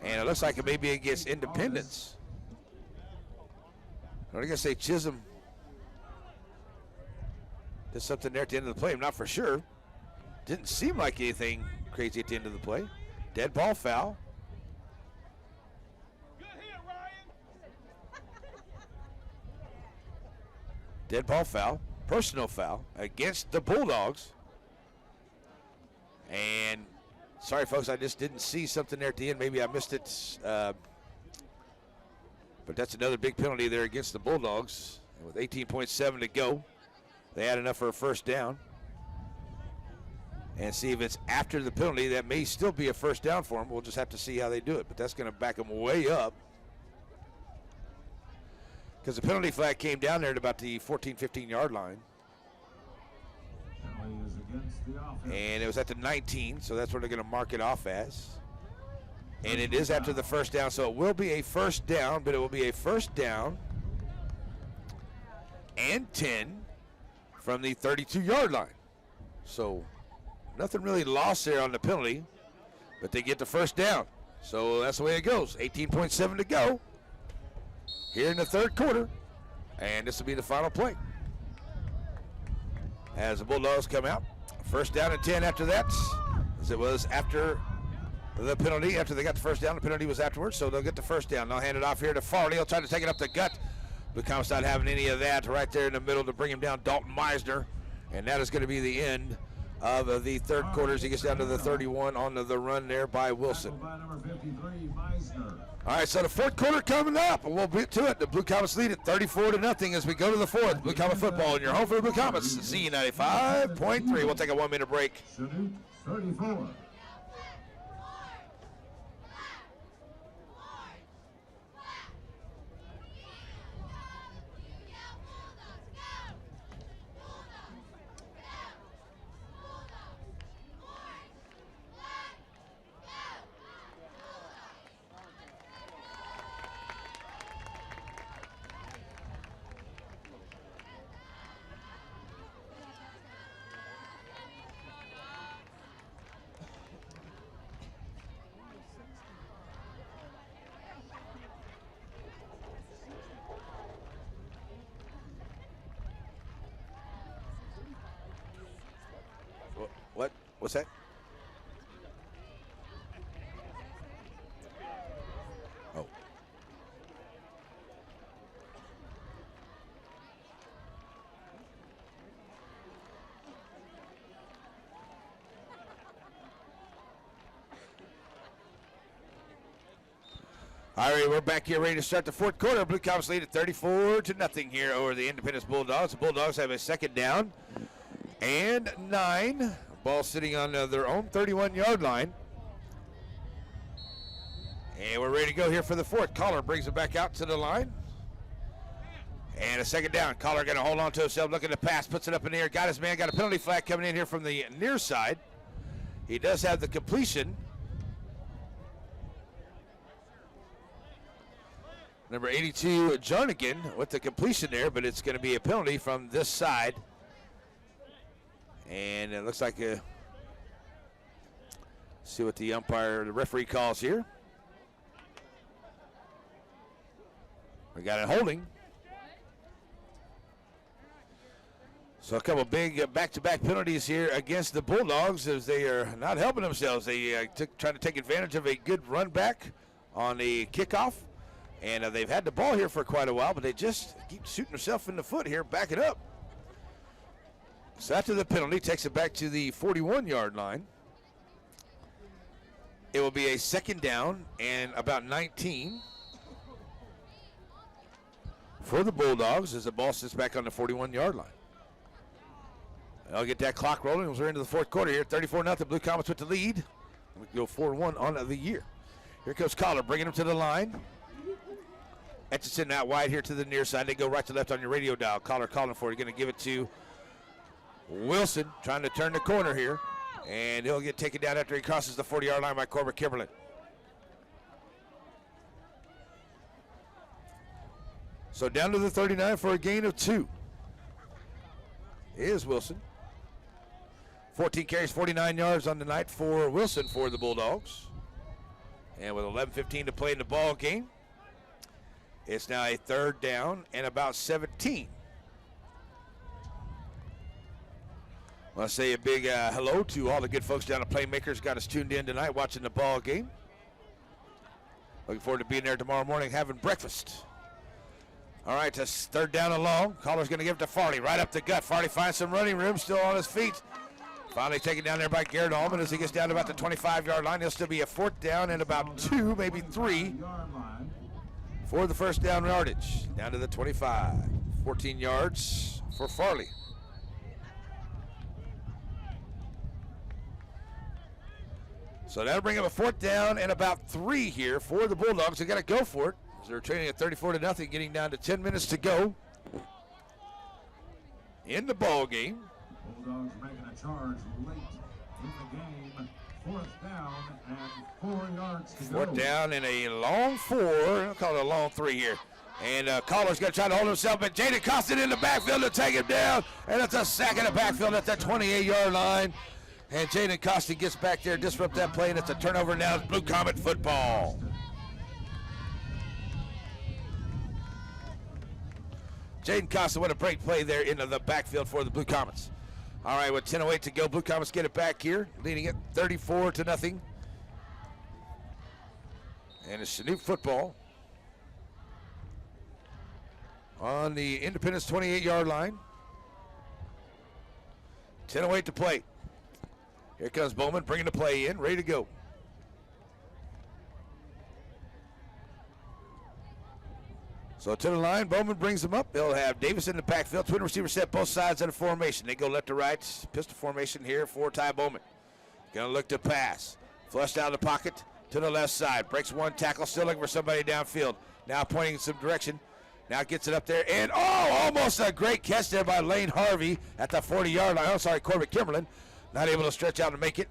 And it looks like it may be against Independence. I'm going to say Chisholm did something there at the end of the play. I'm not for sure. Didn't seem like anything crazy at the end of the play. Dead ball foul. Good hit, Ryan. Dead ball foul. Personal foul against the Bulldogs. And sorry, folks, I just didn't see something there at the end. Maybe I missed it. But that's another big penalty there against the Bulldogs. And with 18.7 to go, they had enough for a 1st down. And see if it's after the penalty. That may still be a 1st down for them. We'll just have to see how they do it. But that's going to back them way up. Because the penalty flag came down there at about the 14, 15-yard line. Penalty is against the offense. And it was at the 19, so that's what they're going to mark it off as. And it is after the 1st down, so it will be a 1st down, but it will be a 1st down and 10 from the 32-yard line. So nothing really lost there on the penalty, but they get the 1st down. So that's the way it goes. 18.7 to go here in the 3rd quarter, and this will be the final play. As the Bulldogs come out, 1st down and 10 after that, as it was after the penalty. After they got the 1st down, the penalty was afterwards, so they'll get the 1st down. They'll hand it off here to Farley. He'll try to take it up the gut. Blue Comets not having any of that. Right there in the middle to bring him down, Dalton Meisner. And that is going to be the end of the 3rd quarter as he gets down to the 31 on the run there by Wilson. Tackled by number 53, Meisner. All right, so the 4th quarter coming up, and we'll get to it. The Blue Comets lead at 34-0 as we go to the 4th. Blue Comet football in your home for the Blue Comets, Z95.3. We'll take a 1-minute break. Chanute 34. What's that? Oh. All right, we're back here ready to start the fourth quarter. Blue Comets lead at 34-0 here over the Independence Bulldogs. The Bulldogs have a second down and 9. Ball sitting on their own 31-yard line. And we're ready to go here for the fourth. Collar brings it back out to the line. And a second down. Collar going to hold on to himself, looking to pass, puts it up in the air. Got his man, got a penalty flag coming in here from the near side. He does have the completion. Number 82, Jernigan, with the completion there, but it's going to be a penalty from this side. And it looks like see what the referee calls here. We got it holding. So a couple big back-to-back penalties here against the Bulldogs as they are not helping themselves. They trying to take advantage of a good run back on the kickoff. And they've had the ball here for quite a while, but they just keep shooting themselves in the foot here, back it up. So after the penalty, takes it back to the 41-yard line. It will be a second down and about 19 for the Bulldogs as the ball sits back on the 41-yard line. I'll get that clock rolling as we're into the fourth quarter here. 34-0, Blue Comets with the lead. We can go 4-1 on the year. Here comes Collar, bringing him to the line. Etchison out wide here to the near side. They go right to left on your radio dial. Collar calling for it. Going to give it to Wilson, trying to turn the corner here. And he'll get taken down after he crosses the 40-yard line by Corbett Kimberlin. So down to the 39 for a gain of 2. Is Wilson. 14 carries, 49 yards on the night for Wilson for the Bulldogs. And with 11:15 to play in the ball game, it's now a third down and about 17. I want to say a big hello to all the good folks down at Playmakers. Got us tuned in tonight watching the ball game. Looking forward to being there tomorrow morning having breakfast. All right, that's third down and long. Collar's going to give it to Farley, right up the gut. Farley finds some running room, still on his feet. Finally taken down there by Garrett Allman as he gets down to about the 25-yard line. He'll still be a fourth down and about 2, maybe 3 for the first down yardage. Down to the 25. 14 yards for Farley. So that'll bring up a fourth down and about 3 here for the Bulldogs. They got to go for it. They're trailing at 34-0, getting down to 10 minutes to go in the ball game. Bulldogs making a charge late in the game. Fourth down and 4 yards to go. Fourth down and a long 4. I'll call it a long 3 here. And Collar's going to try to hold himself, but Jaden Costin in the backfield to take him down. And it's a sack in the backfield at the 28-yard line. And Jaden Costin gets back there, disrupt that play, and it's a turnover now. It's Blue Comet football. Jaden Costin, what a great play there into the backfield for the Blue Comets. All right, with 10:08 to go, Blue Comets get it back here, leading it 34-0. And it's Chanute football on the Independence 28-yard line. 10:08 to play. Here comes Bowman, bringing the play in, ready to go. So to the line, Bowman brings them up. They'll have Davis in the backfield. Twin receiver set both sides of the formation. They go left to right. Pistol formation here for Ty Bowman. Going to look to pass. Flushed out of the pocket to the left side. Breaks one tackle. Still looking for somebody downfield. Now pointing in some direction. Now gets it up there. And, almost a great catch there by Lane Harvey at the 40-yard line. Oh, sorry, Corbett Kimberlin. Not able to stretch out and make it.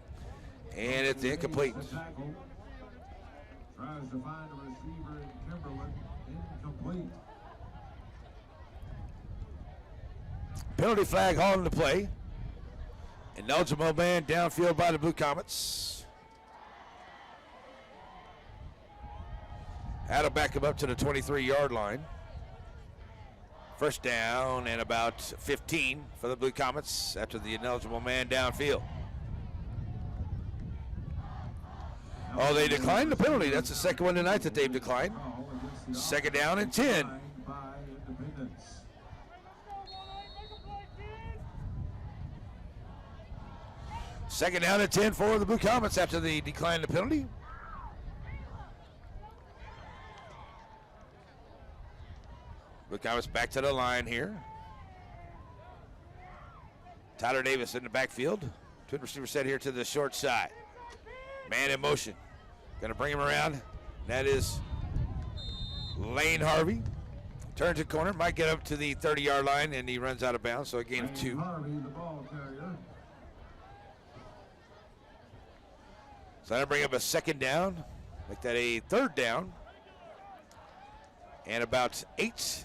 And it's incomplete. Tries to find a receiver in Kimberlin. Incomplete. Penalty flag hauling the play. Ineligible man downfield by the Blue Comets. That'll back him up to the 23-yard line. First down and about 15 for the Blue Comets after the ineligible man downfield. Oh, they declined the penalty. That's the second one tonight that they've declined. Second down and 10. By Independence. Second down and 10 for the Blue Comets after the decline of the penalty. Blue Comets back to the line here. Tyler Davis in the backfield. Twin receiver set here to the short side. Man in motion. Going to bring him around. That is Lane Harvey. Turns the corner, might get up to the 30-yard line, and he runs out of bounds, so a gain of 2. Harvey, the ball carrier. So that'll bring up a second down. Make that a third down. And about 8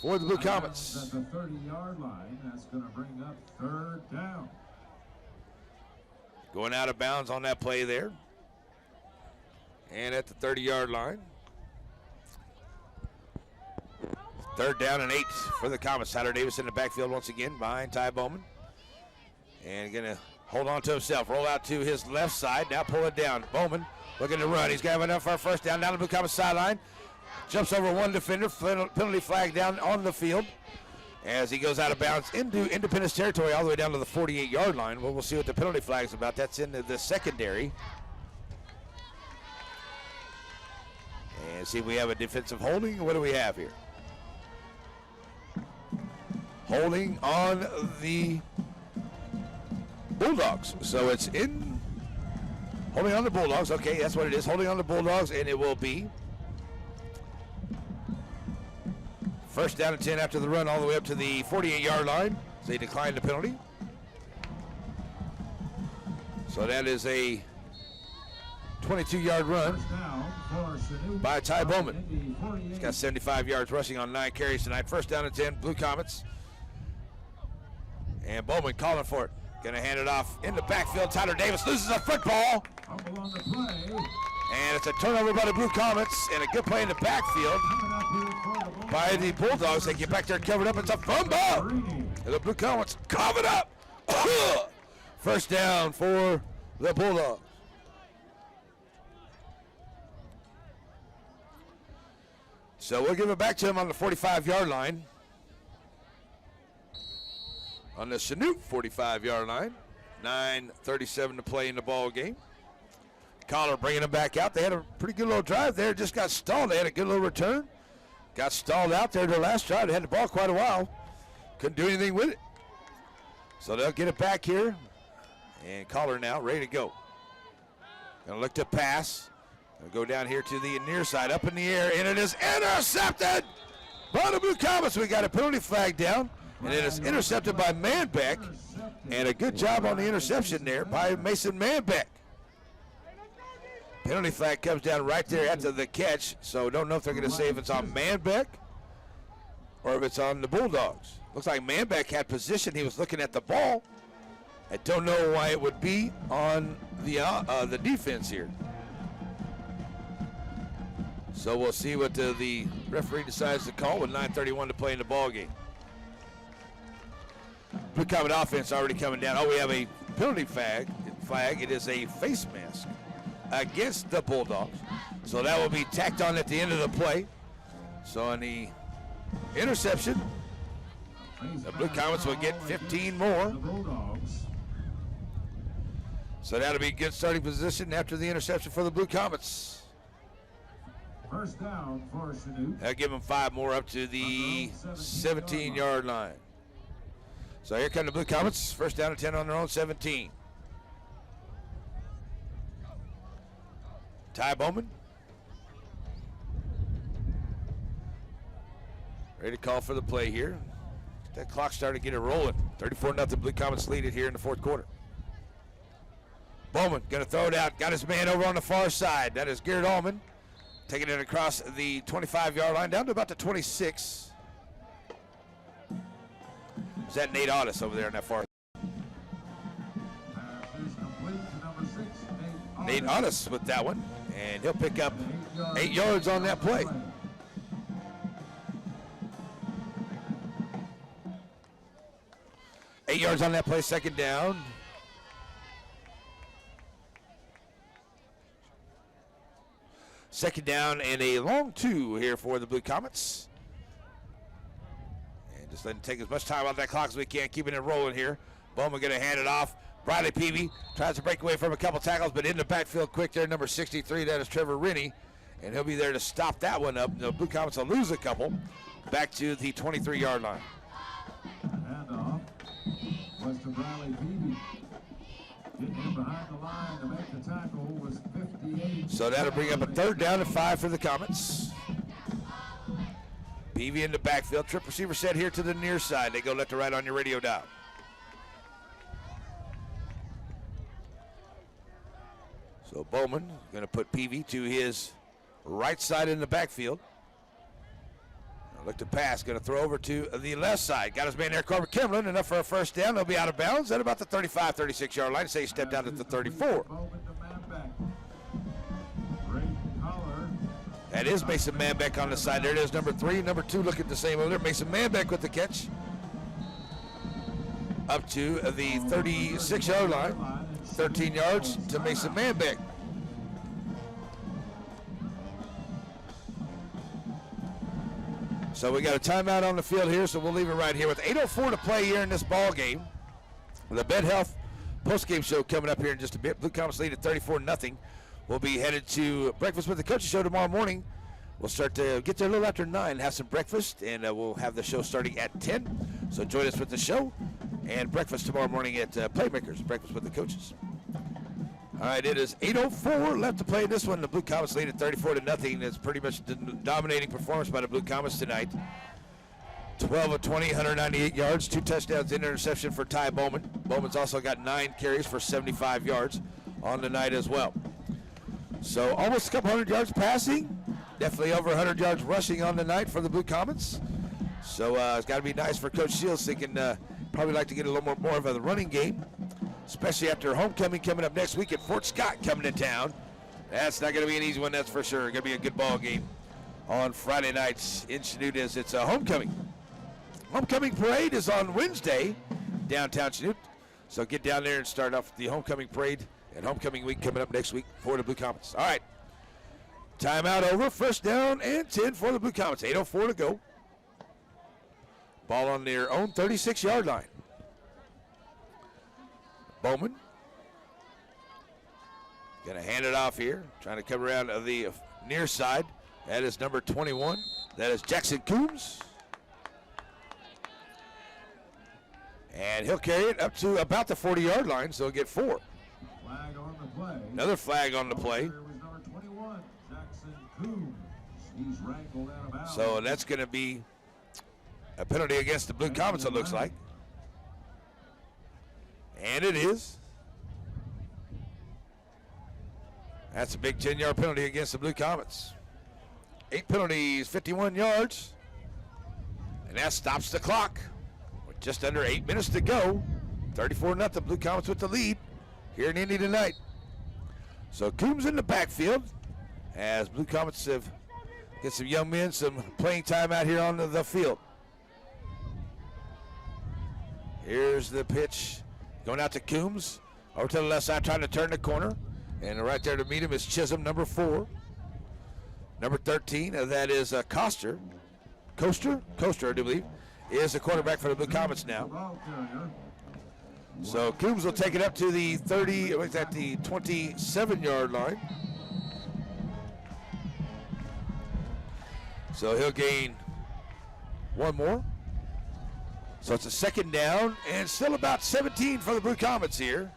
for the Blue Comets. At the 30-yard line, that's going to bring up third down. Going out of bounds on that play there. And at the 30-yard line. Third down and 8 for the Comets. Tyler Davis in the backfield once again behind Ty Bowman. And going to hold on to himself. Roll out to his left side. Now pull it down. Bowman looking to run. He's got enough for a first down. Down the Blue Comets sideline. Jumps over one defender. Penalty flag down on the field as he goes out of bounds into Independence territory all the way down to the 48-yard line. Well, we'll see what the penalty flag is about. That's in the secondary. And see if we have a defensive holding. What do we have here? Holding on the Bulldogs. So it's in holding on the Bulldogs. Okay, that's what it is. Holding on the Bulldogs, and it will be first down and 10 after the run all the way up to the 48-yard line. So they declined the penalty. So that is a 22-yard run by Ty Bowman. He's got 75 yards rushing on 9 carries tonight. First down and 10, Blue Comets. And Bowman calling for it. Gonna hand it off in the backfield. Tyler Davis loses a football. And it's a turnover by the Blue Comets and a good play in the backfield by the Bulldogs. They get back there covered up. It's a fumble. And the Blue Comets covered up. First down for the Bulldogs. So we'll give it back to him on the 45-yard line. On the Chanute 45-yard line. 9:37 to play in the ball game. Collar bringing them back out. They had a pretty good little drive there. Just got stalled. They had a good little return. Got stalled out there their last drive. They had the ball quite a while. Couldn't do anything with it. So they'll get it back here. And Collar now ready to go. Gonna look to pass. Gonna go down here to the near side. Up in the air. And it is intercepted by the Blue Comets. We got a penalty flag down. And it is intercepted by Manbeck. And a good job on the interception there by Mason Manbeck. Penalty flag comes down right there after the catch. So don't know if they're going to say if it's on Manbeck or if it's on the Bulldogs. Looks like Manbeck had position. He was looking at the ball. I don't know why it would be on the defense here. So we'll see what the referee decides to call with 9:31 to play in the ball game. Blue Comet offense already coming down. Oh, we have a penalty flag. It is a face mask against the Bulldogs. So that will be tacked on at the end of the play. So on the interception, the Blue Comets will get 15 more. So that'll be a good starting position after the interception for the Blue Comets. First down for Chanute. That'll give them 5 more up to the 17-yard line. So here come the Blue Comets. First down and 10 on their own 17. Ty Bowman. Ready to call for the play here. That clock starting to get it rolling. 34-0 Blue Comets lead it here in the fourth quarter. Bowman going to throw it out. Got his man over on the far side. That is Garrett Allman. Taking it across the 25-yard line down to about the 26. Is that Nate Otis over there on that far? Nate Otis with that one, and he'll pick up 8 yards on that play. Eight yards on that play, second down. Second down and a long 2 here for the Blue Comets. And just letting take as much time off that clock as we can, keeping it rolling here. Bowman going to hand it off. Bradley Peavy tries to break away from a couple tackles, but in the backfield quick there, number 63, that is Trevor Rennie. And he'll be there to stop that one up. The Blue Comets will lose a couple. Back to the 23-yard line. Handoff was to Bradley Peavy. Getting him behind the line to make the tackle was 58. So that'll bring up a third down and 5 for the Comets. Peavy in the backfield. Trip receiver set here to the near side. They go left to right on your radio dial. So Bowman going to put Peavy to his right side in the backfield. Now look to pass. Going to throw over to the left side. Got his man there, Corbin Kimlin. Enough for a first down. They'll be out of bounds at about the 35, 36-yard line. Say he stepped out at the 34. That is Mason Manbeck on the side. There it is, number 3. Number 2 looking the same over there. Mason Manbeck with the catch. Up to the 36-yard line. 13 yards to Mason Manbeck. So we got a timeout on the field here, so we'll leave it right here with 8:04 to play here in this ball game. The Bed Health postgame show coming up here in just a bit. Blue Comets lead at 34-0. We'll be headed to Breakfast with the Coaches show tomorrow morning. We'll start to get there a little after 9, have some breakfast, and we'll have the show starting at 10. So join us with the show and breakfast tomorrow morning at Playmakers, Breakfast with the Coaches. All right, it is 8:04 left to play in this one. The Blue Comets lead at 34-0. It's pretty much the dominating performance by the Blue Comets tonight. 12 of 20, 198 yards, 2 touchdowns, and interception for Ty Bowman. Bowman's also got 9 carries for 75 yards on the night as well. So almost a couple hundred yards passing. Definitely over 100 yards rushing on the night for the Blue Comets. So it's got to be nice for Coach Shields, thinking probably like to get a little more of a running game, especially after homecoming coming up next week at Fort Scott coming to town. That's not going to be an easy one, that's for sure. Going to be a good ball game on Friday nights in Chanute as it's a homecoming. Homecoming parade is on Wednesday, downtown Chanute. So get down there and start off the homecoming parade and homecoming week coming up next week for the Blue Comets. All right. Timeout over. First down and 10 for the Blue Comets. 8:04 to go. Ball on their own 36-yard line. Bowman going to hand it off here. Trying to come around the near side. That is number 21. That is Jackson Coombs. And he'll carry it up to about the 40-yard line, so he'll get 4. Flag on the play. Another flag on the play. There was number 21, Jackson Coombs. He's wrangled out of bounds. So that's going to be a penalty against the Blue Comets, it looks like. And it is. That's a big 10-yard penalty against the Blue Comets. 8 penalties, 51 yards. And that stops the clock. With just under 8 minutes to go. 34-0, Blue Comets with the lead here in Indy tonight. So Coombs in the backfield as Blue Comets have get some young men some playing time out here on the field. Here's the pitch going out to Coombs. Over to the left side, trying to turn the corner. And right there to meet him is Chisholm, number 4. Number 13, that is Coaster, I do believe, is the quarterback for the Blue Comets now. So Coombs will take it up to the 27-yard line. So he'll gain 1 more. So it's a second down and still about 17 for the Blue Comets here.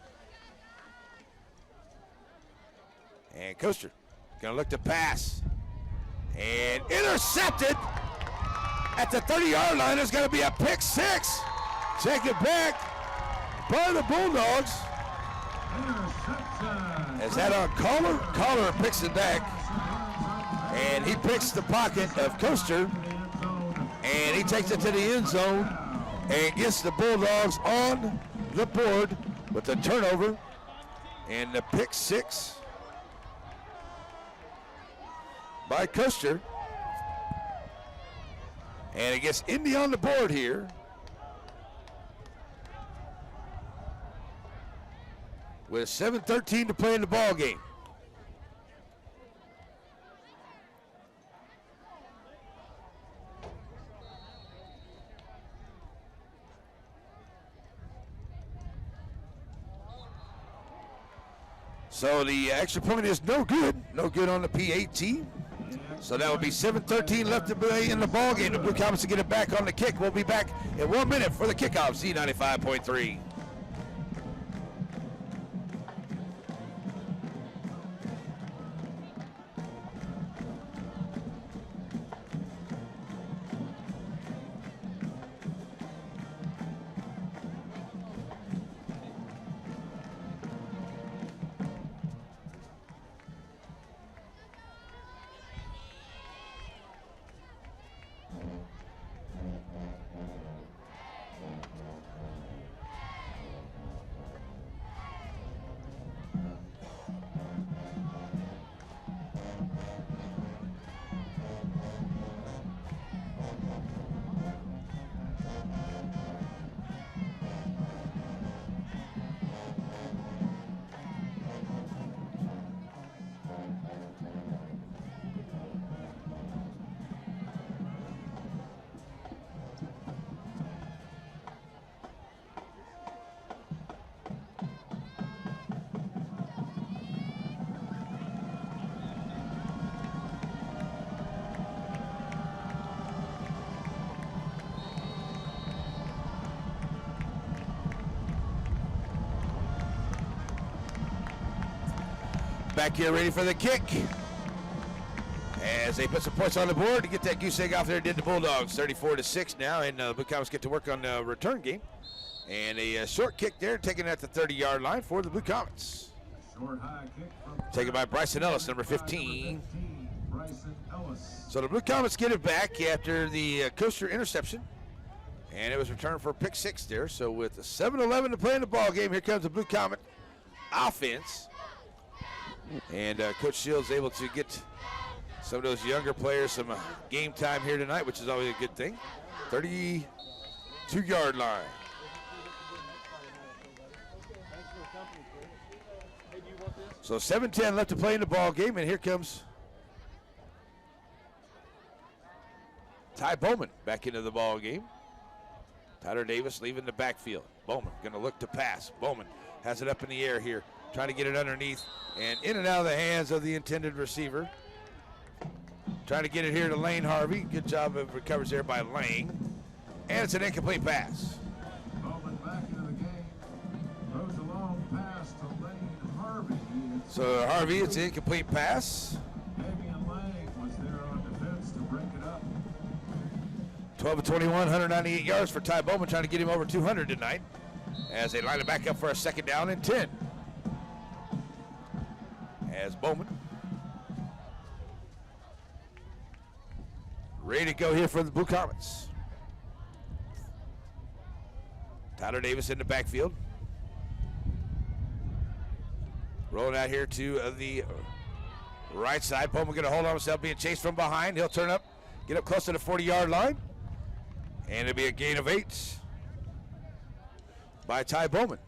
And Coaster gonna look to pass. And intercepted at the 30-yard line. There's gonna be a pick 6. Take it back by the Bulldogs. Is that on Collar? Collar picks it back. And he picks the pocket of Coaster. And he takes it to the end zone and gets the Bulldogs on the board with the turnover and the pick 6 by Coaster. And it gets Indy on the board here. With 7:13 to play in the ball game. So the extra point is no good. No good on the PAT. So that will be 7:13 left to play in the ball game. The Blue Comets to get it back on the kick. We'll be back in 1 minute for the kickoff. Z95.3. Back here ready for the kick. As they put some points on the board to get that goose egg off there, did the Bulldogs. 34-6 now, and the Blue Comets get to work on the return game. And a short kick there, taken at the 30-yard line for the Blue Comets. Short high kick from Taken by Bryson Ellis, number 15. Bryson Ellis. So the Blue Comets get it back after the coaster interception. And it was returned for a pick 6 there. So with 7:11 to play in the ball game, here comes the Blue Comet offense. And Coach Shields able to get some of those younger players some game time here tonight, which is always a good thing. 32-yard line. So 7:10 left to play in the ball game, and here comes Ty Bowman back into the ball game. Tyler Davis leaving the backfield. Bowman going to look to pass. Bowman has it up in the air here, trying to get it underneath and in and out of the hands of the intended receiver. Trying to get it here to Lane Harvey. Good job of recovers there by Lane. And it's an incomplete pass. Bowman back into the game. Throws a long pass to Lane Harvey. So Harvey, it's an incomplete pass. Damian Lang was there on defense to break it up. 12 of 21, 198 yards for Ty Bowman, trying to get him over 200 tonight as they line it back up for a 2nd down and 10. As Bowman ready to go here for the Blue Comets. Tyler Davis in the backfield. Rolling out here to the right side. Bowman going to hold on himself, being chased from behind. He'll turn up, get up close to the 40-yard line. And it'll be a gain of 8 by Ty Bowman.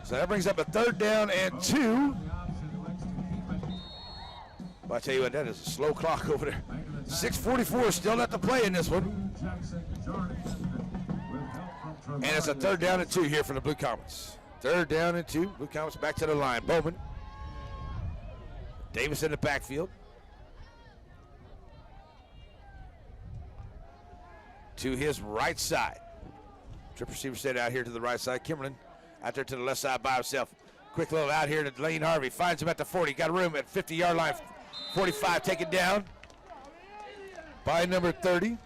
So that brings up a 3rd down and 2. But I tell you what, that is a slow clock over there. 6:44 still left to play in this one. And it's a 3rd down and 2 here for the Blue Comets. 3rd down and 2. Blue Comets back to the line. Bowman. Davis in the backfield. To his right side. Trip receiver set out here to the right side. Kimberlin out there to the left side by himself. Quick little out here to Lane Harvey. Finds him at the 40. Got room at 50-yard line. 45 taken down by number 30.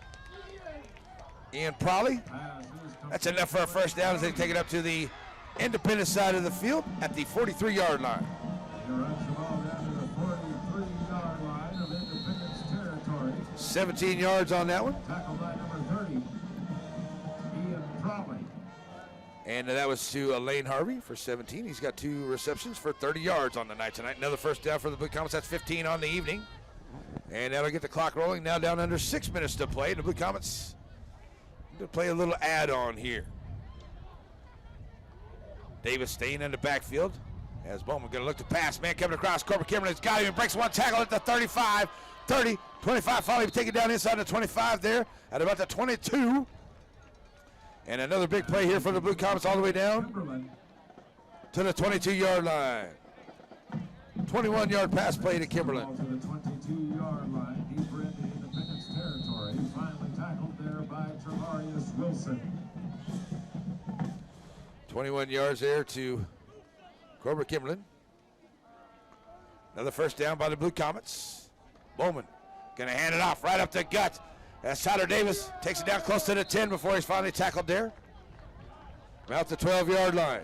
Ian Prolly. That's enough for a 1st down as they take it up to the independent side of the field at the 43-yard line. He runs the ball down to the 43-yard line of Independence territory. 17 yards on that one. Tackled by number 30, Ian Prolly. And that was to Lane Harvey for 17. He's got 2 receptions for 30 yards on the night tonight. Another 1st down for the Blue Comets. That's 15 on the evening. And that'll get the clock rolling. Now down under 6 minutes to play. The Blue Comets going to play a little add-on here. Davis staying in the backfield. As Bowman going to look to pass. Man coming across. Corbin Kimberlin's got him. Breaks one tackle at the 35. 30, 25. Finally taken down inside the 25 there at about the 22. And another big play here for the Blue Comets all the way down to the 22-yard line. 21-yard pass play to Ball Kimberlin. to the 22-yard line, deeper into Independence territory. Finally tackled there by Trevarius Wilson. 21 yards there to Cobra Kimberlin. Another first down by the Blue Comets. Bowman gonna hand it off right up the gut. As Tyler Davis takes it down close to the 10 before he's finally tackled there. Out the 12-yard line.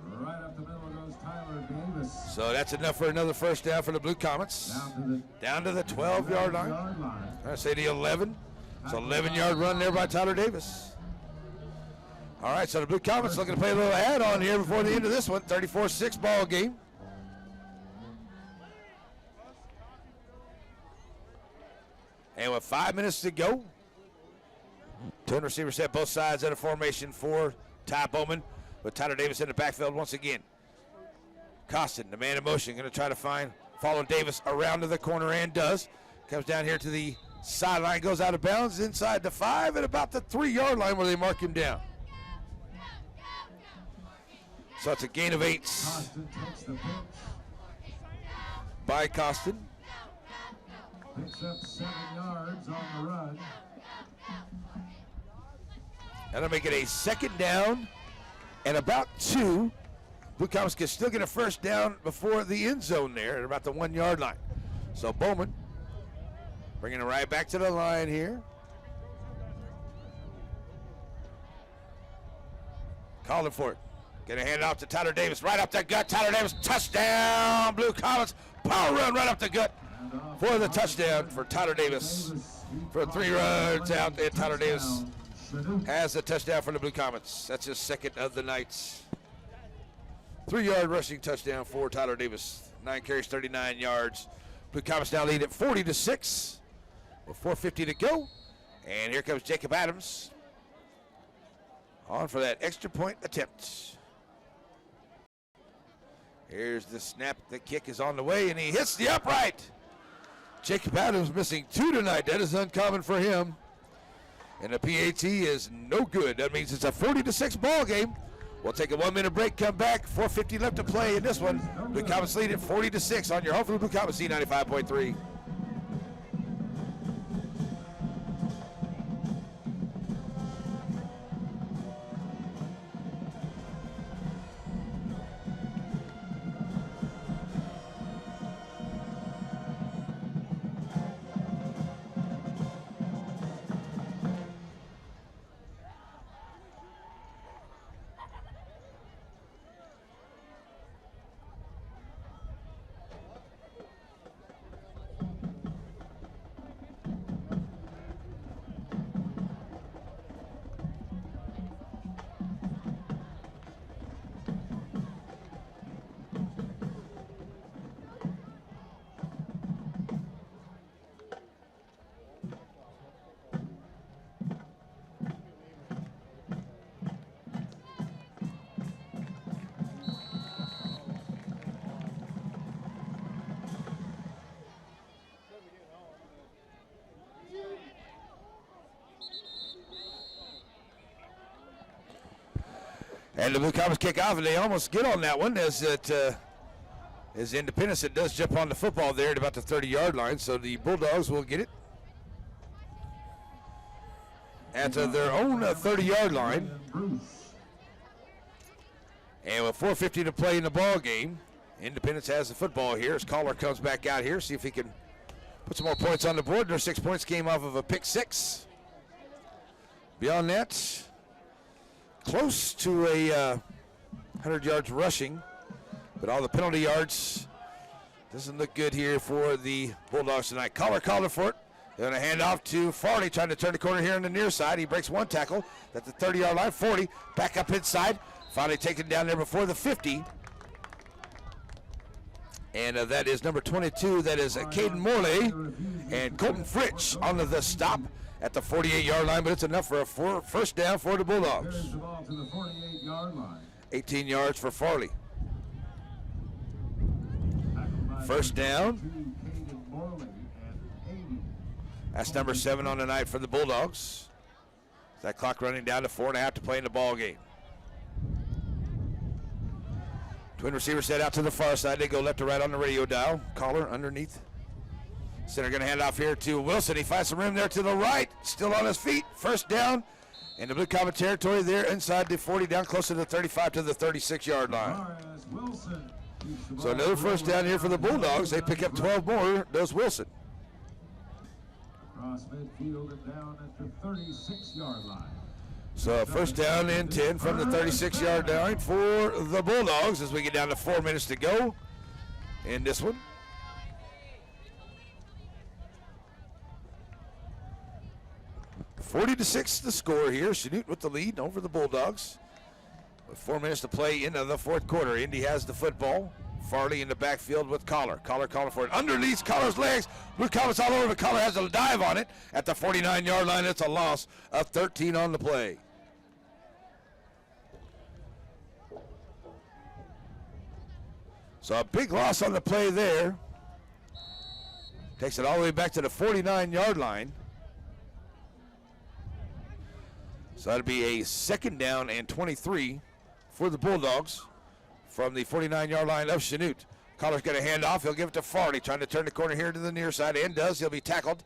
Right up the middle goes Tyler Davis. So that's enough for another first down for the Blue Comets. Down to the 12-yard line. I say the 11. It's an 11-yard run there by Tyler Davis. All right, so the Blue Comets looking to play a little add-on here before the end of this one. 34-6 ball game. And with 5 minutes to go, 10 receivers set both sides of the formation for Ty Bowman, with Tyler Davis in the backfield once again. Costin, the man in motion, going to try to follow Davis around to the corner and does. Comes down here to the sideline, goes out of bounds inside the 5 at about the 3-yard line where they mark him down. So it's a gain of 8 Costin takes the pitch. by Costin. Picks up 7 yards on the run. That'll make it a second down and about 2. Blue Comets can still get a first down before the end zone there at about the 1-yard line. So Bowman bringing it right back to the line here. Calling for it. Gonna hand it off to Tyler Davis. Right up the gut. Tyler Davis, touchdown. Blue Comets, power run right up the gut for the touchdown for Tyler Davis. For 3 runs out there, Tyler Davis has a touchdown for the Blue Comets. That's his second of the night. 3-yard rushing touchdown for Tyler Davis. 9 carries, 39 yards. Blue Comets now lead at 40-6 with 4:50 to go. And here comes Jacob Adams on for that extra point attempt. Here's the snap. The kick is on the way, and he hits the upright. Jacob Adams missing 2 tonight. That is uncommon for him. And the PAT is no good. That means it's a 40-6 ball game. We'll take a 1-minute break, come back. 4:50 left to play in this one. Blue Comets lead at 40-6 on your home for the Blue Comets C95.3. And the Blue Comets kick off, and they almost get on that one as Independence. It does jump on the football there at about the 30-yard line, so the Bulldogs will get it at their own 30-yard line. And with 4:50 to play in the ball game, Independence has the football here as Caller comes back out here, see if he can put some more points on the board. Their 6 points came off of a pick 6. Beyond that, close to a 100 yards rushing, but all the penalty yards doesn't look good here for the Bulldogs tonight. Caller called it for it. They're going to hand off to Farley, trying to turn the corner here on the near side. He breaks one tackle at the 30-yard line. 40, back up inside. Finally taken down there before the 50. And that is number 22. That is Caden Morley and Colton Fritsch on the stop at the 48-yard line, but it's enough for a first down for the Bulldogs. Carries the ball to the 48-yard line. 18 yards for Farley. First down. Caden Morley and 80. That's number 7 on the night for the Bulldogs. That clock running down to 4.5 to play in the ball game. Twin receiver set out to the far side. They go left to right on the radio dial. Caller underneath. Center going to hand off here to Wilson. He finds some room there to the right. Still on his feet. First down in the Blue Comet territory there inside the 40, down close to the 35 to the 36-yard line. So another first down here for the Bulldogs. They pick up 12 more. Does Wilson. Across midfield and down at the 36-yard line. So first down and 10 from the 36-yard line for the Bulldogs as we get down to 4 minutes to go in this one. (40-6) the score here. Chanute with the lead over the Bulldogs. With 4 minutes to play into the fourth quarter. Indy has the football. Farley in the backfield with Collar. Collar calling for it. Underneath Collar's legs. Blue Comets all over, but Collar has a dive on it at the 49-yard line. It's a loss of 13 on the play. So a big loss on the play there. Takes it all the way back to the 49-yard line. So that'll be a second down and 23 for the Bulldogs from the 49-yard line of Chanute. Collar's going to hand off. He'll give it to Farley, trying to turn the corner here to the near side, and does. He'll be tackled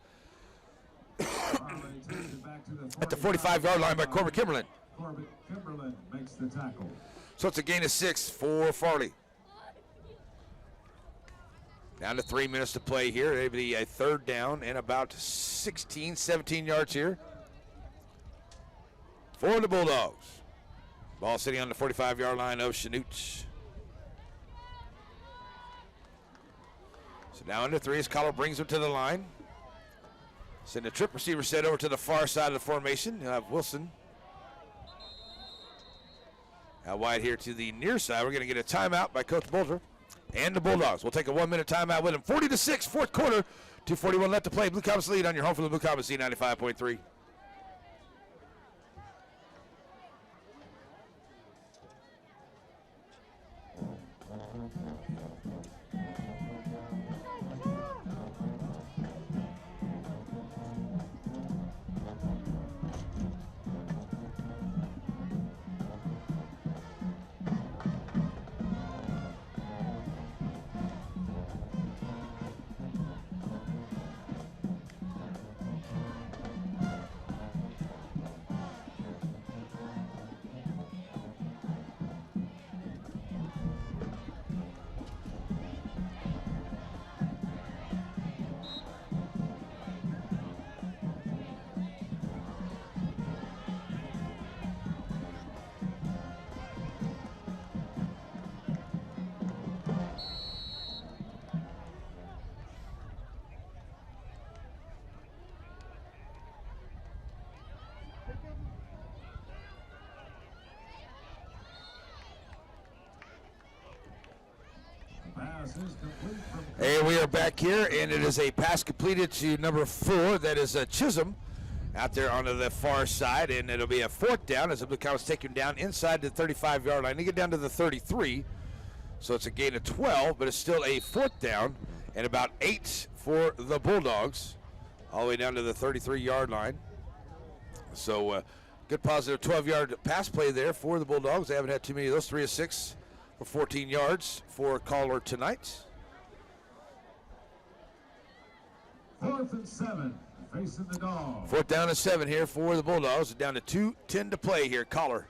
at the 45-yard line by Corbett Kimberlin. Corbett Kimberlin makes the tackle. So it's a gain of 6 for Farley. Down to 3 minutes to play here. It'll be a third down and about 16, 17 yards here for the Bulldogs. Ball sitting on the 45-yard line of Chanute. So now under 3 as Collar brings him to the line. Send a trip receiver set over to the far side of the formation. You'll have Wilson out wide here to the near side. We're going to get a timeout by Coach Bolter and the Bulldogs. We'll take a 1 minute timeout with them. 40-6, fourth quarter, 2:41 left to play. Blue Comets lead on your home for the Blue Comets, Z95.3. And we are back here, and it is a pass completed to number 4. That is Chisholm out there on the far side, and it'll be a fourth down as the Blue Comets take him down inside the 35-yard line. They get down to the 33, so it's a gain of 12, but it's still a fourth down and about 8 for the Bulldogs, all the way down to the 33-yard line. So good positive 12-yard pass play there for the Bulldogs. They haven't had too many of those. 3 of 6 for 14 yards for Collar tonight. 4th and 7, facing the Dogs. 4th down and 7 here for the Bulldogs. Down to 2:10 to play here. Collar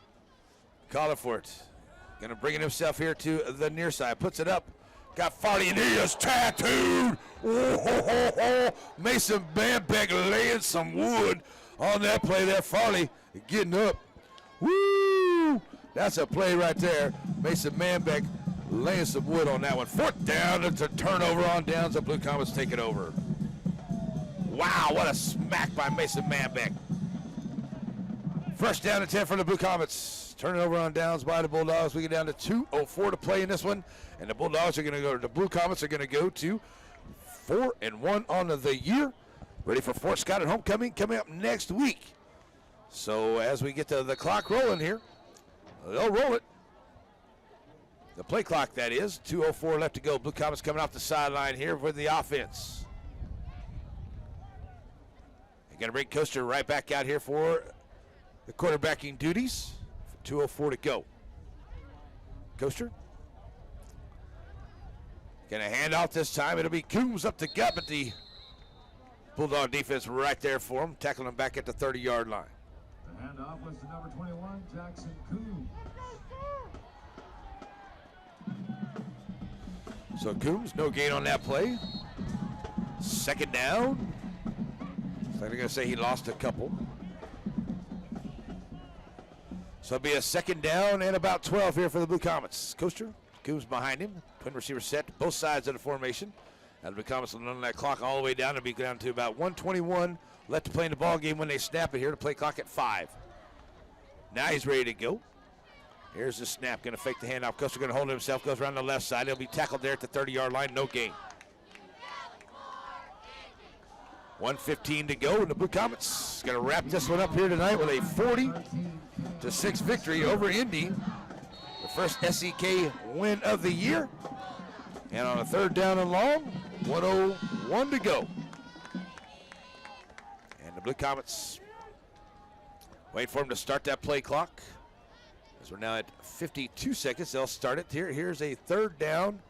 for it. Going to bring it himself here to the near side. Puts it up. Got Farley, and he is tattooed. Oh, ho, ho, ho. Mason Bambeck laying some wood on that play there. Farley getting up. Woo! That's a play right there. Mason Bambeck laying some wood on that one. 4th down. It's a turnover on downs. The Blue Comets take it over. Wow, what a smack by Mason Manbeck. First down and 10 for the Blue Comets. Turning over on downs by the Bulldogs. We get down to 2:04 to play in this one. And the Bulldogs are going to go, the Blue Comets are going to go to 4-1 on the year. Ready for Fort Scott at homecoming coming up next week. So as we get the clock rolling here, they'll roll it. The play clock, that is. 2:04 left to go. Blue Comets coming off the sideline here with the offense. They're going to bring Coaster right back out here for the quarterbacking duties. 2:04 to go. Coaster. Gonna hand off this time. It'll be Coombs up the gut, but the Bulldog defense right there for him, tackling him back at the 30-yard line. The handoff was to number 21, Jackson Coombs. So Coombs, no gain on that play. Second down. So they're gonna say he lost a couple. So it'll be a second down and about 12 here for the Blue Comets. Coaster, Coombs behind him. Twin receiver set, both sides of the formation. Now the Blue Comets will run that clock all the way down. It'll be down to about 1:21 left to play in the ball game when they snap it here to play clock at 5. Now he's ready to go. Here's the snap, gonna fake the handoff. Coaster gonna hold it himself, goes around the left side. He'll be tackled there at the 30-yard line, no gain. 1:15 to go, and the Blue Comets gonna wrap this one up here tonight with a 40-6 victory over Indy. The first SEK win of the year. And on a third down and long, 1:01 to go. And the Blue Comets wait for him to start that play clock. As we're now at 52 seconds, they'll start it here. Here's a third down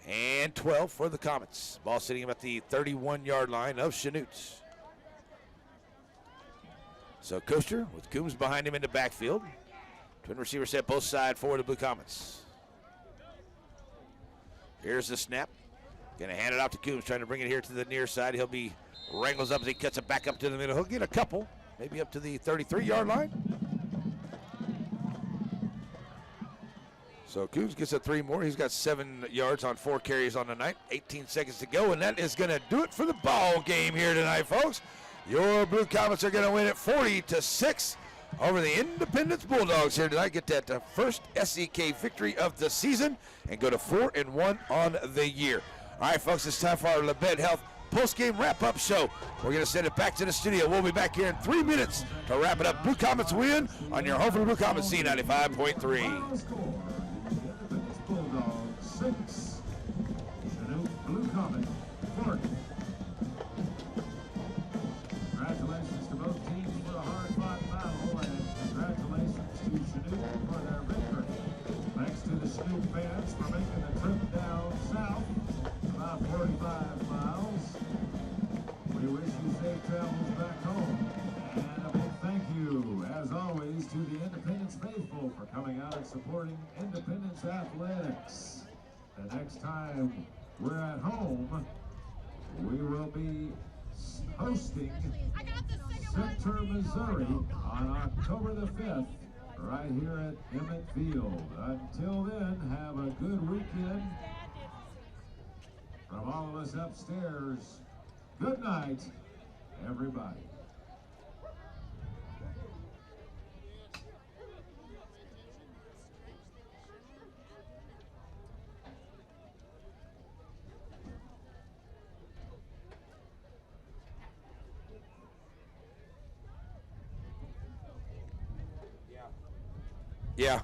and 12 for the Comets. Ball sitting at the 31-yard line of Chanute. So Coaster with Coombs behind him in the backfield. Twin receiver set both sides for the Blue Comets. Here's the snap. Gonna hand it off to Coombs, trying to bring it here to the near side. He'll be wrangles up as he cuts it back up to the middle. He'll get a couple, maybe up to the 33-yard line. So Coombs gets a 3 more. He's got 7 yards on 4 carries on the night. 18 seconds to go, and that is going to do it for the ball game here tonight, folks. Your Blue Comets are going to win it 40-6 over the Independence Bulldogs here tonight. Get that first SEK victory of the season and go to 4-1 on the year. All right, folks, it's time for our Labette Health post-game wrap-up show. We're going to send it back to the studio. We'll be back here in 3 minutes to wrap it up. Blue Comets win on your home for the Blue Comets C95.3. Bulldogs 6, Chanute Blue Comet 40. Congratulations to both teams for a hard-fought battle, and congratulations to Chanute for their victory. Thanks to the Chanute fans for making the trip down south, about 45 miles. We wish you safe travels back home. And a big thank you, as always, to the Independence faithful for coming out and supporting Independence Athletics. The next time we're at home, we will be hosting Center, Missouri on October the 5th, right here at Emmett Field. Until then, have a good weekend. From all of us upstairs, good night, everybody. Yeah.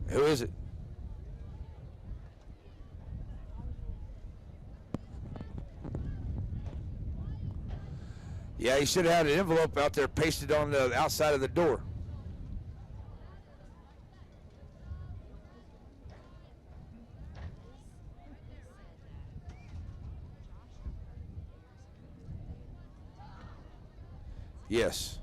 Who is it? Yeah, he should have had an envelope out there pasted on the outside of the door. Yes.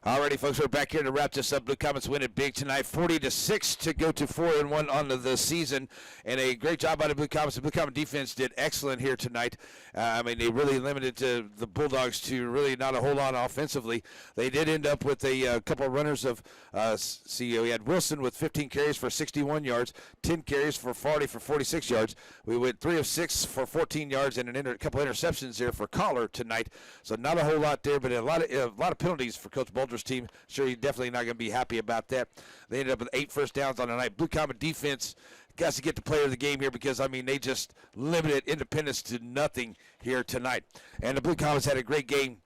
Alrighty, folks, we're back here to wrap this up. Blue Comets win it big tonight, 40-6 to go to 4-1 on the season, and a great job by the Blue Comets. The Blue Comet defense did excellent here tonight. They really limited the Bulldogs to really not a whole lot offensively. They did end up with a couple of runners of. We had Wilson with 15 carries for 61 yards, 10 carries for 46 yards. We went 3 of 6 for 14 yards and a couple interceptions there for Collar tonight. So not a whole lot there, but a lot of penalties for Coach Boulder's team. Sure, he's definitely not going to be happy about that. They ended up with 8 first downs on the night. Blue Comet defense got to get the player of the game here because, they just limited Independence to nothing here tonight. And the Blue Comets had a great game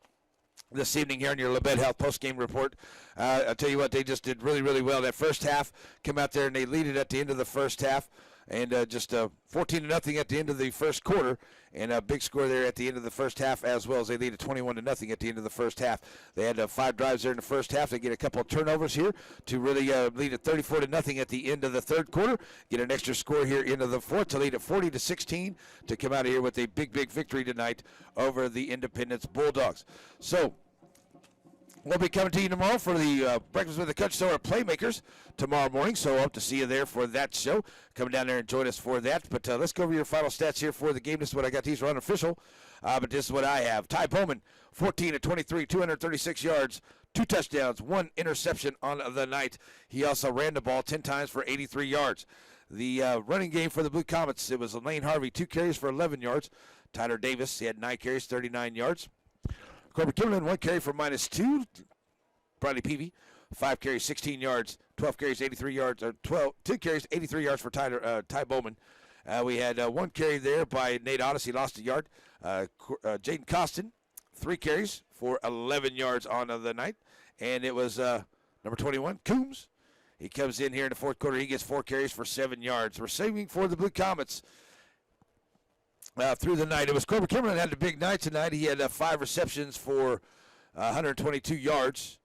this evening here on your Labette Health post-game report. I'll tell you what, they just did really, really well. That first half, come out there and they lead it at the end of the first half. And just 14-0 at the end of the first quarter, and a big score there at the end of the first half as well, as they lead at 21-0 at the end of the first half. They had 5 drives there in the first half. They get a couple of turnovers here to really lead at 34-0 at the end of the third quarter. Get an extra score here into the fourth to lead at 40-16 to come out of here with a big, big victory tonight over the Independence Bulldogs. So we'll be coming to you tomorrow for the Breakfast with the Coach Show, our Playmakers, tomorrow morning. So I hope to see you there for that show. Come down there and join us for that. But let's go over your final stats here for the game. This is what I got. These are unofficial, but this is what I have. Ty Bowman, 14 of 23, 236 yards, 2 touchdowns, 1 interception on the night. He also ran the ball 10 times for 83 yards. The running game for the Blue Comets, it was Lane Harvey, 2 carries for 11 yards. Tyler Davis, he had 9 carries, 39 yards. Corbett Kimberlin, 1 carry for -2. Bradley Peavy, 5 carries, 16 yards, 12 carries, 83 yards, or 2 carries, 83 yards for Ty Bowman. We had 1 carry there by Nate Otis. He lost a yard. Jaden Costin, 3 carries for 11 yards on the night. And it was number 21, Coombs. He comes in here in the fourth quarter. He gets 4 carries for 7 yards. Receiving for the Blue Comets through the night. It was Corbett Kimberlin had a big night tonight. He had 5 receptions for 122 yards.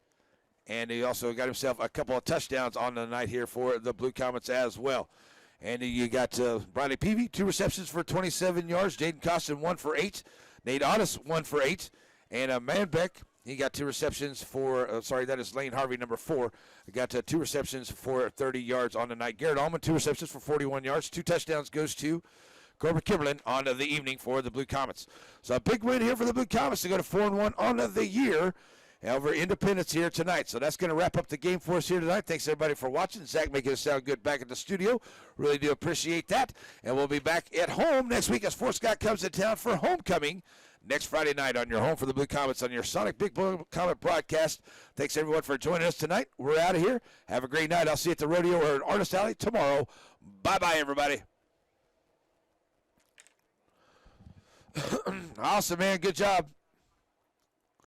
And he also got himself a couple of touchdowns on the night here for the Blue Comets as well. And you got Bradley Peavy, 2 receptions for 27 yards. Jaden Costin, 1 for 8. Nate Otis, 1 for 8. And Manbeck, he got 2 receptions for, that is Lane Harvey, number 4. He got 2 receptions for 30 yards on the night. Garrett Allman, 2 receptions for 41 yards. 2 touchdowns goes to Corbett Kimberlin on the evening for the Blue Comets. So a big win here for the Blue Comets to go to 4-1 on the year over Independence here tonight. So that's going to wrap up the game for us here tonight. Thanks, everybody, for watching. Zach making us sound good back at the studio. Really do appreciate that. And we'll be back at home next week as Fort Scott comes to town for homecoming next Friday night on your home for the Blue Comets on your Sonic Big Blue Comet broadcast. Thanks, everyone, for joining us tonight. We're out of here. Have a great night. I'll see you at the rodeo or at Artist Alley tomorrow. Bye-bye, everybody. Awesome, man. Good job.